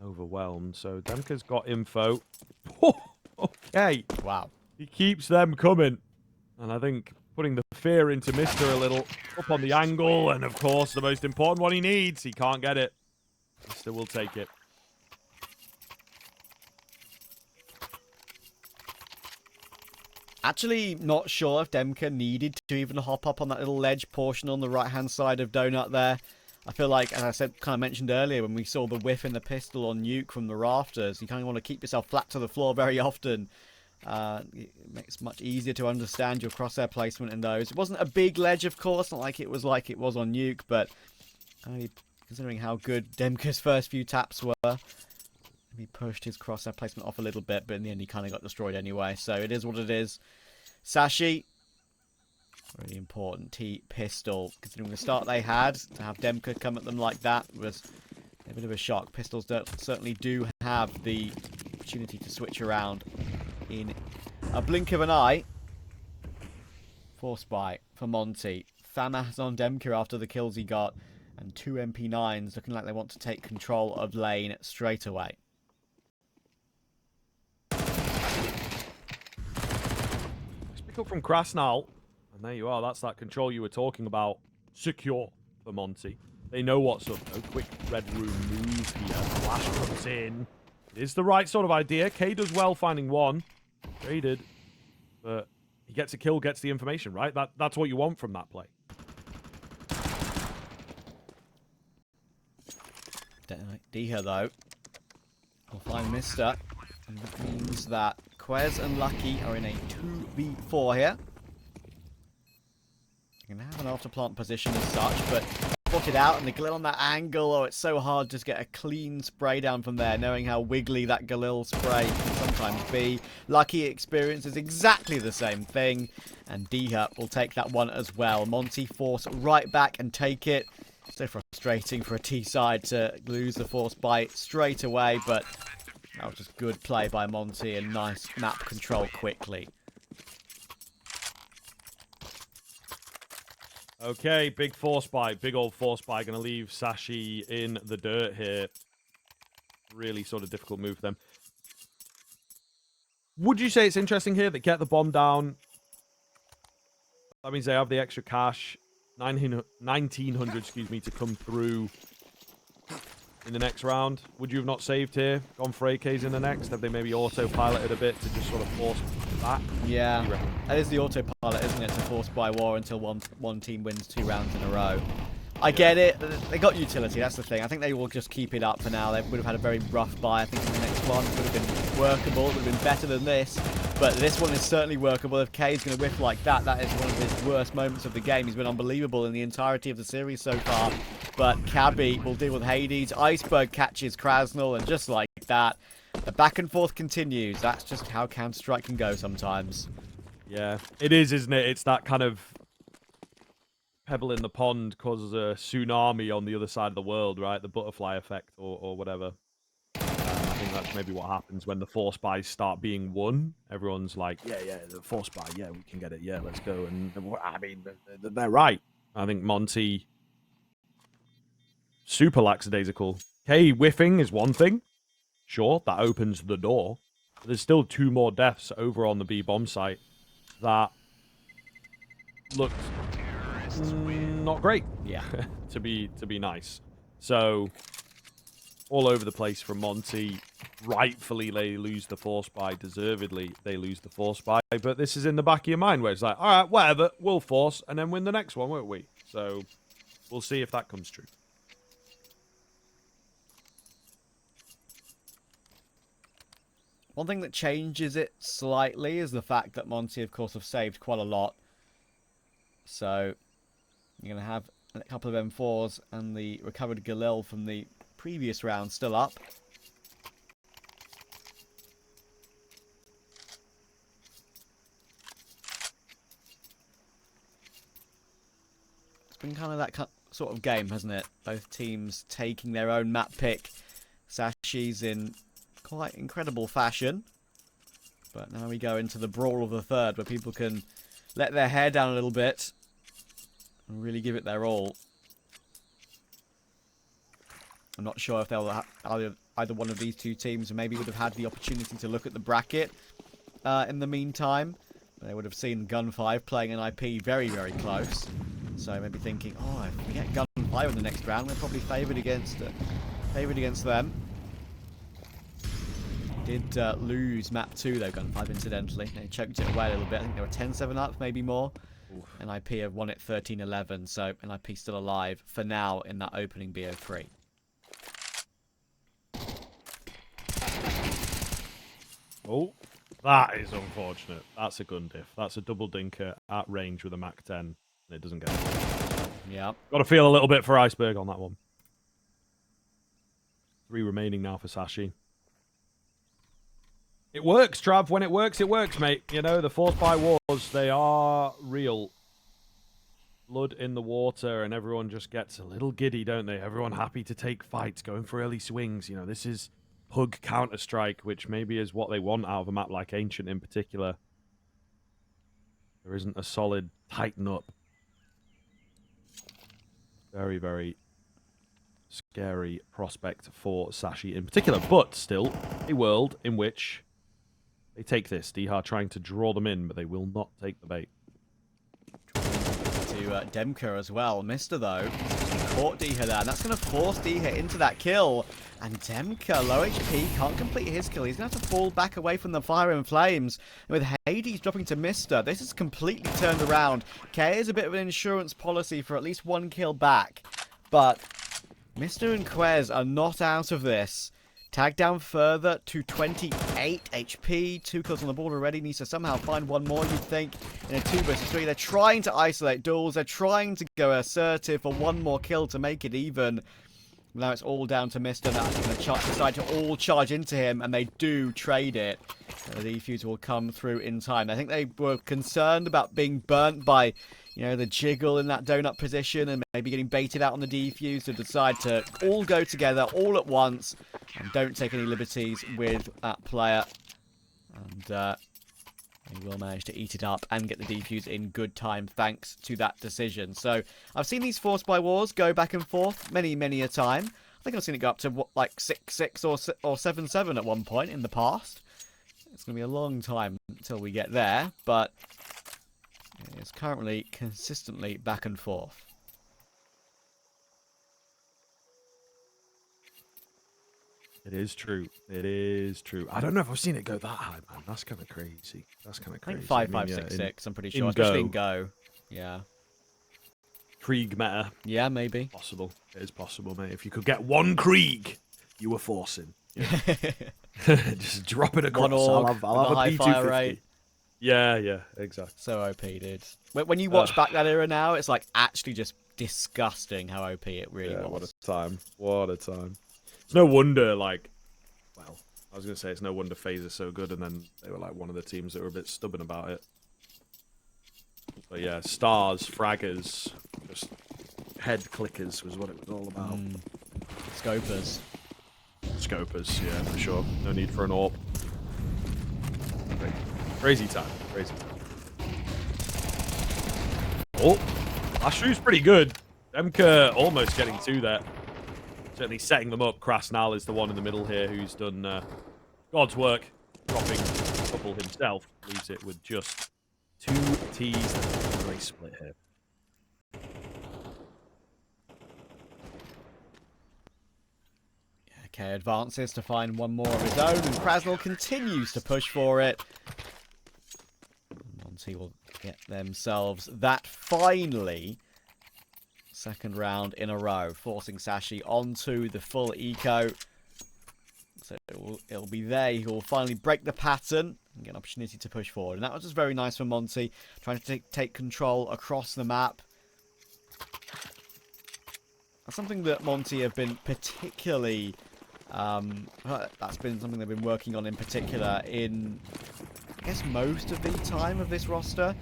overwhelmed. So Demka's got info. Oh, okay. Wow. He keeps them coming. And I think putting the fear into Mr. a little up on the angle. And, of course, the most important one he needs. He can't get it. Mr. will take it. Actually, not sure if Demka needed to even hop up on that little ledge portion on the right-hand side of Donut there. I feel like, as I said, kind of mentioned earlier, when we saw the whiff in the pistol on Nuke from the rafters, you kind of want to keep yourself flat to the floor very often. It makes it much easier to understand your crosshair placement in those. It wasn't a big ledge, of course, not like it was on Nuke, but considering how good Demka's first few taps were, he pushed his crosshair placement off a little bit, but in the end he kind of got destroyed anyway. So it is what it is. Sashi Really important T-Pistol, considering the start they had. To have Demka come at them like that was a bit of a shock. Pistols certainly do have the opportunity to switch around in a blink of an eye. Force bite for Monte. Famas on Demka after the kills he got. And 2 MP9s looking like they want to take control of lane straight away. Pick up from Krasnal. And there you are. That's that control you were talking about. Secure for Monte. They know what's up, though. Quick red room move here. Flash comes in. It is the right sort of idea. K does well finding one. Traded. But he gets a kill, gets the information, right? That's what you want from that play. Diha, though, will find Mister. And that means that Quez and Lucky are in a 2v4 here. You're going to have an after-plant position as such, but put it out, and the Galil on that angle, oh, it's so hard to get a clean spray down from there, knowing how wiggly that Galil spray can sometimes be. Lucky experiences exactly the same thing, and Diha will take that one as well. Monte force right back and take it. So frustrating for a T side to lose the force bite straight away, but that was just good play by Monte and nice map control quickly. Okay, big force bite, big old force bite. Going to leave Sashi in the dirt here. Really sort of difficult move for them. Would you say it's interesting here that get the bomb down? That means they have the extra cash. 1900, excuse me, to come through in the next round. Would you have not saved here? Gone for AKs in the next? Have they maybe autopiloted a bit to just sort of force back? Yeah, that is the autopilot, isn't it? To force by war until one team wins 2 rounds in a row. I get it. They got utility, that's the thing. I think they will just keep it up for now. They would have had a very rough buy, I think, in the next one. It would have been workable. It would have been better than this. But this one is certainly workable. If K is going to whiff like that, that is one of his worst moments of the game. He's been unbelievable in the entirety of the series so far. But Cabby will deal with Hades. Iceberg catches Krasnal, and just like that, the back and forth continues. That's just how Counter-Strike can go sometimes. Yeah, it is, isn't it? It's that kind of pebble in the pond causes a tsunami on the other side of the world, right? The butterfly effect or whatever. I think that's maybe what happens when the force buys start being won. Everyone's like, yeah, the force buy, yeah, we can get it, yeah, let's go. And I mean, they're right. I think Monte, super lackadaisical. K whiffing is one thing. Sure, that opens the door. But there's still 2 more deaths over on the B bomb site that looked not great. Yeah. to be nice. So all over the place from Monte. Rightfully, they lose the force buy. Deservedly, they lose the force buy. But this is in the back of your mind where it's like, all right, whatever, we'll force and then win the next one, won't we? So we'll see if that comes true. One thing that changes it slightly is the fact that Monte, of course, have saved quite a lot. So you're going to have a couple of M4s and the recovered Galil from the previous round still up. It's been kind of that sort of game, hasn't it? Both teams taking their own map pick. Sashi's in quite incredible fashion. But now we go into the brawl of the third, where people can let their hair down a little bit and really give it their all. I'm not sure if they'll either one of these two teams maybe would have had the opportunity to look at the bracket in the meantime. They would have seen Gun 5 playing an IP very, very close. So maybe thinking, oh, if we get Gun 5 in the next round, we're probably favoured against them. Did lose map 2 though, Gun 5, incidentally. They choked it away a little bit. I think they were 10-7 up, maybe more. Oof. NIP have won it 13-11, so NIP still alive for now in that opening BO3. Oh, that is unfortunate. That's a gun diff. That's a double dinker at range with a Mac 10. And it doesn't get it. Yeah. Got to feel a little bit for Iceberg on that one. 3 remaining now for Sashi. It works, Trav. When it works, mate. You know, the force buy wars, they are real. blood in the water, and everyone just gets a little giddy, don't they? Everyone happy to take fights, going for early swings. You know, this is Pug Counter-Strike, which maybe is what they want out of a map like Ancient in particular. There isn't a solid tighten up. Very, very scary prospect for Sashi in particular, but still a world in which they take this. Dihar trying to draw them in, but they will not take the bait. To Demka as well. Mister though, caught Dihar there, and that's going to force Dihar into that kill. And Demka, low HP, can't complete his kill. He's going to have to fall back away from the fire and flames. And with Hades dropping to Mister, this is completely turned around. K is a bit of an insurance policy for at least one kill back. But Mister and Quez are not out of this. Tag down further to 28 HP. 2 kills on the board already. Needs to somehow find one more, you'd think, in a 2 versus 3. They're trying to isolate duels. They're trying to go assertive for one more kill to make it even. Now it's all down to Mister. They're actually going to decide to all charge into him, and they do trade it. The defuse will come through in time. I think they were concerned about being burnt by, you know, the jiggle in that donut position and maybe getting baited out on the defuse, to decide to all go together all at once and don't take any liberties with that player. And they will manage to eat it up and get the defuse in good time thanks to that decision. So I've seen these Force by Wars go back and forth many a time. I think I've seen it go up to what, like 6-6 or 7-7 at one point in the past. It's going to be a long time until we get there, but it's currently consistently back and forth. It is true. It is true. I don't know if I've seen it go that high, man. That's kind of crazy. That's kind of I crazy. think 5, 5, 6, 6. I'm pretty sure, especially in Go. Yeah. Krieg meta. Yeah, maybe. Possible. It is possible, mate. If you could get one Krieg, you were forcing. Yeah. Just drop it across. One org, I'll have a high fire rate. Yeah, exactly. So OP, dude. When you watch back that era now, it's like actually just disgusting how OP it really was. What a time. What a time. It's no wonder, like, well, I was going to say it's no wonder FaZe is so good, and then they were like one of the teams that were a bit stubborn about it. But yeah, stars, fraggers, just head clickers was what it was all about. Scopers. Scopers, yeah, for sure. No need for an AWP. Crazy time. Crazy time. Oh, Ashu's pretty good. Demka almost getting 2 there. Certainly setting them up. Krasnal is the one in the middle here who's done God's work. Dropping a couple himself. Leaves it with just 2 Ts. Great split here. Okay, advances to find one more of his own, and Krasnal continues to push for it. Monte will get themselves that finally second round in a row, forcing Sashi onto the full eco. So it'll be there. He will finally break the pattern and get an opportunity to push forward. And that was just very nice for Monte, trying to take control across the map. That's something that Monte have been particularly... that's been something they've been working on in particular in, I guess, most of the time of this roster,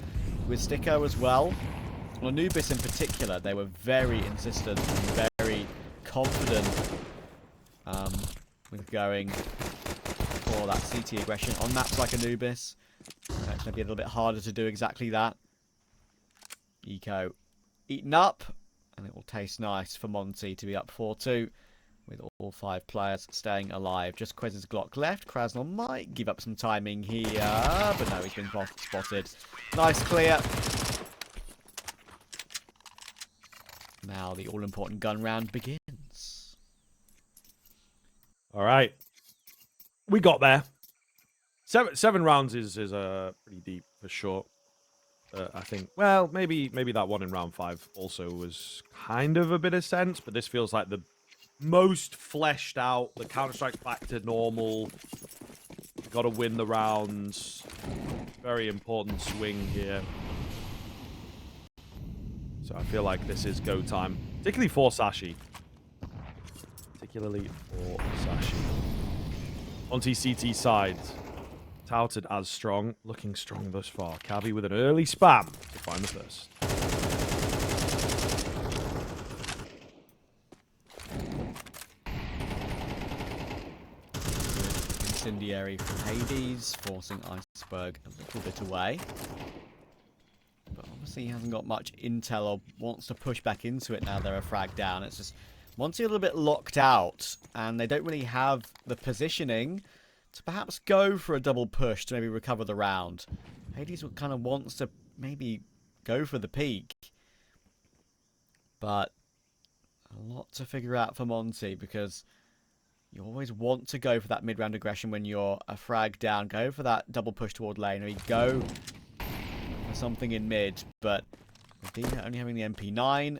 with Sticko as well. On Anubis in particular, they were very insistent and very confident with going for that CT aggression on maps like Anubis. It's going to be a little bit harder to do exactly that. Eco eaten up, and it will taste nice for Monte to be up 4-2 with all 5 players staying alive. Just Quez's Glock left. Krasnal might give up some timing here, but no, he's been spotted. Nice clear. Now the all-important gun round begins. All right. We got there. Seven rounds is pretty deep for sure. I think, well, maybe that one in round 5 also was kind of a bit of sense, but this feels like the most fleshed out, the Counter-Strike back to normal. Got to win the rounds. Very important swing here. So I feel like this is go time, particularly for Sashi. On TCT side, touted as strong, looking strong thus far. Cavi with an early spam to find the first. incendiary from Hades, forcing Iceberg a little bit away. But obviously he hasn't got much intel or wants to push back into it now they're a frag down. It's just Monte a little bit locked out, and they don't really have the positioning to perhaps go for a double push to maybe recover the round. Hades kind of wants to maybe go for the peak. But a lot to figure out for Monte, because you always want to go for that mid-round aggression when you're a frag down. Go for that double push toward lane, or you go for something in mid. But with Dia only having the MP9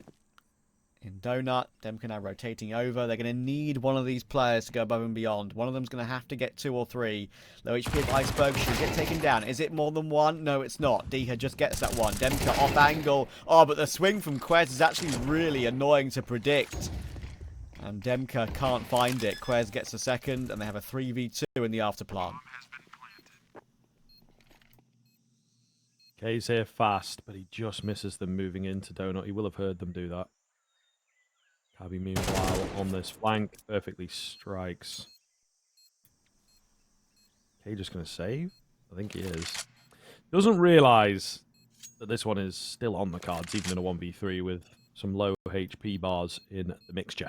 in Donut, Demka now rotating over. They're going to need one of these players to go above and beyond. One of them's going to have to get 2 or 3. Low HP of Iceberg should get taken down. Is it more than one? No, it's not. Diha just gets that one. Demka off angle. Oh, but the swing from Quez is actually really annoying to predict. And Demka can't find it. Quez gets a second, and they have a 3v2 in the afterplant. K's here fast, but he just misses them moving into Donut. He will have heard them do that. Cabby, meanwhile, on this flank, perfectly strikes. K just going to save? I think he is. Doesn't realise that this one is still on the cards, even in a 1v3 with some low HP bars in the mixture.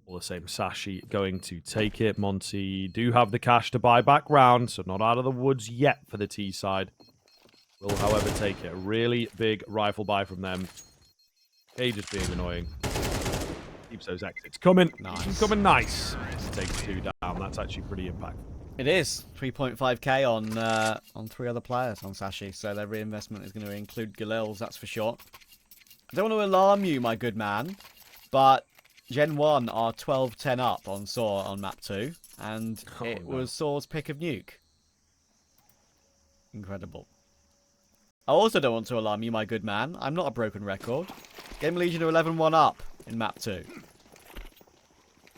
All the same, Sashi going to take it. Monte do have the cash to buy back round, so not out of the woods yet for the T side. Will, however, take it. A really big rifle buy from them. K just being annoying. Keeps those exits coming. Nice. Coming nice. Takes 2 down. That's actually pretty impactful. It is 3.5k on 3 other players on Sashi, so their reinvestment is going to include Galil's, that's for sure. I don't want to alarm you, my good man, but Gen 1 are 12-10 up on Saw on map 2, and it was Saw's pick of Nuke. Incredible. I also don't want to alarm you, my good man. I'm not a broken record. Game Legion are 11-1 up in map 2.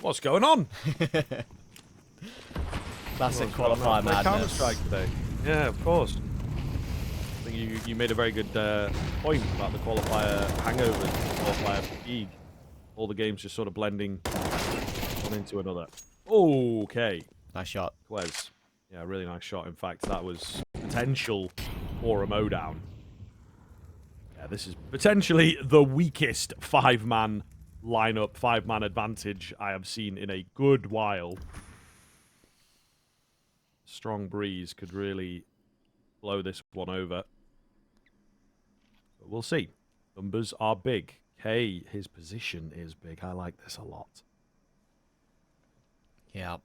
What's going on? Classic qualifier madness. Counter-Strike today. Yeah, of course. I think you made a very good point about the qualifier hangover, qualifier fatigue. All the games just sort of blending one into another. Okay. Nice shot. Quez. Yeah, really nice shot. In fact, that was potential for a mowdown. Yeah, this is potentially the weakest 5-man lineup, 5-man advantage I have seen in a good while. Strong breeze could really blow this one over. But we'll see. Numbers are big. K, his position is big. I like this a lot. Yeah.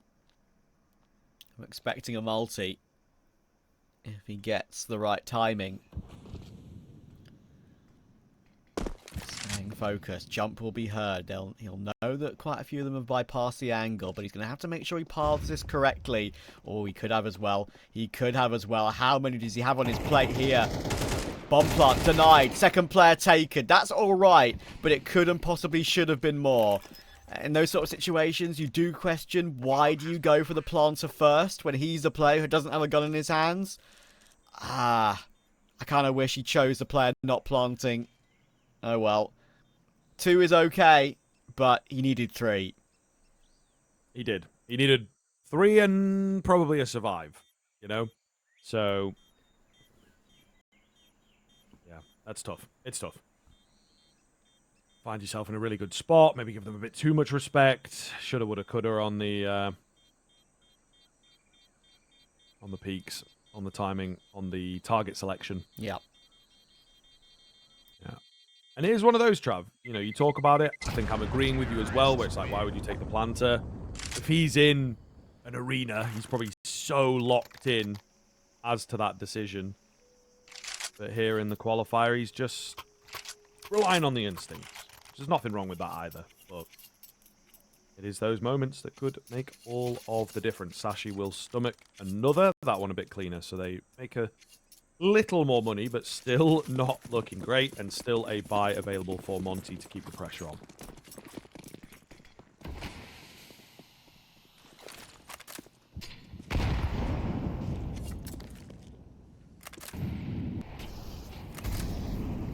I'm expecting a multi if he gets the right timing. Staying focused. Jump will be heard. He'll know that quite a few of them have bypassed the angle, but he's going to have to make sure he paths this correctly. Or he could have as well. He could have as well. How many does he have on his plate here? Bomb plant denied. Second player taken. That's all right, but it could and possibly should have been more. In those sort of situations, you do question, why do you go for the planter first when he's the player who doesn't have a gun in his hands? I kind of wish he chose the player not planting. Oh well. 2 is okay, but he needed 3. He did. He needed 3 and probably a survive, you know? So, yeah, that's tough. It's tough. Find yourself in a really good spot. Maybe give them a bit too much respect. Shoulda, woulda, coulda on the peaks, on the timing, on the target selection. Yeah. Yeah. And it is one of those, Trav. You know, you talk about it. I think I'm agreeing with you as well, where it's like, why would you take the planter? If he's in an arena, he's probably so locked in as to that decision. But here in the qualifier, he's just relying on the instinct. There's nothing wrong with that either, but it is those moments that could make all of the difference. Sashi will stomach another, that one a bit cleaner, so they make a little more money, but still not looking great, and still a buy available for Monte to keep the pressure on.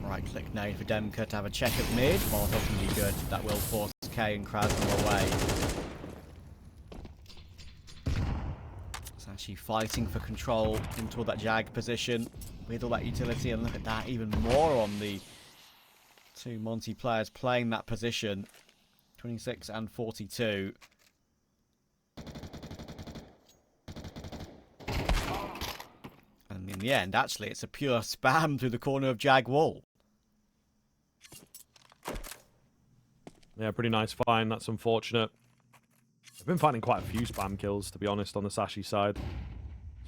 Right-click nade for Demka to have a check at mid. Molotov can be good. That will force K and Krasner away. Sashi fighting for control into that Jag position with all that utility, and look at that, even more on the two Monte players playing that position. 26 and 42. And in the end, actually, it's a pure spam through the corner of Jag wall. Yeah, pretty nice find. That's unfortunate. I've been finding quite a few spam kills, to be honest, on the Sashi side.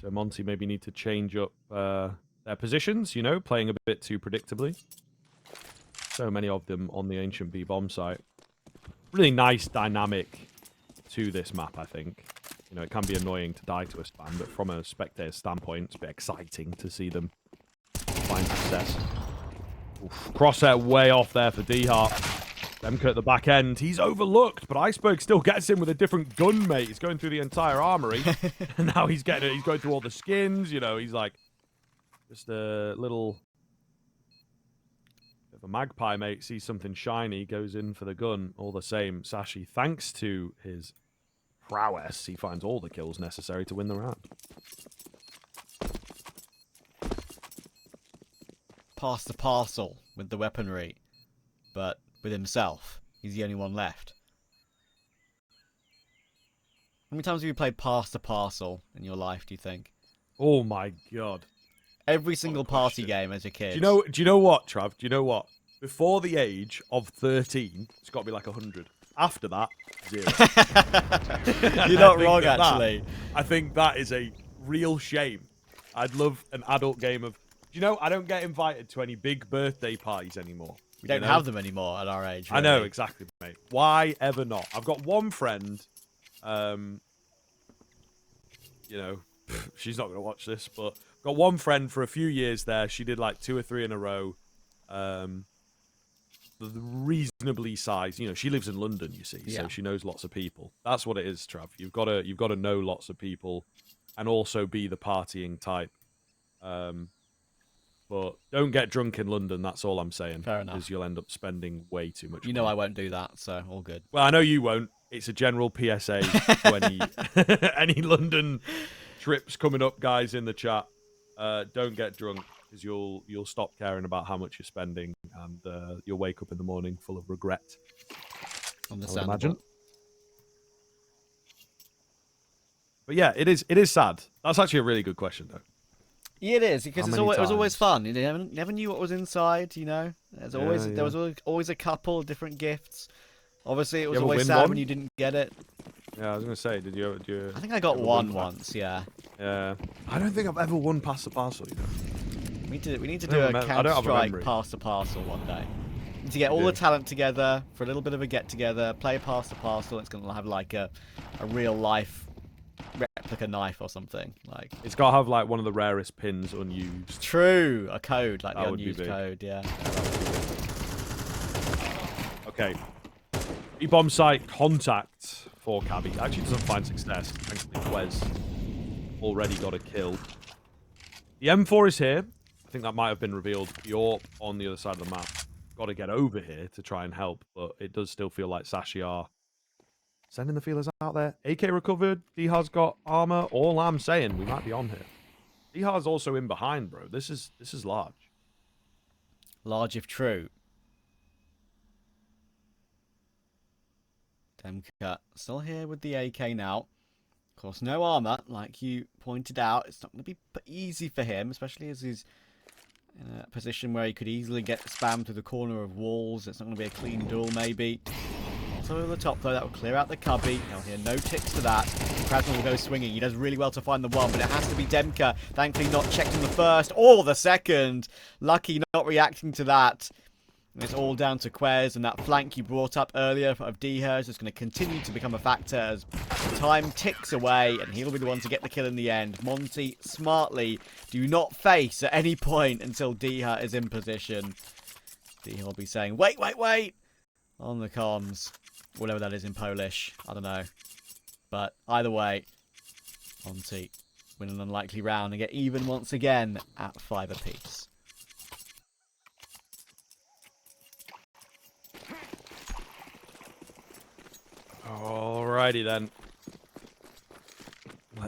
So Monte maybe need to change up their positions, you know, playing a bit too predictably. So many of them on the Ancient B bomb site. Really nice dynamic to this map, I think. You know, it can be annoying to die to a spam, but from a spectator standpoint, it's a bit exciting to see them find success. Oof, crosshair way off there for D-Heart. Demka at the back end. He's overlooked, but Iceberg still gets him with a different gun, mate. He's going through the entire armory. And now he's getting it. He's going through all the skins. You know, he's like just a little bit of a magpie, mate. Sees something shiny, goes in for the gun. All the same, Sashi, thanks to his prowess, he finds all the kills necessary to win the round. Pass the parcel with the weaponry, but with himself, he's the only one left. How many times have you played Pass the Parcel in your life, do you think? Oh my god. Every single party game as a kid. Do you know what, Trav? Do you know what? Before the age of 13, it's got to be like 100. After that, 0. You're not wrong, actually. I think that is a real shame. I'd love an adult game of... You know, I don't get invited to any big birthday parties anymore. We don't have them anymore at our age. Really. I know, exactly, mate. Why ever not? I've got one friend, you know, she's not going to watch this, but I've got one friend for a few years there. She did like 2 or 3 in a row. Reasonably sized, you know, she lives in London, you see, so she knows lots of people. That's what it is, Trav. You've got to know lots of people and also be the partying type. But don't get drunk in London, that's all I'm saying. Fair enough. Because you'll end up spending way too much money. You know I won't do that, so all good. Well, I know you won't. It's a general PSA to any London trips coming up, guys, in the chat. Don't get drunk, because you'll stop caring about how much you're spending, and you'll wake up in the morning full of regret. Understandable. Imagine. But yeah, it is sad. That's actually a really good question, though. Yeah, it is, because it was always times? fun. You never knew what was inside, you know. There was always a couple of different gifts. Obviously, it was always sad when you didn't get it. Yeah, I was going to say, did you... I think I got one once, yeah. Yeah. I don't think I've ever won Pass the Parcel, you know. We need to do a Counter-Strike Pass the Parcel one day. We need to get all the talent together for a little bit of a get-together, play Pass the Parcel. It's going to have like a real-life replica knife or something. Like, it's got to have like one of the rarest pins unused. True, a code, like That the would be unused big. code, yeah. Okay. E-bomb site contact for Cabby. Actually doesn't find success. Thankfully, Quez already got a kill. The M4 is here. I think that might have been revealed. You're on the other side of the map. Got to get over here to try and help, but it does still feel like Sashi are sending the feelers out there. AK recovered. D-Har's got armor. All I'm saying, we might be on here. D-Har's also in behind, bro. This is large. Large if true. Demka still here with the AK now. Of course, no armor, like you pointed out. It's not going to be easy for him, especially as he's in a position where he could easily get spammed through the corner of walls. It's not going to be a clean duel, maybe. Also over the top, though, that will clear out the cubby. He'll hear no ticks to that. Krasner will go swinging. He does really well to find the one, but it has to be Demka. Thankfully, not checked on the first or the second. Lucky not reacting to that. It's all down to Quez, and that flank you brought up earlier of D-Her is just going to continue to become a factor as time ticks away, and he'll be the one to get the kill in the end. Monte, smartly, do not face at any point until D-Her is in position. D-Her will be saying, wait, wait, wait, on the comms. Whatever that is in Polish, I don't know. But either way, Monte win an unlikely round and get even once again at 5 apiece. Alrighty then.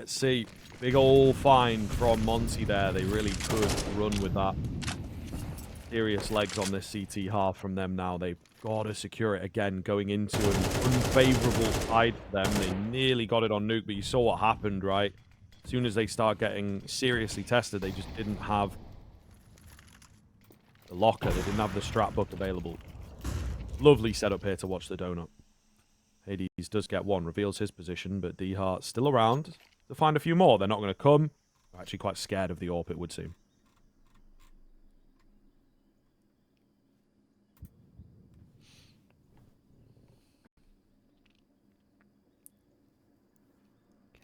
Let's see. Big ol' find from Monte there. They really could run with that. Serious legs on this CT half from them now. They've got to secure it again, going into an unfavorable side for them. They nearly got it on Nuke, but you saw what happened, right? As soon as they start getting seriously tested, they just didn't have the locker. They didn't have the strap book available. Lovely setup here to watch the donut. Hades does get one, reveals his position, but D-Heart's still around to find a few more. They're not going to come. They're actually quite scared of the AWP, it would seem.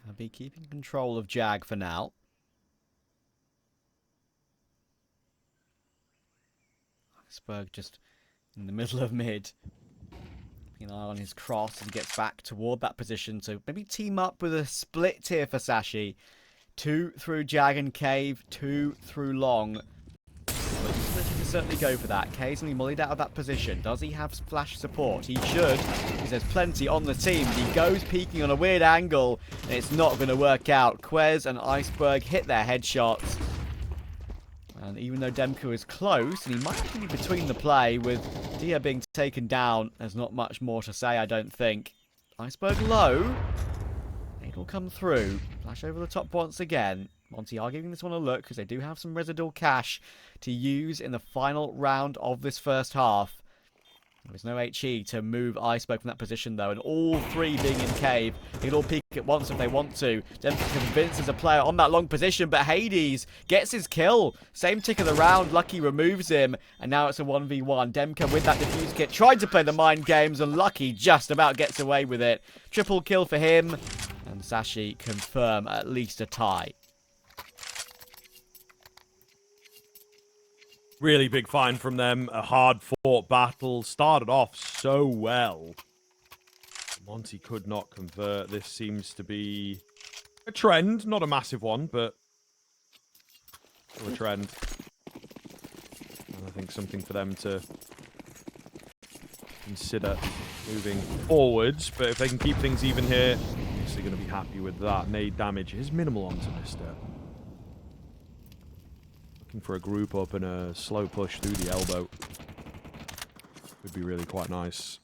I'll be keeping control of Jag for now. Iceberg just in the middle of mid. Keeping an eye on his cross as he gets back toward that position. So maybe team up with a split here for Sashi. 2 through Jag and Cave, 2 through Long. But he's looking to certainly go for that. Occasionally mullied out of that position. Does he have flash support? He should, because there's plenty on the team. He goes peeking on a weird angle, and it's not going to work out. Quez and Iceberg hit their headshots. And even though Demko is close, and he might actually be between the play, with Dia being taken down, there's not much more to say, I don't think. Iceberg low. It will come through. Flash over the top once again. Monte are giving this one a look because they do have some residual cash to use in the final round of this first half. There's no HE to move Iceberg from that position though, and all three being in cave. They can all peek at once if they want to. Demka convinces a player on that long position, but Hades gets his kill. Same tick of the round, Lucky removes him, and now it's a 1v1. Demka with that defuse kit tried to play the mind games, and Lucky just about gets away with it. Triple kill for him, and Sashi confirm at least a tie. Really big find from them. A hard-fought battle. Started off so well. Monte could not convert. This seems to be a trend. Not a massive one, but still a trend. And I think something for them to consider moving forwards. But if they can keep things even here, obviously going to be happy with that. Nade damage is minimal onto Mister. For a group up and a slow push through the elbow would be really quite nice.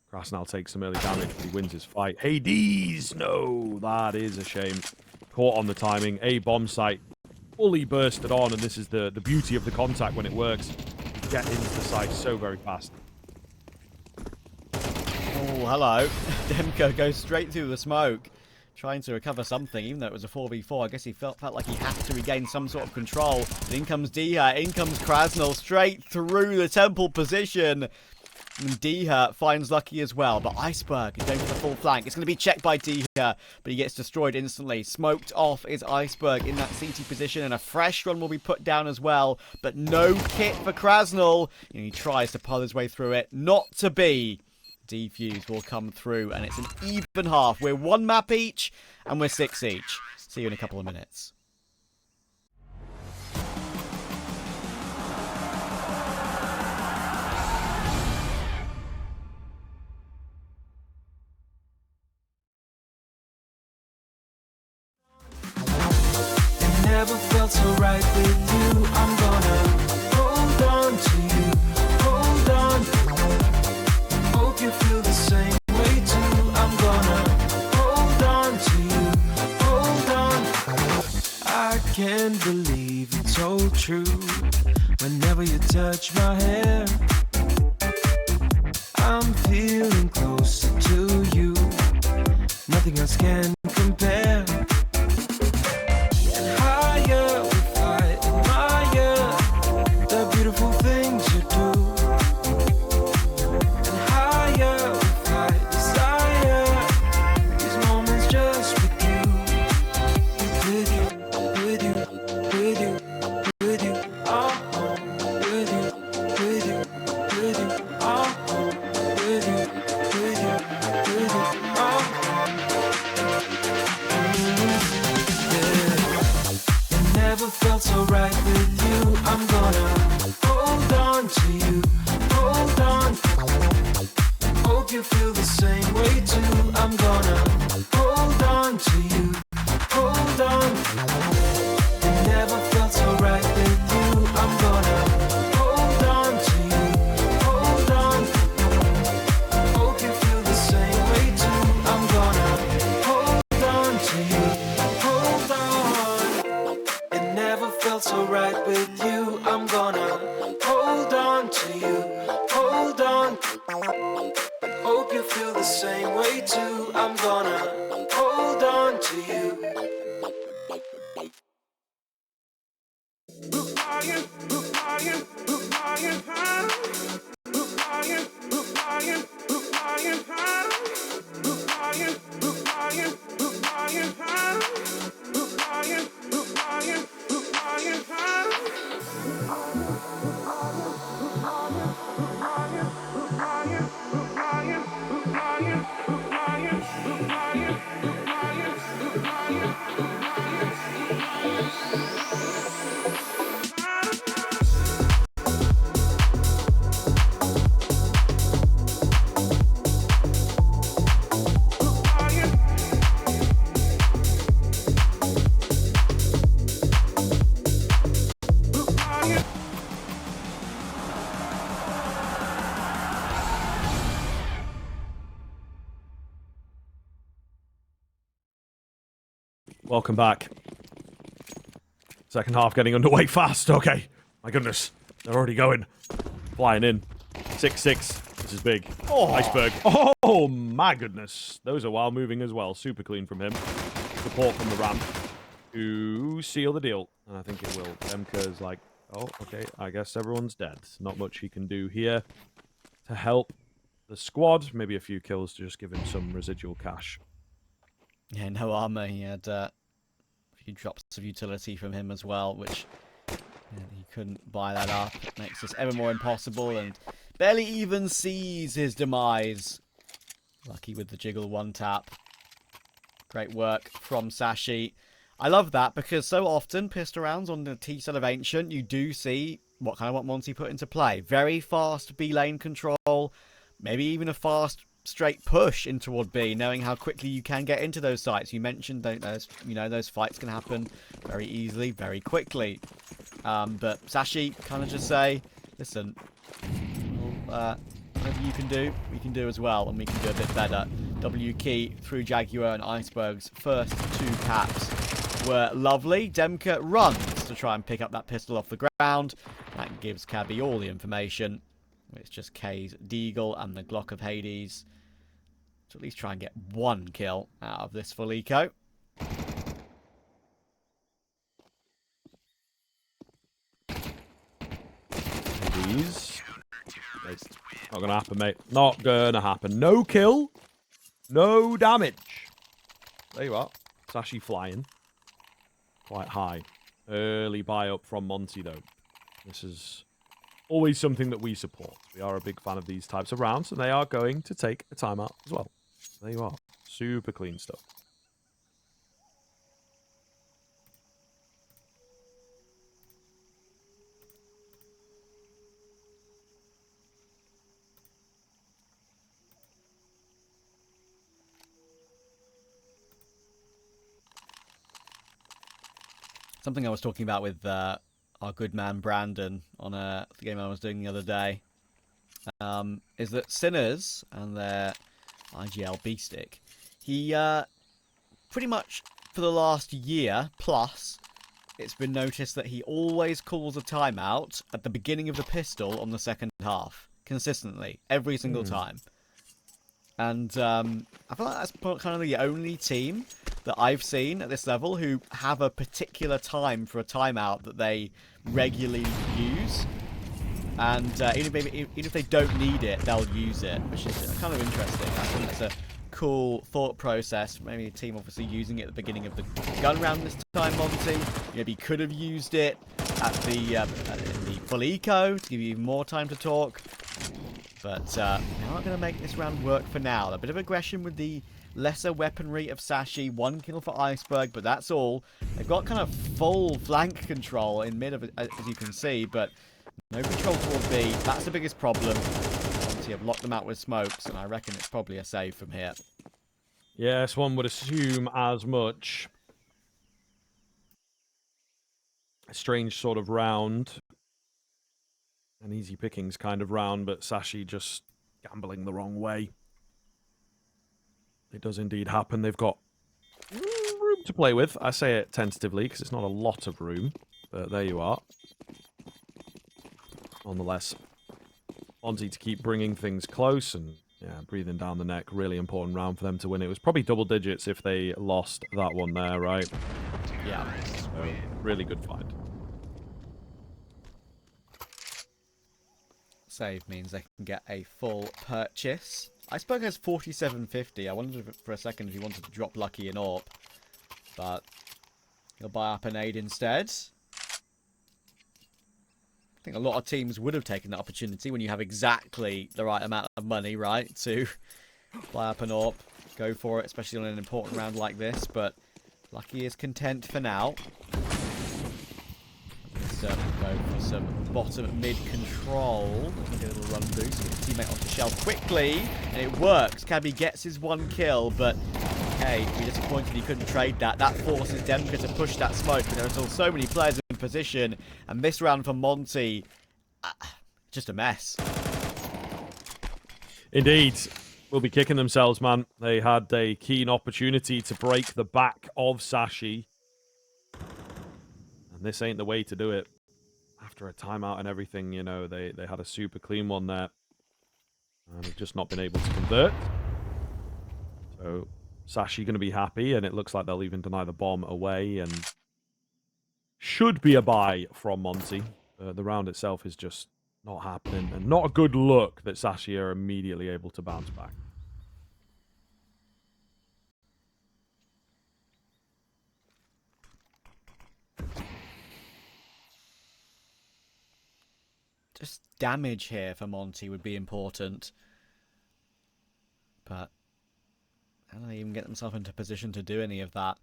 Krasnal takes some early damage, but he wins his fight. Hades! No, that is a shame. Caught on the timing. A bomb site fully bursted on, and this is the beauty of the contact when it works. Get into the site so very fast. Oh, hello. Demko goes straight through the smoke, trying to recover something, even though it was a 4v4. I guess he felt like he had to regain some sort of control. And in comes Diha, in comes Krasnal, straight through the temple position. And Diha finds Lucky as well, but Iceberg is going for the full flank. It's going to be checked by Diha, but he gets destroyed instantly. Smoked off is Iceberg in that CT position, and a fresh run will be put down as well, but no kit for Krasnal. And he tries to pull his way through it. Not to be. Defuse will come through, and it's an even half. We're 1 map each, and we're 6 each. See you in a couple of minutes. It never felt so right with you. I'm gonna hold on to you. Hold on. Hope you feel the same way too. I'm gonna hold on to you. Hold on. I can't believe it's all true. Whenever you touch my hair, I'm feeling closer to you. Nothing else can compare. And higher we fly, admire the beautiful things you do. And higher we fly, desire these moments just with you. With you, with you, with you, with you, oh, with you, with you, with you, oh, with you, with you, with you, oh. on to you, hold on. Hope you feel the same way too. I'm gonna hold on to you. Welcome back. Second half getting underway fast. Okay. My goodness. They're already going. Flying in. 6-6. This is big. Oh. Iceberg. Oh, my goodness. Those are wild moving as well. Super clean from him. Support from the ramp to seal the deal. And I think it will. Demka's like, oh, okay. I guess everyone's dead. Not much he can do here to help the squad. Maybe a few kills to just give him some residual cash. Yeah, no armor. He had a few drops of utility from him as well, which he couldn't buy that up. It makes this ever more impossible and barely even sees his demise. Lucky with the jiggle one tap. Great work from Sashi. I love that because so often pistol rounds on the T side of Ancient, you do see what Monte put into play. Very fast B lane control, maybe even a fast straight push in toward B, knowing how quickly you can get into those sites. You mentioned those fights can happen very easily, very quickly. But Sashi kind of just say, listen, whatever you can do, we can do as well, and we can do a bit better. W key through Jaguar and Iceberg's first two caps were lovely. Demka runs to try and pick up that pistol off the ground. That gives Cabby all the information. It's just K's Deagle and the Glock of Hades to at least try and get one kill out of this full eco. These. Not gonna happen, mate. Not gonna happen. No kill. No damage. There you are. Sashi flying. Quite high. Early buy up from Monte, though. This is always something that we support. We are a big fan of these types of rounds, and they are going to take a timeout as well. There you are. Super clean stuff. Something I was talking about with our good man Brandon on the game I was doing the other day is that Sinners and their IGL B-Stick, he pretty much for the last year plus, it's been noticed that he always calls a timeout at the beginning of the pistol on the second half, consistently, every single time. And I feel like that's kind of the only team that I've seen at this level who have a particular time for a timeout that they regularly use. And even if they don't need it, they'll use it, which is kind of interesting. I think it's a cool thought process. Maybe a team obviously using it at the beginning of the gun round this time, Monte. Maybe could have used it at the full eco to give you even more time to talk. But they're not going to make this round work for now. A bit of aggression with the lesser weaponry of Sashi. One kill for Iceberg, but that's all. They've got kind of full flank control in mid, as you can see, but no control toward B. That's the biggest problem. Obviously, I've locked them out with smokes, and I reckon it's probably a save from here. Yes, one would assume as much. A strange sort of round. An easy pickings kind of round, but Sashi just gambling the wrong way. It does indeed happen. They've got room to play with. I say it tentatively because it's not a lot of room, but there you are. Nonetheless, Monte to keep bringing things close and breathing down the neck. Really important round for them to win. It was probably double digits if they lost that one there, right? Yeah. So, really good find. Save means they can get a full purchase. I spoke as 47.50. I wondered for a second if he wanted to drop Lucky and AWP. But he'll buy up an aid instead. I think a lot of teams would have taken that opportunity when you have exactly the right amount of money, right? To buy up an AWP. Go for it, especially on an important round like this. But Lucky is content for now. Certainly go for some bottom mid control. Get a little run boost. Get his teammate onto Shell quickly. And it works. Cabby gets his 1 kill, but hey, be disappointed he couldn't trade that. That forces Demka to push that smoke, but there are still so many players in position. And this round for Monte, just a mess. Indeed. Will be kicking themselves, man. They had a keen opportunity to break the back of Sashi. And this ain't the way to do it. After a timeout and everything, you know, they had a super clean one there. And have just not been able to convert. So Sashi going to be happy, and it looks like they'll even deny the bomb away, and should be a buy from Monte. The round itself is just not happening, and not a good look that Sashi are immediately able to bounce back. Just damage here for Monte would be important. But how do they even get themselves into position to do any of that?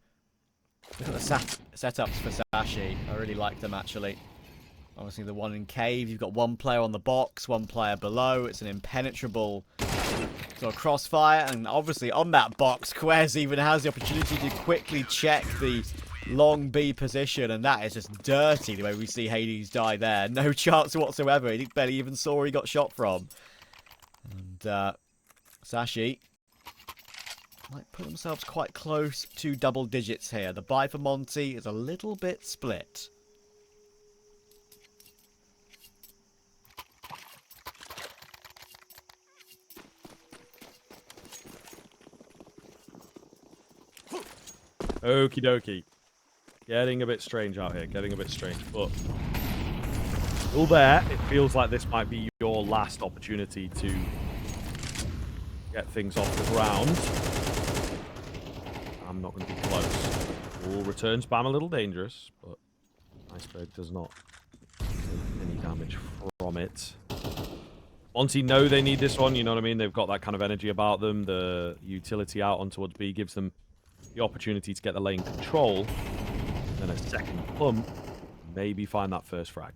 Look at the setups for Sashi. I really like them, actually. Obviously, the one in cave. You've got one player on the box, one player below. It's an impenetrable sort of crossfire. And obviously, on that box, Quez even has the opportunity to quickly check the long B position. And that is just dirty, the way we see Hades die there. No chance whatsoever. He barely even saw where he got shot from. And Sashi might put themselves quite close to double digits here. The buy for Monte is a little bit split. Okie dokie. Getting a bit strange out here. Getting a bit strange. But still there. It feels like this might be your last opportunity to get things off the ground. I'm not going to be close. All return spam a little dangerous, but Iceberg does not take any damage from it. Monte know they need this one, you know what I mean? They've got that kind of energy about them. The utility out on towards B gives them the opportunity to get the lane control. Then a second pump, maybe find that first frag.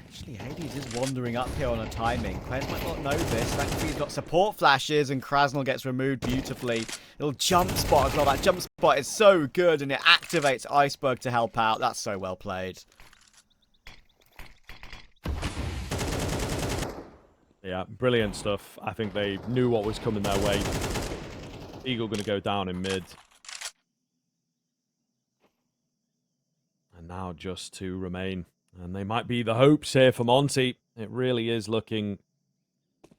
Actually, Hades is wandering up here on a timing. Quez might not know this. Thankfully, he's got support flashes, and Krasnal gets removed beautifully. Little jump spot as well. That jump spot is so good, and it activates Iceberg to help out. That's so well played. Yeah, brilliant stuff. I think they knew what was coming their way. Eagle going to go down in mid. And now just to remain. And they might be the hopes here for Monte. It really is looking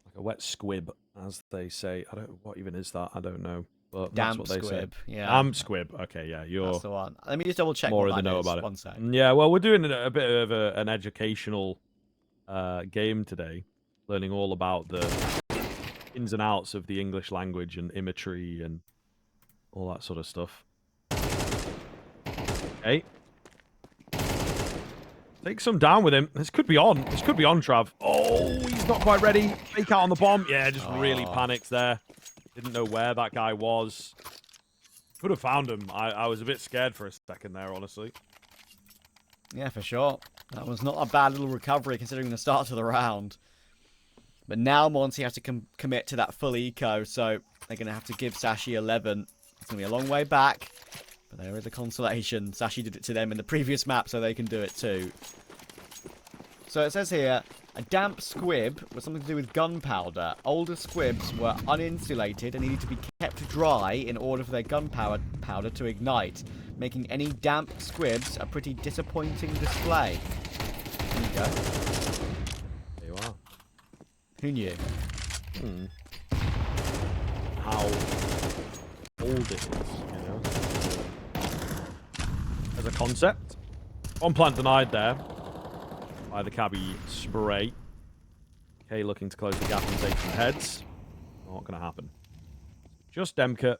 like a wet squib, as they say. I don't. What even is that? I don't know. But Damp that's what they squib. say. Yeah. Damp squib. Okay, yeah, you're That's the one. Let me just double check more what in the that know is. about it. One sec. Yeah, well, we're doing a bit of an educational game today, learning all about the ins and outs of the English language and imagery and all that sort of stuff. Okay. Take some down with him. This could be on. This could be on, Trav. Oh, he's not quite ready. Fake out on the bomb. Yeah, just really panicked there. Didn't know where that guy was. Could have found him. I was a bit scared for a second there, honestly. Yeah, for sure. That was not a bad little recovery considering the start of the round. But now Monte has to commit to that full eco, so they're going to have to give Sashi 11. It's going to be a long way back, but there is a consolation. Sashi did it to them in the previous map, so they can do it too. So it says here, a damp squib was something to do with gunpowder. Older squibs were uninsulated and needed to be kept dry in order for their gunpowder to ignite, making any damp squibs a pretty disappointing display. There you go. There you are. Who knew? How old it is, you know? As a concept. One plant denied there by the cabbie spray. K looking to close the gap and take some heads. Not going to happen. Just Demka.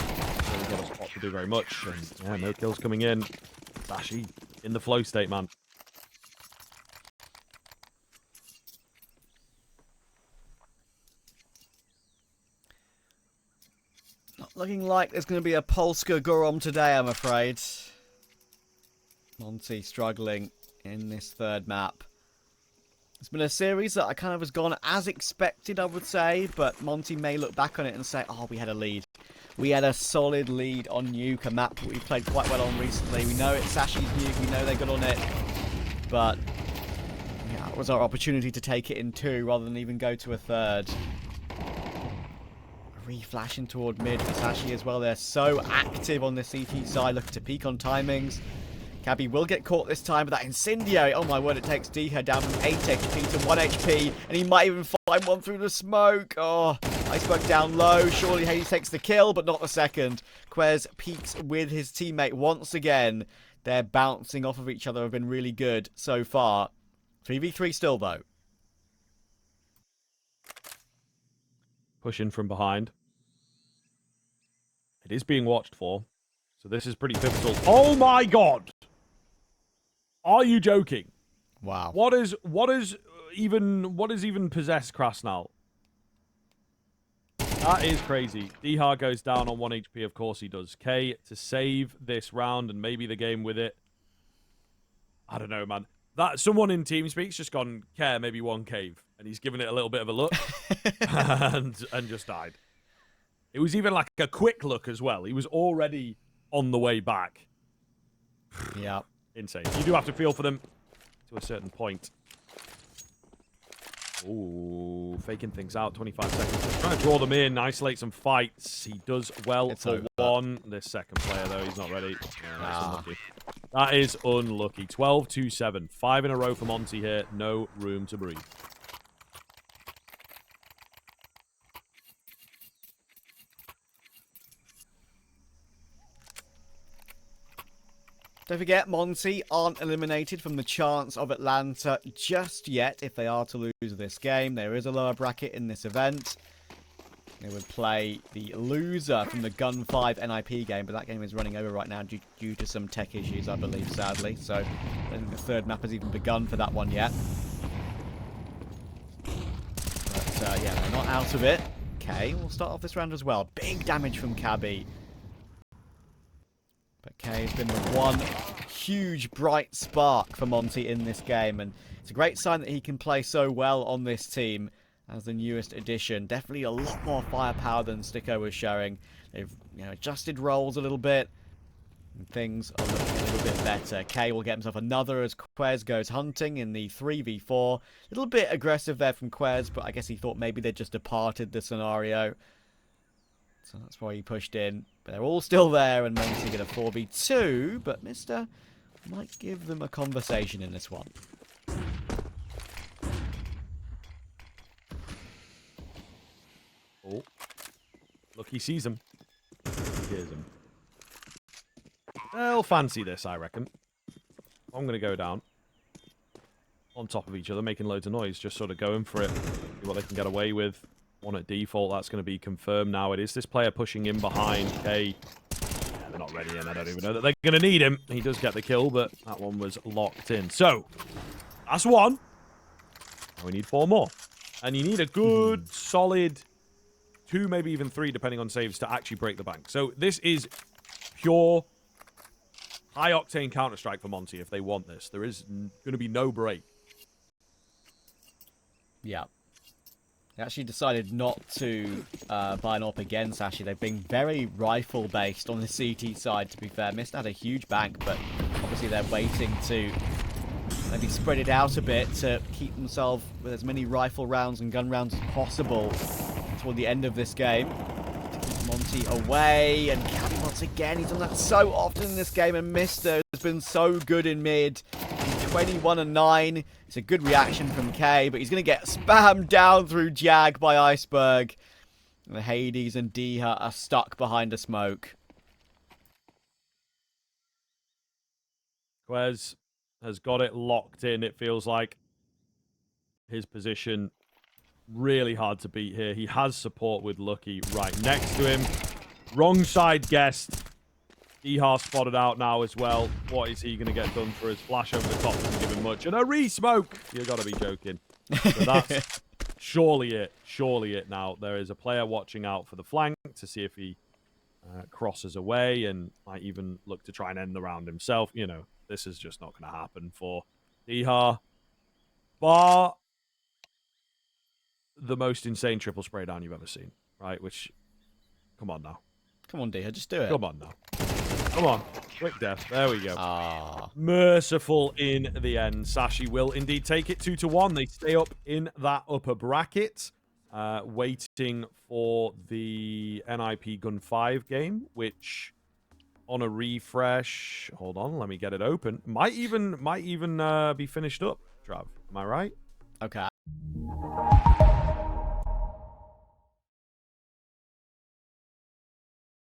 Really got a spot to do very much. And yeah, no kills coming in. Sashi in the flow state, man. Not looking like there's going to be a Polska Gorom today, I'm afraid. Monte struggling in this third map. It's been a series that I kind of has gone as expected, I would say, but Monte may look back on it and say, oh, we had a lead. We had a solid lead on Nuke, a map that we've played quite well on recently. We know it's Sashi's Nuke, we know they got on it, but yeah, it was our opportunity to take it in two rather than even go to a third. Re-flashing toward mid for Sashi as well. They're so active on the CT side, looking to peak on timings. Cabby will get caught this time, but that Incendio, oh my word, it takes Diha down from 8 HP to 1 HP, and he might even find one through the smoke. Oh, Iceberg down low. Surely Hades takes the kill, but not the second. Quez peeks with his teammate once again. They're bouncing off of each other, have been really good so far. 3v3 still, though. Push in from behind. It is being watched for, so this is pretty pivotal. Oh my god! Are you joking? Wow. What is even possessed Krasnal? That is crazy. Dihar goes down on 1 HP, of course he does. K to save this round and maybe the game with it. I don't know, man. That someone in TeamSpeak's just gone, Care, maybe one cave. And he's given it a little bit of a look and just died. It was even like a quick look as well. He was already on the way back. Yeah. Insane. You do have to feel for them to a certain point. Ooh, faking things out. 25 seconds. Just trying to draw them in, isolate some fights. He does well It's for over. one. This second player, though, he's not ready. Yeah, that's unlucky. That is unlucky. 12-2-7. 5 in a row for Monte here. No room to breathe. Don't forget, Monte aren't eliminated from the chance of Atlanta just yet if they are to lose this game. There is a lower bracket in this event. They would play the loser from the Gun 5 NIP game, but that game is running over right now due to some tech issues, I believe, sadly. So I don't think the third map has even begun for that one yet. But yeah, they're not out of it. Okay, we'll start off this round as well. Big damage from Cabby. But K has been the one huge bright spark for Monte in this game, and it's a great sign that he can play so well on this team as the newest addition. Definitely a lot more firepower than Sticko was showing. They've adjusted roles a little bit, and things are looking a little bit better. K will get himself another as Quez goes hunting in the 3v4. A little bit aggressive there from Quez, but I guess he thought maybe they just departed the scenario. So that's why he pushed in. But they're all still there, and Monte get a 4v2, but Mister might give them a conversation in this one. Oh. Look, he sees him. He hears him. They'll fancy this, I reckon. I'm going to go down. On top of each other, making loads of noise. Just sort of going for it. See what they can get away with. One at default, that's going to be confirmed now. It is this player pushing in behind K. Yeah, they're not ready, and I don't even know that they're going to need him. He does get the kill, but that one was locked in. So, that's one. Now we need 4 more. And you need a good, solid 2, maybe even 3, depending on saves, to actually break the bank. So, this is pure high-octane Counter-Strike for Monte if they want this. There is going to be no break. Yeah. They actually decided not to buy an AWP again, Sashi. They've been very rifle-based on the CT side, to be fair. Mist had a huge bank, but obviously they're waiting to maybe spread it out a bit to keep themselves with as many rifle rounds and gun rounds as possible toward the end of this game. To keep Monte away, and Cabby once again, he's done that so often in this game, and Mister has been so good in mid. He 21-9. It's a good reaction from K, but he's going to get spammed down through Jag by Iceberg. And Hades and Diha are stuck behind a smoke. Quez has got it locked in, it feels like. His position really hard to beat here. He has support with Lucky right next to him. Wrong side guessed. Ehar spotted out now as well. What is he going to get done for his flash over the top? Doesn't give him much. And a re-smoke! You got to be joking. So that's surely it. Surely it now. There is a player watching out for the flank to see if he crosses away and might even look to try and end the round himself. You know, this is just not going to happen for Ehar. Bar the most insane triple spray down you've ever seen, right? Which, come on now. Come on, Diha, just do it. Come on now. Come on. Quick death. There we go. Ah. Merciful in the end. Sashi will indeed take it 2-1. They stay up in that upper bracket, waiting for the NIP Gun 5 game, which on a refresh, hold on, let me get it open, might even be finished up, Trav. Am I right? Okay.